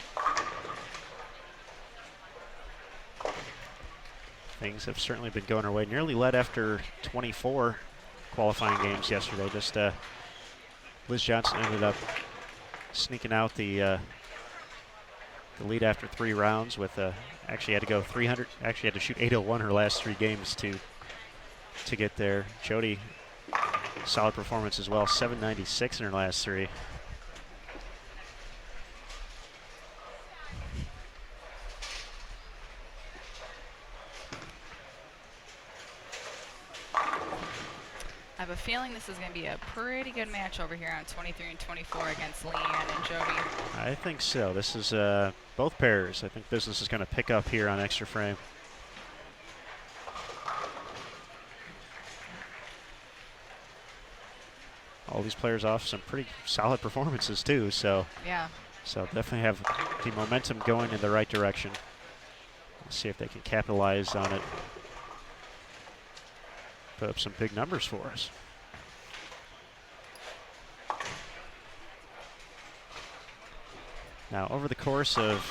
Things have certainly been going her way. Nearly led after 24 qualifying games yesterday. Just Liz Johnson ended up sneaking out the lead after 3 rounds with actually had to go 300. Actually had to shoot 801 her last 3 games to get there. Jody, solid performance as well, 796 in her last 3. I have a feeling this is going to be a pretty good match over here on 23 and 24 against Leanne and Jody. I think so. This is both pairs. I think business is going to pick up here on extra frame. All these players off some pretty solid performances too. So yeah. So definitely have the momentum going in the right direction. Let's see if they can capitalize on it. Put up some big numbers for us. Now, over the course of,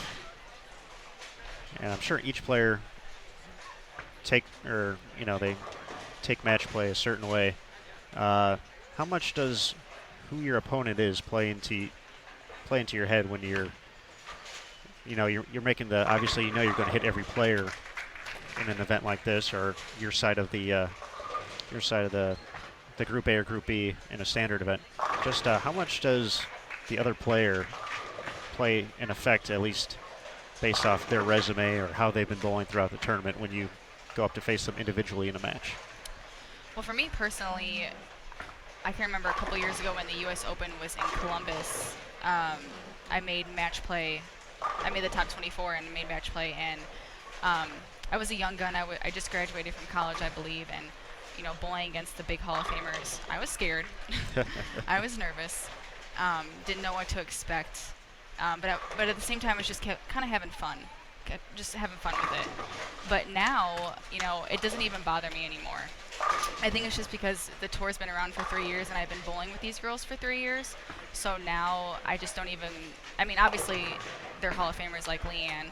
and I'm sure each player they take match play a certain way. How much does who your opponent is play into your head when you're making the, obviously you're going to hit every player in an event like this, or your side of the Group A or Group B in a standard event. Just how much does the other player play in effect, at least based off their resume or how they've been bowling throughout the tournament when you go up to face them individually in a match? Well, for me personally, I can remember a couple years ago when the U.S. Open was in Columbus. I made match play. I made the top 24 and made match play, and I was a young gun. I just graduated from college, I believe, and bowling against the big Hall of Famers, I was scared. I was nervous. Didn't know what to expect. But at the same time, I was just kind of having fun. Just having fun with it. But now, it doesn't even bother me anymore. I think it's just because the tour's been around for 3 years and I've been bowling with these girls for 3 years. So now I just don't even, obviously they're Hall of Famers like Leanne,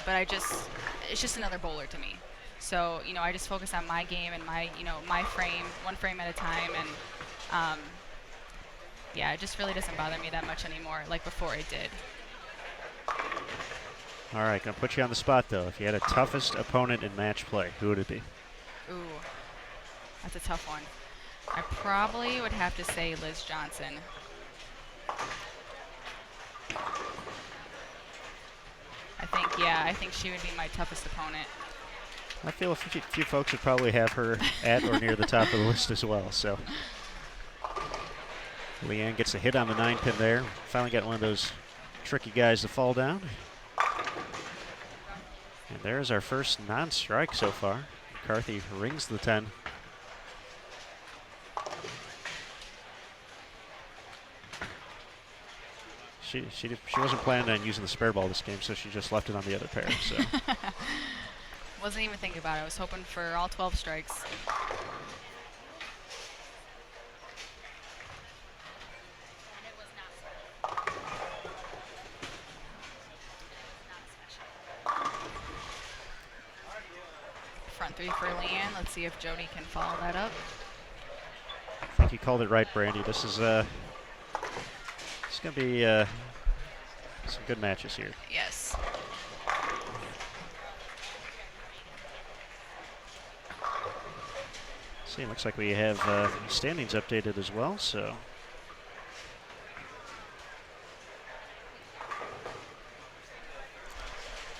but it's just another bowler to me. So, I just focus on my game and my frame, one frame at a time, and yeah, it just really doesn't bother me that much anymore like before it did. All right, gonna put you on the spot though. If you had a toughest opponent in match play, who would it be? Ooh, that's a tough one. I probably would have to say Liz Johnson. I think she would be my toughest opponent. I feel a few folks would probably have her at or near the top of the list as well. So Leanne gets a hit on the 9-pin there. Finally got one of those tricky guys to fall down. And there's our first non-strike so far. McCarthy rings the 10. She wasn't planning on using the spare ball this game, so she just left it on the other pair. So. Wasn't even thinking about it. I was hoping for all 12 strikes. Front 3 for Leanne. Let's see if Jody can follow that up. I think you called it right, Brandy. This is it's going to be some good matches here. Yes. See, it looks like we have standings updated as well, so.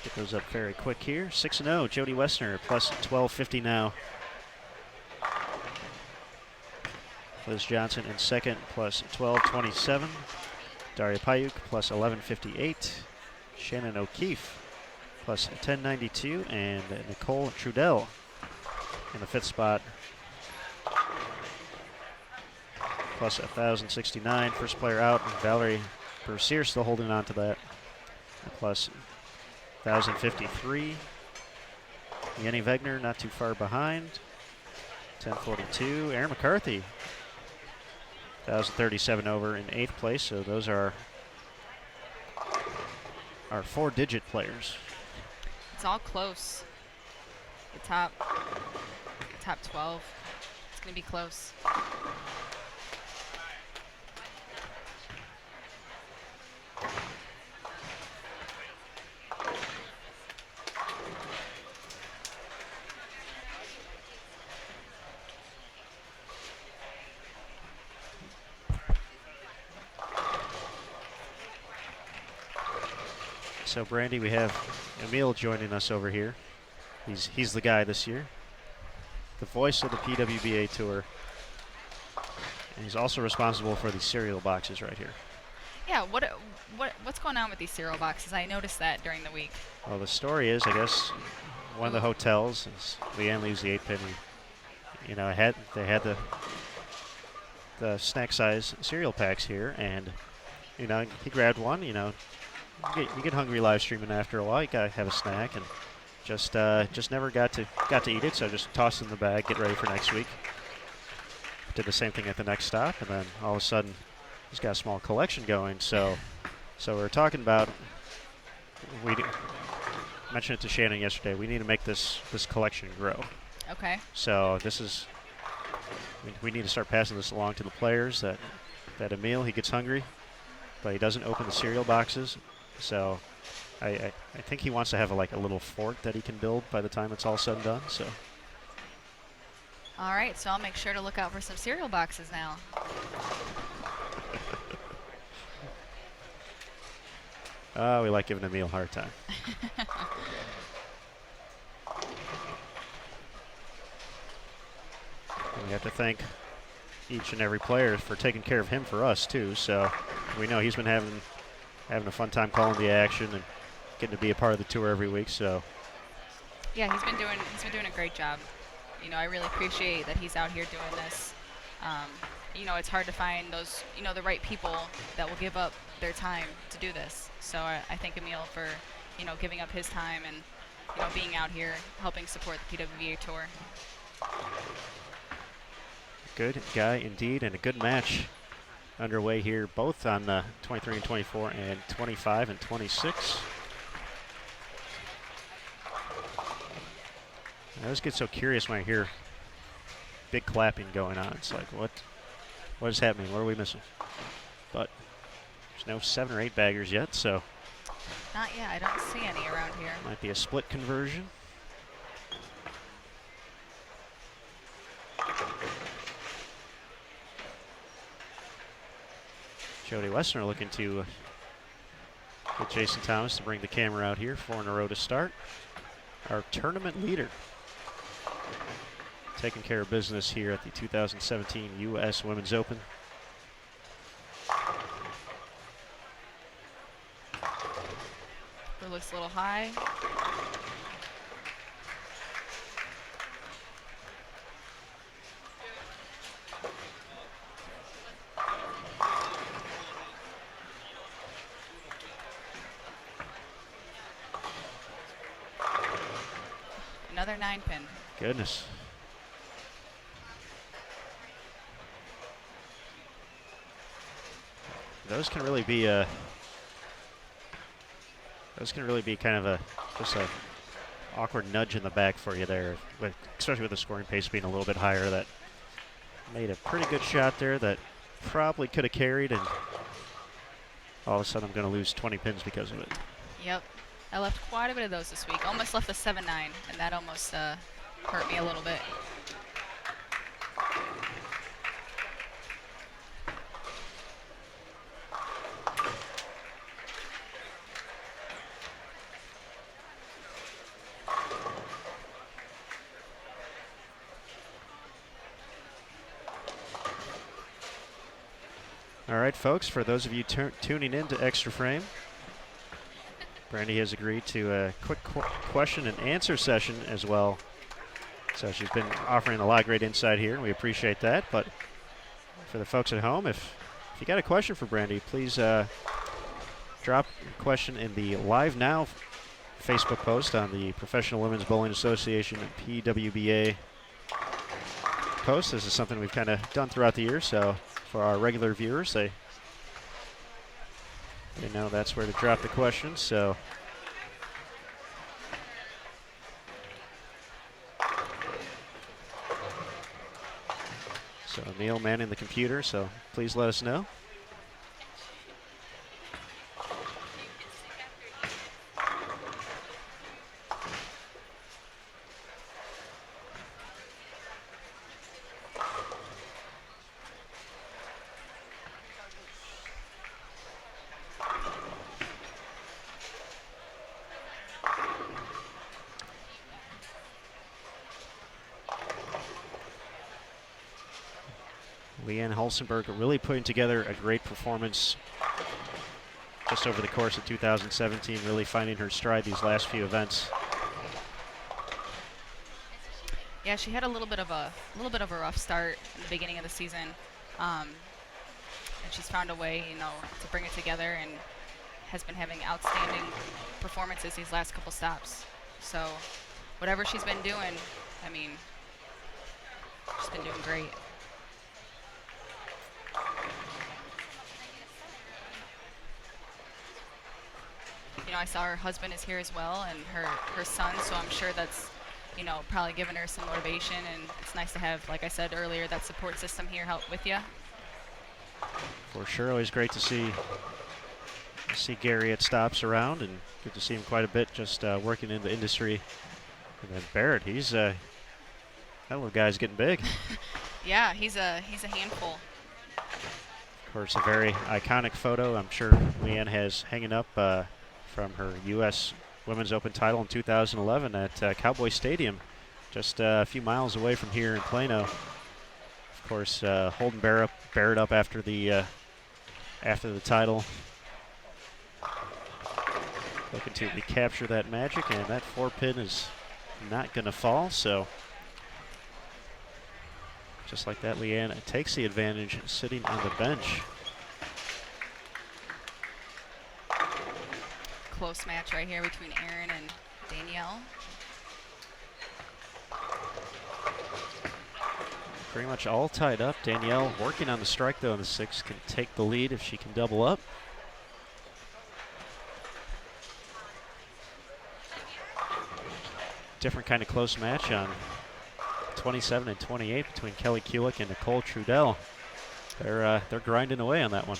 Get those up very quick here. 6-0, Jody Westner, plus 1250 now. Liz Johnson in second, plus 1227. Daria Payuk, plus 1158. Shannon O'Keefe, plus 1092. And Nicole Trudell in the 5th spot, plus 1,069. First player out, and Valerie Bercier still holding on to that, plus 1,053. Jenny Wegner not too far behind, 1042. Erin McCarthy, 1,037 over in 8th place. So those are our 4-digit players. It's all close. The top 12. It's going to be close. So Brandy, we have Emil joining us over here. He's the guy this year, the voice of the PWBA Tour, and he's also responsible for the cereal boxes right here. Yeah, what's going on with these cereal boxes? I noticed that during the week. Well, the story is, I guess, one of the hotels, is Leanne leaves the 8-pin. You know, they had the snack size cereal packs here, and you know, he grabbed one. You know, you get hungry live streaming after a while. You gotta have a snack, and just never got to eat it. So just tossed it in the bag, get ready for next week. Did the same thing at the next stop, and then all of a sudden, he's got a small collection going. So we're talking about, we mentioned it to Shannon yesterday. We need to make this collection grow. Okay. So this is, we need to start passing this along to the players. That Emil, he gets hungry, but he doesn't open the cereal boxes. So I think he wants to have a little fort that he can build by the time it's all said and done. So. All right, so I'll make sure to look out for some cereal boxes now. We like giving Emil a hard time. We have to thank each and every player for taking care of him for us too. So we know he's been having a fun time calling the action and getting to be a part of the tour every week. So yeah, he's been doing a great job. You know, I really appreciate that he's out here doing this. You know, it's hard to find those, you know, the right people that will give up their time to do this. So I thank Emil for, you know, giving up his time and, you know, being out here helping support the PWBA Tour. Good guy indeed, and a good match underway here, both on 23 and 24 and 25 and 26. I always get so curious when I hear big clapping going on. It's like, what is happening? What are we missing? But there's no 7 or 8 baggers yet, so. Not yet. I don't see any around here. Might be a split conversion. Jody Wessner looking to get Jason Thomas to bring the camera out here, 4 in a row to start. Our tournament leader, taking care of business here at the 2017 U.S. Women's Open. It looks a little high. Another 9-pin. Goodness. Those can really be kind of just a awkward nudge in the back for you there, especially with the scoring pace being a little bit higher. That made a pretty good shot there that probably could have carried, and all of a sudden I'm going to lose 20 pins because of it. Yep. I left quite a bit of those this week. Almost left a 7-9, and that almost hurt me a little bit. All right, folks, for those of you tuning in to Extra Frame, Brandy has agreed to a quick question and answer session as well. So she's been offering a lot of great insight here, and we appreciate that. But for the folks at home, if you got a question for Brandy, please drop a question in the Live Now Facebook post on the Professional Women's Bowling Association PWBA post. This is something we've kind of done throughout the year, so for our regular viewers, they know that's where to drop the questions. So Emil manning the computer, so please let us know. Leanne Hulsenberg really putting together a great performance just over the course of 2017, really finding her stride these last few events. Yeah, she had a little bit of a rough start in the beginning of the season, and she's found a way, to bring it together, and has been having outstanding performances these last couple stops. So, whatever she's been doing, I mean, she's been doing great. I saw her husband is here as well, and her son, so I'm sure that's, probably giving her some motivation, and it's nice to have, like I said earlier, that support system here help with you. For sure, always great to see Gary at stops around, and good to see him quite a bit just working in the industry. And then Barrett, that little guy's getting big. Yeah, he's a handful. Of course, a very iconic photo I'm sure Leanne has hanging up from her U.S. Women's Open title in 2011 at Cowboy Stadium, just a few miles away from here in Plano. Of course, holding Barrett up after the title. Looking to recapture that magic, and that 4-pin is not going to fall, so just like that, Leanne takes the advantage sitting on the bench. Close match right here between Erin and Danielle. Pretty much all tied up. Danielle working on the strike though in the 6th, can take the lead if she can double up. Different kind of close match on 27 and 28 between Kelly Kulick and Nicole Trudell. They're grinding away on that one.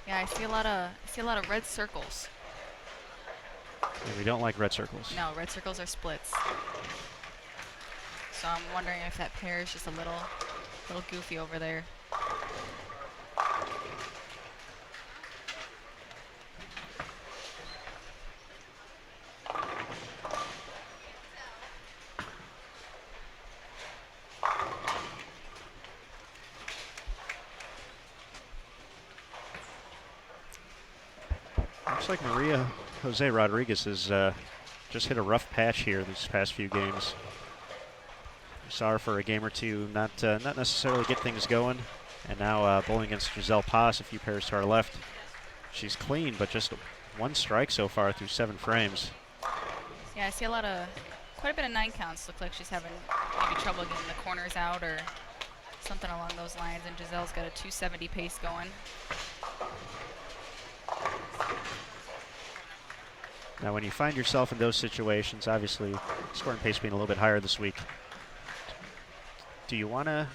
Yeah, I see a lot of red circles. And we don't like red circles. No, red circles are splits. So I'm wondering if that pair is just a little goofy over there. Looks like Maria Jose Rodriguez has just hit a rough patch here these past few games. We saw her for a game or two not necessarily get things going, and now bowling against Giselle Paz a few pairs to our left. She's clean, but just one strike so far through 7 frames. Yeah, I see quite a bit of 9 counts. Look like she's having maybe trouble getting the corners out or something along those lines, and Giselle's got a 270 pace going. Now, when you find yourself in those situations, obviously scoring pace being a little bit higher this week, do you want to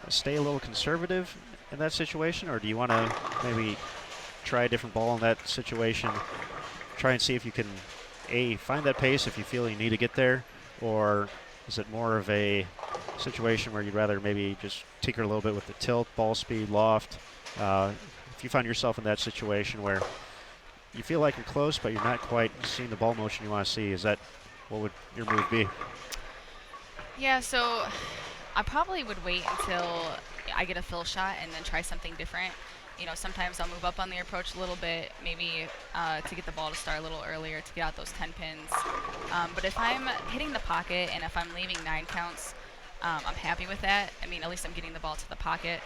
stay a little conservative in that situation, or do you want to maybe try a different ball in that situation, try and see if you can, A, find that pace if you feel you need to get there, or is it more of a situation where you'd rather maybe just tinker a little bit with the tilt, ball speed, loft? If you find yourself in that situation where you feel like you're close, but you're not quite seeing the ball motion you want to see, what would your move be? Yeah, so I probably would wait until I get a fill shot and then try something different. Sometimes I'll move up on the approach a little bit, maybe to get the ball to start a little earlier to get out those 10 pins. But if I'm hitting the pocket and if I'm leaving 9 counts, I'm happy with that. I mean, at least I'm getting the ball to the pocket.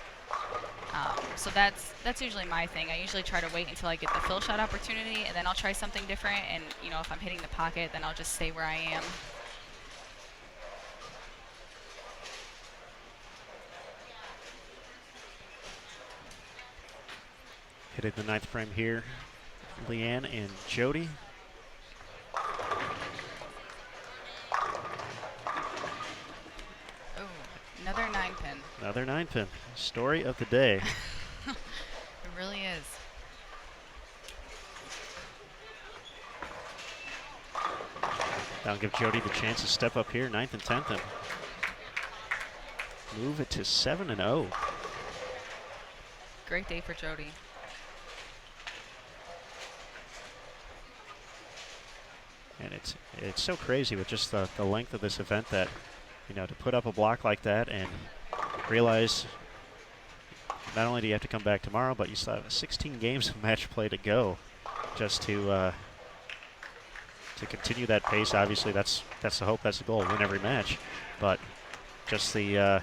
So that's usually my thing. I usually try to wait until I get the fill shot opportunity, and then I'll try something different. And if I'm hitting the pocket, then I'll just stay where I am. Hitting the 9th frame here, Leanne and Jody. Oh, another 9 pin. Another 9 pin. Story of the day. It really is. That'll give Jody the chance to step up here, 9th and 10th, and move it to 7-0. Great day for Jody. And it's so crazy with just the length of this event that, to put up a block like that and realize not only do you have to come back tomorrow, but you still have 16 games of match play to go just to continue that pace. Obviously, that's the hope, that's the goal, win every match. But just the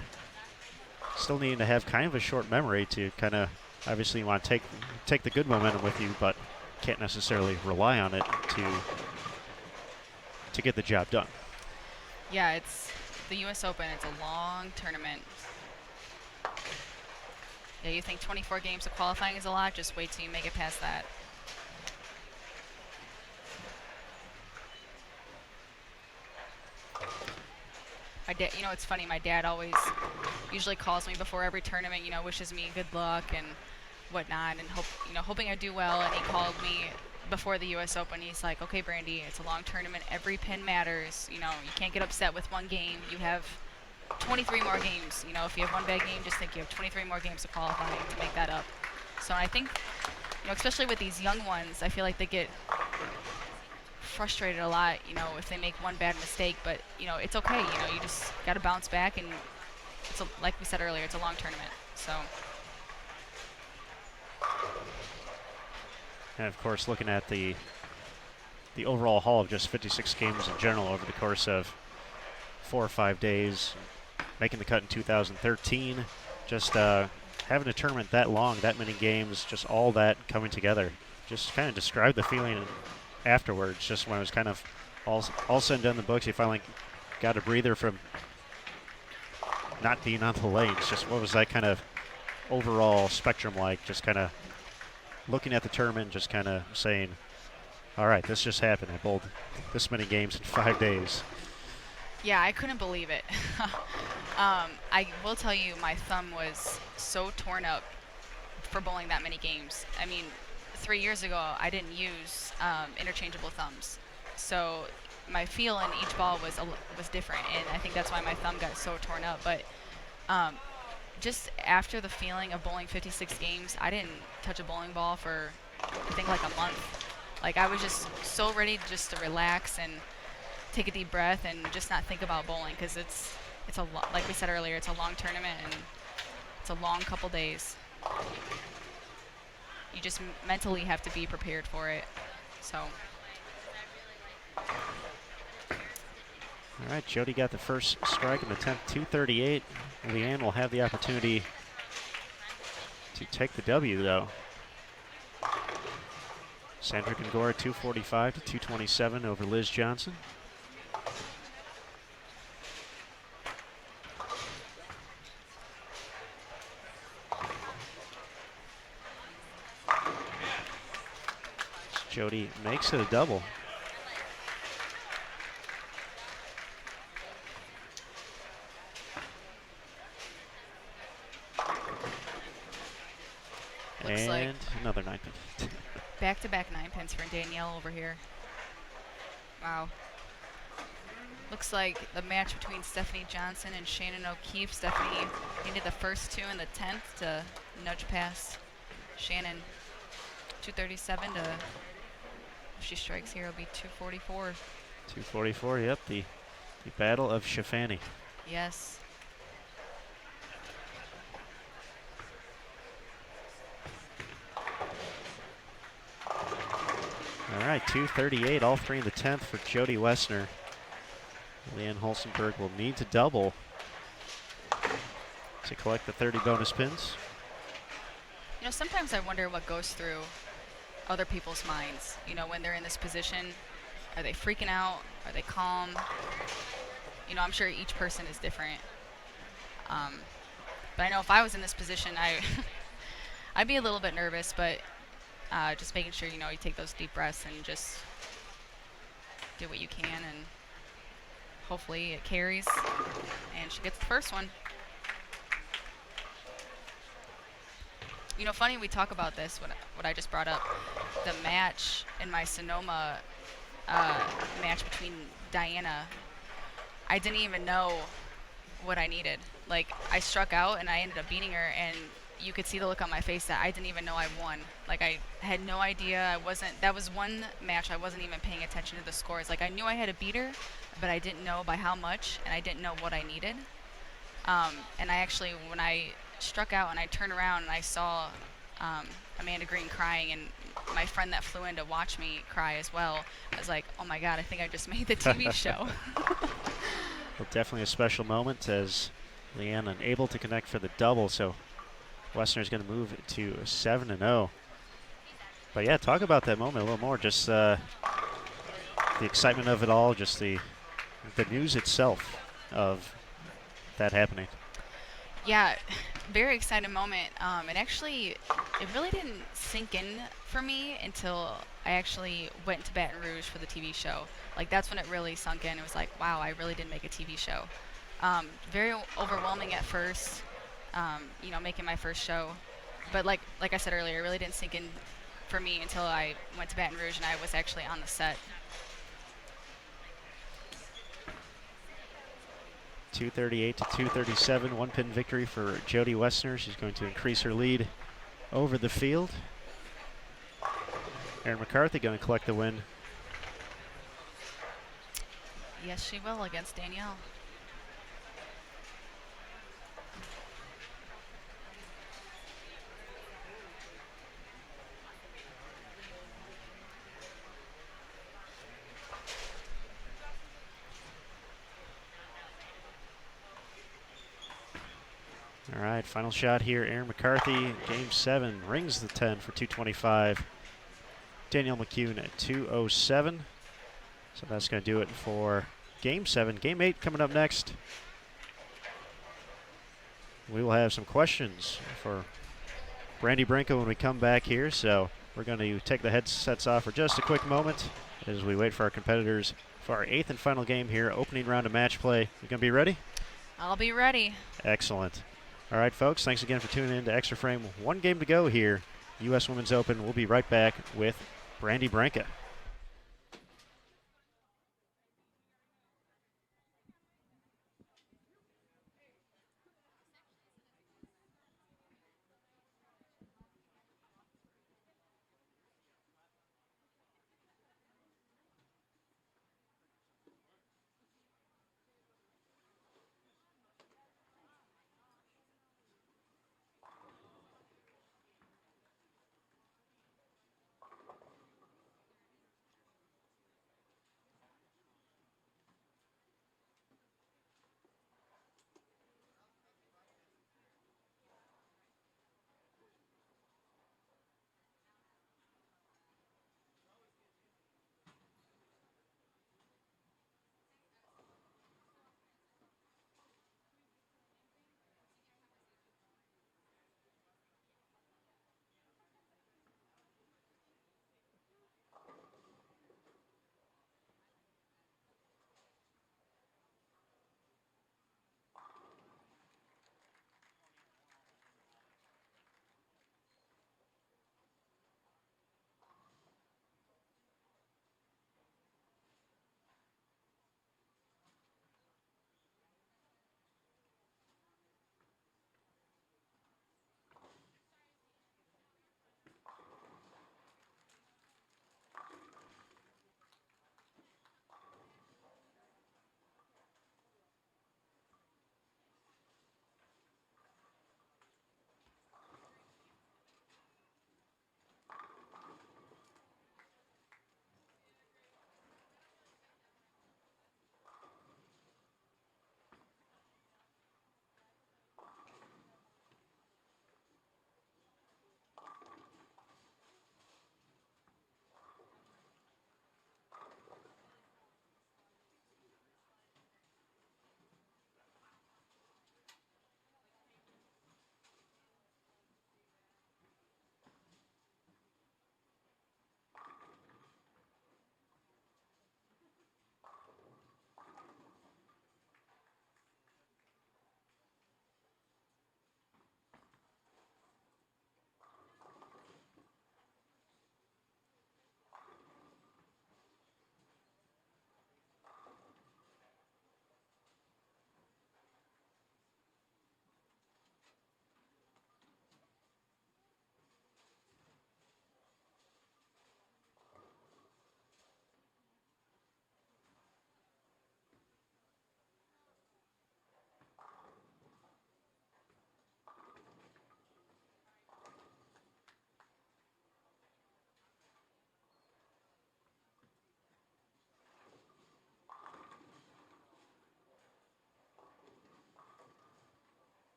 still needing to have kind of a short memory to kind of, obviously you want to take the good momentum with you, but can't necessarily rely on it to get the job done. Yeah, it's the U.S. Open. It's a long tournament. Yeah, you think 24 games of qualifying is a lot? Just wait till you make it past that. My dad, you know, it's funny. My dad always usually calls me before every tournament. You know, wishes me good luck and whatnot, and hoping I do well. And he called me before the U.S. Open. He's like, "Okay, Brandy, it's a long tournament. Every pin matters. You know, you can't get upset with one game. You have 23 more games. You know, if you have one bad game, just think you have 23 more games to qualify to make that up." So I think, you know, especially with these young ones, I feel like they get frustrated a lot, you know, if they make one bad mistake. But, you know, it's okay. You know, you just got to bounce back. And it's like we said earlier, it's a long tournament. So. And of course, looking at the overall haul of just 56 games in general over the course of 4 or 5 days, making the cut in 2013, just having a tournament that long, that many games, just all that coming together, just kind of describe the feeling afterwards. Just when it was kind of all said and done in the books, you finally got a breather from not being on the lanes. Just what was that kind of overall spectrum like? Just kind of looking at the tournament, just kind of saying, all right, this just happened. I bowled this many games in 5 days. Yeah, I couldn't believe it. I will tell you, my thumb was so torn up for bowling that many games. I mean, 3 years ago, I didn't use interchangeable thumbs. So my feel in each ball was different, and I think that's why my thumb got so torn up. But just after the feeling of bowling 56 games, I didn't touch a bowling ball for, I think, like a month. Like, I was just so ready just to relax and take a deep breath and just not think about bowling, because it's like we said earlier, it's a long tournament and it's a long couple days. You just mentally have to be prepared for it. So. All right, Jody got the first strike in the 10th, 238. Leanne will have the opportunity to take the W, though. Sandra Gongora, 245 to 227 over Liz Johnson. Jody makes it a double. Looks and like another 9 pin. back-to-back 9 pins for Danielle over here. Wow. Looks like the match between Stephanie Johnson and Shannon O'Keefe. Stephanie needed the first two in the 10th to nudge past Shannon. 237 to, if she strikes here, it'll be 244. 244, yep, the battle of Shafani. Yes. All right, 238, all three in the 10th for Jody Wessner. Leanne Holstenberg will need to double to collect the 30 bonus pins. You know, sometimes I wonder what goes through other people's minds, you know, when they're in this position. Are they freaking out? Are they calm? You know, I'm sure each person is different. But I know if I was in this position, I'd be a little bit nervous, but just making sure, you know, you take those deep breaths and just do what you can, and hopefully it carries and she gets the first one. You know, funny we talk about this, what I just brought up, the match in my Sonoma match between Diana. I didn't even know what I needed. Like, I struck out and I ended up beating her, and you could see the look on my face that I didn't even know I won. Like, I had no idea. That was one match I wasn't even paying attention to the scores. Like, I knew I had to beat her, but I didn't know by how much, and I didn't know what I needed. And I actually, when I struck out and I turned around and I saw Amanda Green crying, and my friend that flew in to watch me cry as well. I was like, oh my God, I think I just made the TV show. Well, definitely a special moment as Leanne unable to connect for the double, so Westner's going to move to 7-0. But yeah, talk about that moment a little more. Just the excitement of it all, just the news itself of that happening. Yeah, very exciting moment. And actually, it really didn't sink in for me until I actually went to Baton Rouge for the TV show. Like, that's when it really sunk in. It was like, wow, I really did make a TV show. Very overwhelming at first, making my first show. But like I said earlier, it really didn't sink in for me until I went to Baton Rouge and I was actually on the set. 238 to 237, one pin victory for Jody Westner. She's going to increase her lead over the field. Erin McCarthy going to collect the win. Yes, she will against Danielle. All right, final shot here. Erin McCarthy, game 7, rings the 10 for 225. Danielle McCune at 207. So that's going to do it for game 7. Game 8 coming up next. We will have some questions for Brandy Brinko when we come back here. So we're going to take the headsets off for just a quick moment as we wait for our competitors for our 8th and final game here, opening round of match play. You going to be ready? I'll be ready. Excellent. All right, folks, thanks again for tuning in to Extra Frame. One game to go here, U.S. Women's Open. We'll be right back with Brandy Branca.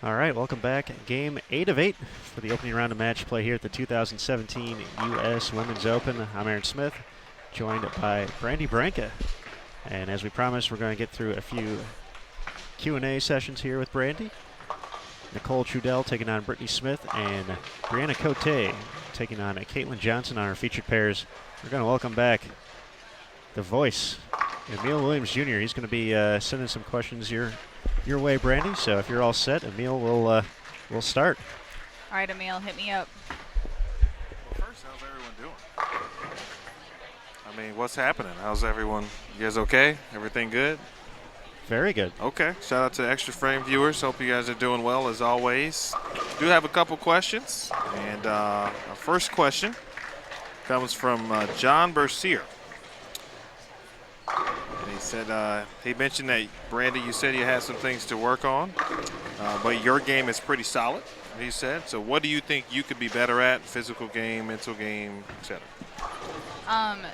All right, welcome back. Game 8 of 8 for the opening round of match play here at the 2017 U.S. Women's Open. I'm Aaron Smith, joined by Brandy Branca. And as we promised, we're going to get through a few Q&A sessions here with Brandy. Nicole Trudell taking on Brittany Smith, and Brianna Cote taking on Caitlin Johnson on our featured pairs. We're going to welcome back the voice, Emil Williams Jr. He's going to be sending some questions your way, Brandy. So if you're all set, Emil will start. All right, Emil, hit me up. Well, first, how's everyone doing? I mean, what's happening? How's everyone? You guys okay? Everything good? Very good. Okay. Shout out to Extra Frame viewers. Hope you guys are doing well as always. Do have a couple questions, and our first question comes from John Bercier. And he said he mentioned that, Brandy, you said you had some things to work on, but your game is pretty solid, he said. So what do you think you could be better at? Physical game, mental game, etc.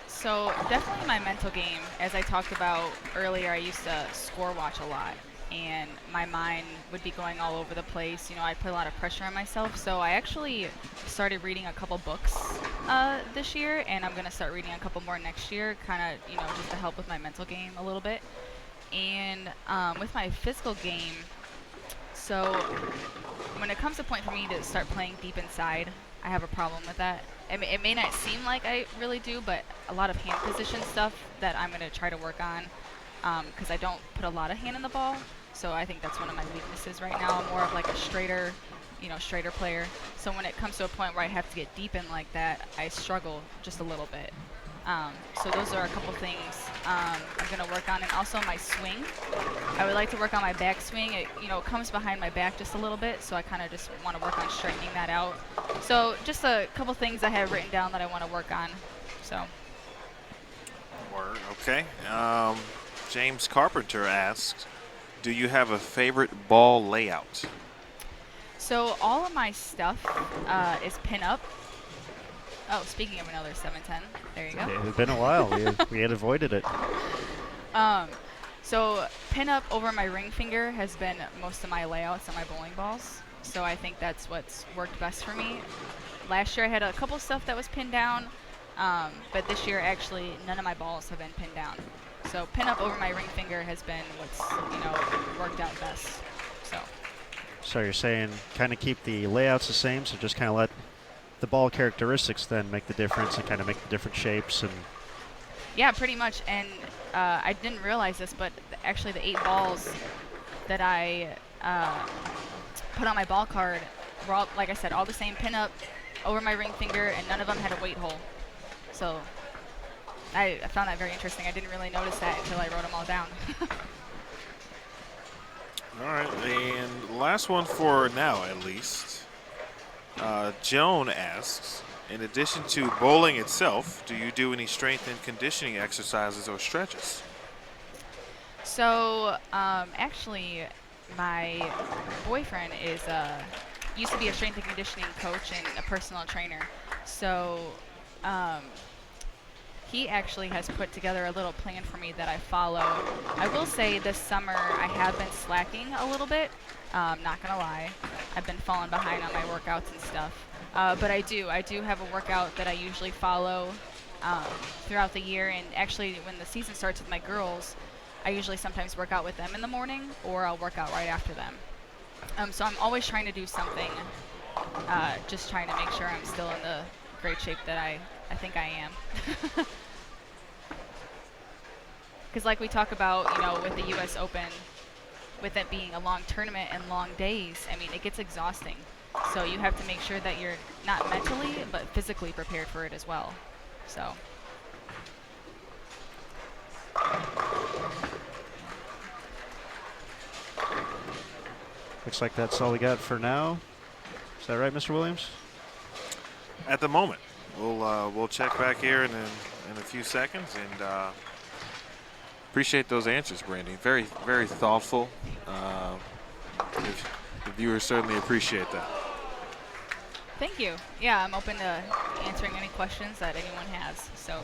So definitely my mental game. As I talked about earlier, I used to score watch a lot, and my mind would be going all over the place. You know, I put a lot of pressure on myself. So I actually started reading a couple books this year, and I'm gonna start reading a couple more next year, kind of, you know, just to help with my mental game a little bit. And with my physical game, so when it comes to a point for me to start playing deep inside, I have a problem with that. It may not seem like I really do, but a lot of hand position stuff that I'm going to try to work on, because I don't put a lot of hand in the ball. So I think that's one of my weaknesses right now. I'm more of like a straighter player. So when it comes to a point where I have to get deep in like that, I struggle just a little bit. So those are a couple things I'm going to work on. And also my swing. I would like to work on my back swing. It comes behind my back just a little bit, so I kind of just want to work on straightening that out. So just a couple things I have written down that I want to work on. So. Word. Okay. James Carpenter asks, do you have a favorite ball layout? So all of my stuff is pin up. Oh, speaking of another 710, there you go. It had been a while. we had avoided it. So pin up over my ring finger has been most of my layouts on my bowling balls. So I think that's what's worked best for me. Last year I had a couple stuff that was pinned down, but this year actually none of my balls have been pinned down. So pin up over my ring finger has been what's worked out best. So you're saying kind of keep the layouts the same, so just kind of let the ball characteristics then make the difference and kind of make the different shapes and. Yeah, pretty much. And I didn't realize this, but actually the 8 balls that I put on my ball card were all, like I said, all the same pin up over my ring finger, and none of them had a weight hole. So I found that very interesting. I didn't really notice that until I wrote them all down. All right, and last one for now at least. Joan asks, in addition to bowling itself, do you do any strength and conditioning exercises or stretches? So actually, my boyfriend used to be a strength and conditioning coach and a personal trainer. So he actually has put together a little plan for me that I follow. I will say this summer I have been slacking a little bit. Not gonna lie, I've been falling behind on my workouts and stuff. But I do have a workout that I usually follow throughout the year. And actually, when the season starts with my girls, I usually sometimes work out with them in the morning, or I'll work out right after them. So I'm always trying to do something, just trying to make sure I'm still in the great shape that I think I am. Because like we talk about, with the U.S. Open, with it being a long tournament and long days, I mean, it gets exhausting. So you have to make sure that you're not mentally, but physically prepared for it as well. So. Looks like that's all we got for now. Is that right, Mr. Williams? At the moment, we'll check back here in a few seconds, and appreciate those answers, Brandy. Very, very thoughtful. The viewers certainly appreciate that. Thank you. Yeah, I'm open to answering any questions that anyone has. So.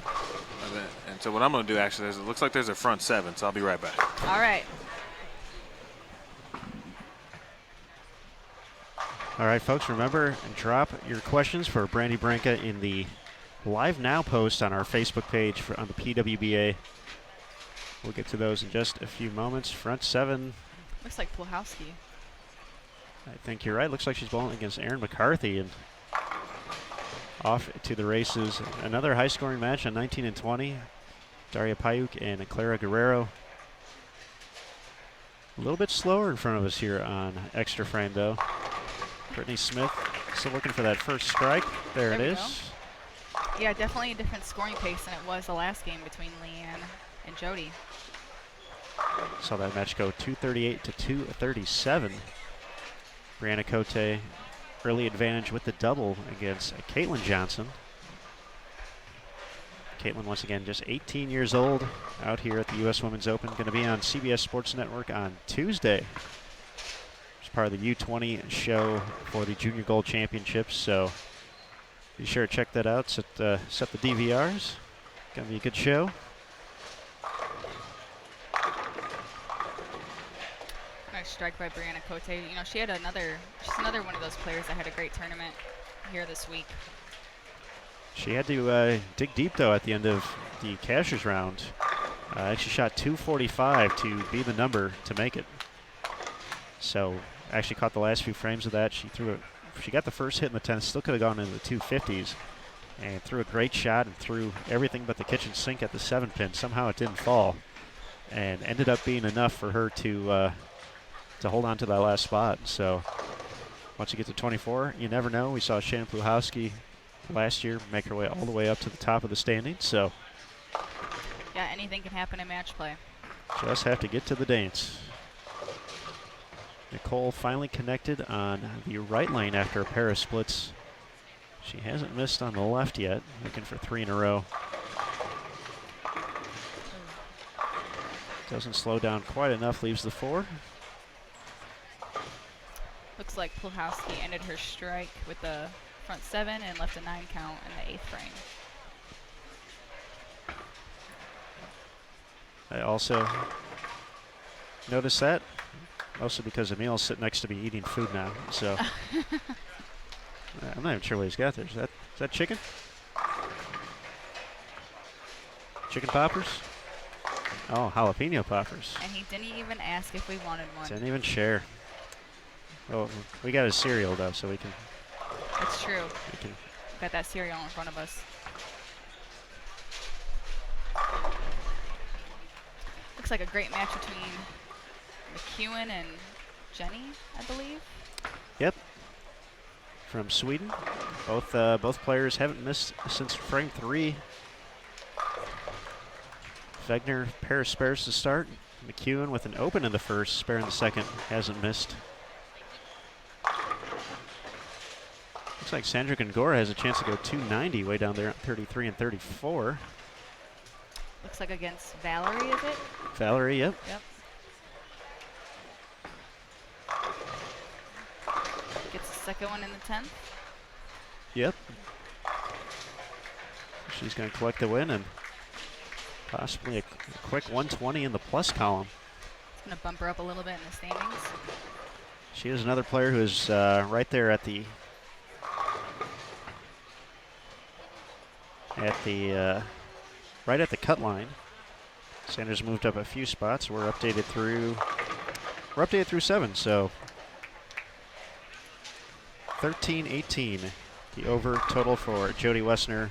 And so what I'm going to do actually is, it looks like there's a front 7, so I'll be right back. All right. All right, folks, remember, drop your questions for Brandy Branca in the Live Now post on our Facebook page on the PWBA. We'll get to those in just a few moments. Front 7. Looks like Plahowski. I think you're right. Looks like she's bowling against Erin McCarthy, and off to the races. Another high-scoring match on 19 and 20. Daria Payuk and Clara Guerrero. A little bit slower in front of us here on extra frame, though. Brittany Smith still looking for that first strike. There it is. Go. Yeah, definitely a different scoring pace than it was the last game between Leanne and Jody. Saw that match go 238 to 237. Brianna Cote, early advantage with the double against Caitlin Johnson. Caitlin, once again, just 18 years old, out here at the U.S. Women's Open. Going to be on CBS Sports Network on Tuesday. It's part of the U20 show for the Junior Gold Championships, so be sure to check that out. Set the DVRs. Going to be a good show. Nice strike by Brianna Cote. You know, she's another one of those players that had a great tournament here this week. She had to dig deep, though, at the end of the cashier's round. She shot 245 to be the number to make it. So actually caught the last few frames of that. She threw it. She got the first hit in the 10th. Still could have gone into the 250s, and threw a great shot and threw everything but the kitchen sink at the 7-pin. Somehow it didn't fall, and ended up being enough for her to hold on to that last spot. So once you get to 24, you never know. We saw Shannon Pluhowski last year make her way all the way up to the top of the standings. So yeah, anything can happen in match play. Just have to get to the dance. Nicole finally connected on the right lane after a pair of splits. She hasn't missed on the left yet, looking for 3 in a row. Doesn't slow down quite enough, leaves the 4. Looks like Plahowski ended her strike with the front 7 and left a 9 count in the 8th frame. I also noticed that, mostly because Emil's sitting next to me eating food now. So I'm not even sure what he's got there. Is that chicken? Chicken poppers? Oh, jalapeno poppers. And he didn't even ask if we wanted one. Didn't even share. Oh, we got his cereal though, so we can. That's true. Got that cereal in front of us. Looks like a great match between McEwen and Jenny, I believe. Yep. From Sweden. Both players haven't missed since frame 3. Wegner, pair of spares to start. McEwen with an open in the first, spare in the second, hasn't missed. Looks like Sandra Gongora has a chance to go 290 way down there at 33 and 34. Looks like against Valerie, is it? Valerie, yep. Yep. Gets the second one in the 10th. Yep. She's going to collect the win and possibly a quick 120 in the plus column. It's going to bump her up a little bit in the standings. She is another player who is right there at the right at the cut line. Sanders moved up a few spots. We're updated through 7, so 13-18 the over total for Jody Wessner.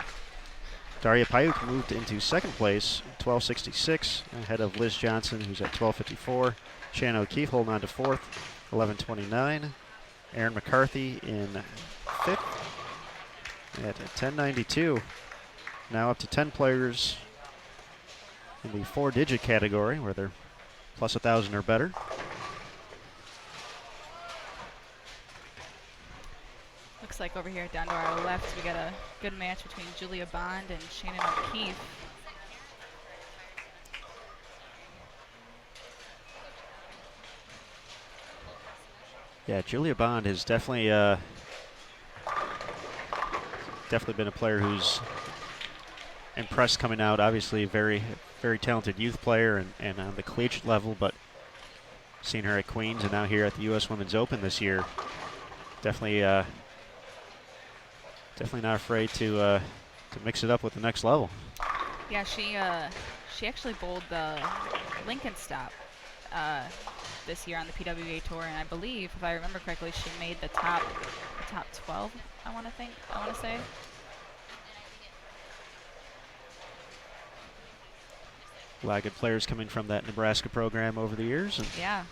Daria Payuk moved into second place, 1266, ahead of Liz Johnson, who's at 1254. Shannon O'Keefe holding on to fourth, 1129. Erin McCarthy in fifth at 1092. Now up to 10 players in the 4-digit category, where they're plus 1,000 or better. Looks like over here down to our left, we got a good match between Julia Bond and Shannon O'Keefe. Yeah, Julia Bond has definitely been a player who's impressed coming out. Obviously, very, very talented youth player and on the collegiate level, but seen her at Queens and now here at the U.S. Women's Open this year. definitely not afraid to mix it up with the next level. Yeah, she actually bowled the Lincoln stop this year on the PWA tour, and I believe, if I remember correctly, she made the top 12. I want to say. A lot of good players coming from that Nebraska program over the years. And Yeah.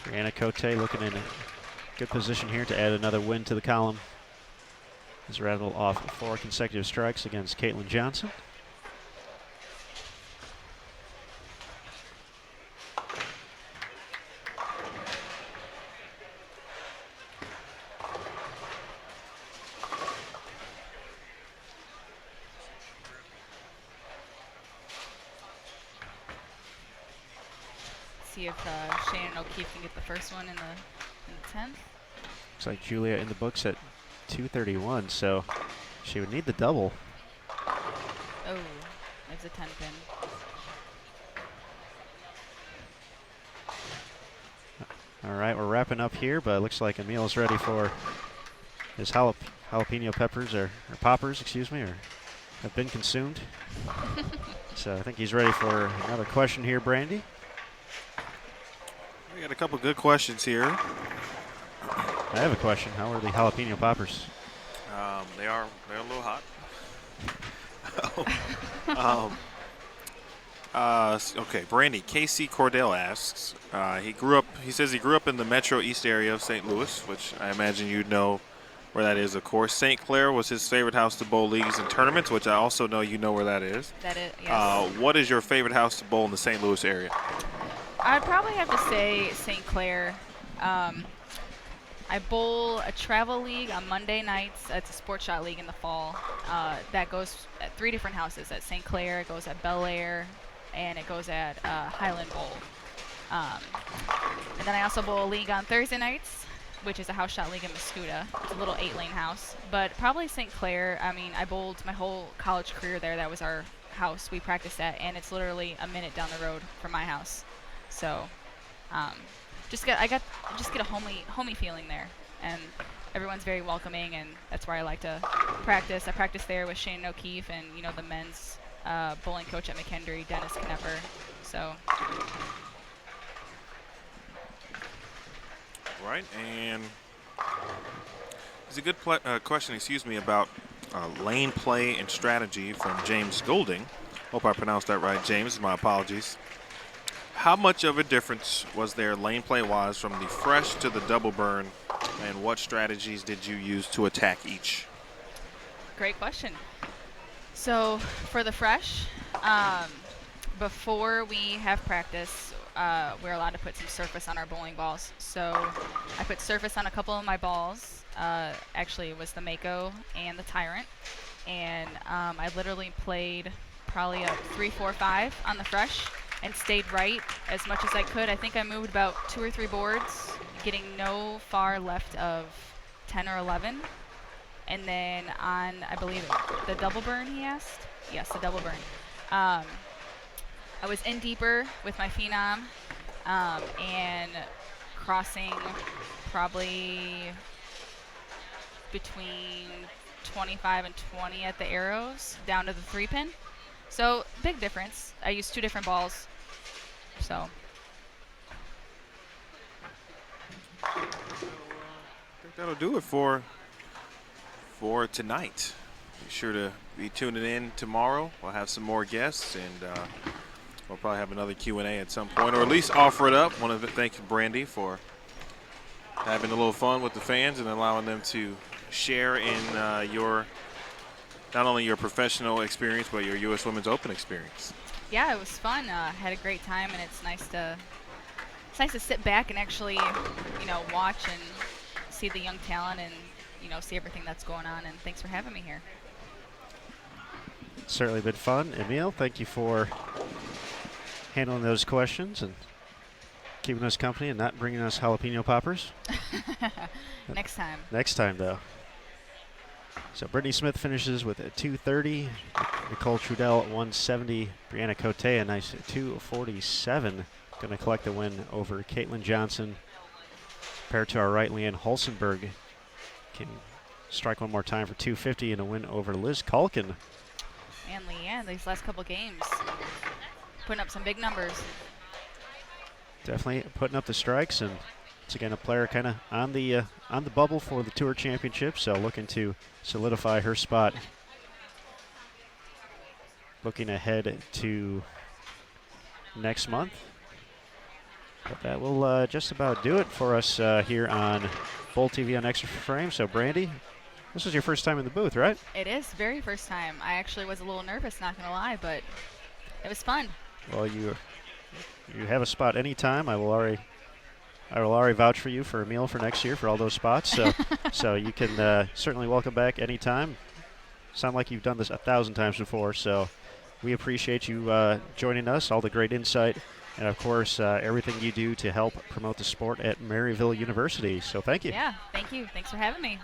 Brianna Cote looking in a good position here to add another win to the column. He's rattled off 4 consecutive strikes against Caitlin Johnson. See if Shannon O'Keefe can get the first one in the 10th. Looks like Julia in the books at 231, so she would need the double. Oh, there's a 10 pin. All right, we're wrapping up here, but it looks like Emil's ready for his jalapeno peppers, or poppers, excuse me, or have been consumed. So I think he's ready for another question here, Brandy. We got a couple good questions here. I have a question. How are the jalapeno poppers? They're a little hot. Okay, Brandy. Casey Cordell asks. He says he grew up in the Metro East area of St. Louis, which I imagine you'd know where that is. Of course, St. Clair was his favorite house to bowl leagues and tournaments, which I also know you know where that is. That is, yes. What is your favorite house to bowl in the St. Louis area? I'd probably have to say St. Clair. I bowl a travel league on Monday nights. It's a sports shot league in the fall. That goes at 3 different houses. At St. Clair, it goes at Bel Air, and it goes at Highland Bowl. And then I also bowl a league on Thursday nights, which is a house shot league in Mascoutah. It's a little 8-lane house. But probably St. Clair. I mean, I bowled my whole college career there. That was our house we practiced at, and it's literally a minute down the road from my house. So, just get a homey feeling there, and everyone's very welcoming, and that's where I like to practice. I practice there with Shannon O'Keefe and the men's bowling coach at McHenry, Dennis Knepper. So. Right, and it's a good question. About lane play and strategy from James Golding. Hope I pronounced that right, James. My apologies. How much of a difference was there lane play-wise from the fresh to the double burn, and what strategies did you use to attack each? Great question. So for the fresh, before we have practice, we're allowed to put some surface on our bowling balls. So I put surface on a couple of my balls. Actually, it was the Mako and the Tyrant. And I literally played probably a 3-4-5 on the fresh and stayed right as much as I could. I think I moved about 2 or 3 boards, getting no far left of 10 or 11. And then on, I believe, the double burn, he asked? Yes, the double burn. I was in deeper with my Phenom and crossing probably between 25 and 20 at the arrows down to the 3-pin. So, big difference. I used 2 different balls. So. I think that'll do it for tonight. Be sure to be tuning in tomorrow. We'll have some more guests, and we'll probably have another Q&A at some point, or at least offer it up. Want to thank Brandy for having a little fun with the fans and allowing them to share in your not only your professional experience, but your U.S. Women's Open experience. Yeah, it was fun. Had a great time, and it's nice to sit back and actually, watch and see the young talent and, see everything that's going on. And thanks for having me here. Certainly been fun. Emil, thank you for handling those questions and keeping us company and not bringing us jalapeno poppers. Next time. Next time, though. So Brittany Smith finishes with a 230. Nicole Trudell at 170. Brianna Cote a nice 247. Going to collect the win over Caitlin Johnson. Paired to our right, Leanne Holsenberg can strike one more time for 250 and a win over Liz Culkin. And Leanne, these last couple games, putting up some big numbers. Definitely putting up the strikes, and it's again a player kind of on the bubble for the Tour Championship, so looking to solidify her spot. Looking ahead to next month. But that will just about do it for us here on Bowl TV on Extra Frame. So Brandy, this was your first time in the booth, right? It is, very first time. I actually was a little nervous, not going to lie, but it was fun. Well, you have a spot anytime. I will already vouch for you for a meal for next year for all those spots. So so you can certainly welcome back anytime. Sound like you've done this 1,000 times before. So we appreciate you joining us, all the great insight, and of course everything you do to help promote the sport at Maryville University. So thank you. Yeah, thank you. Thanks for having me.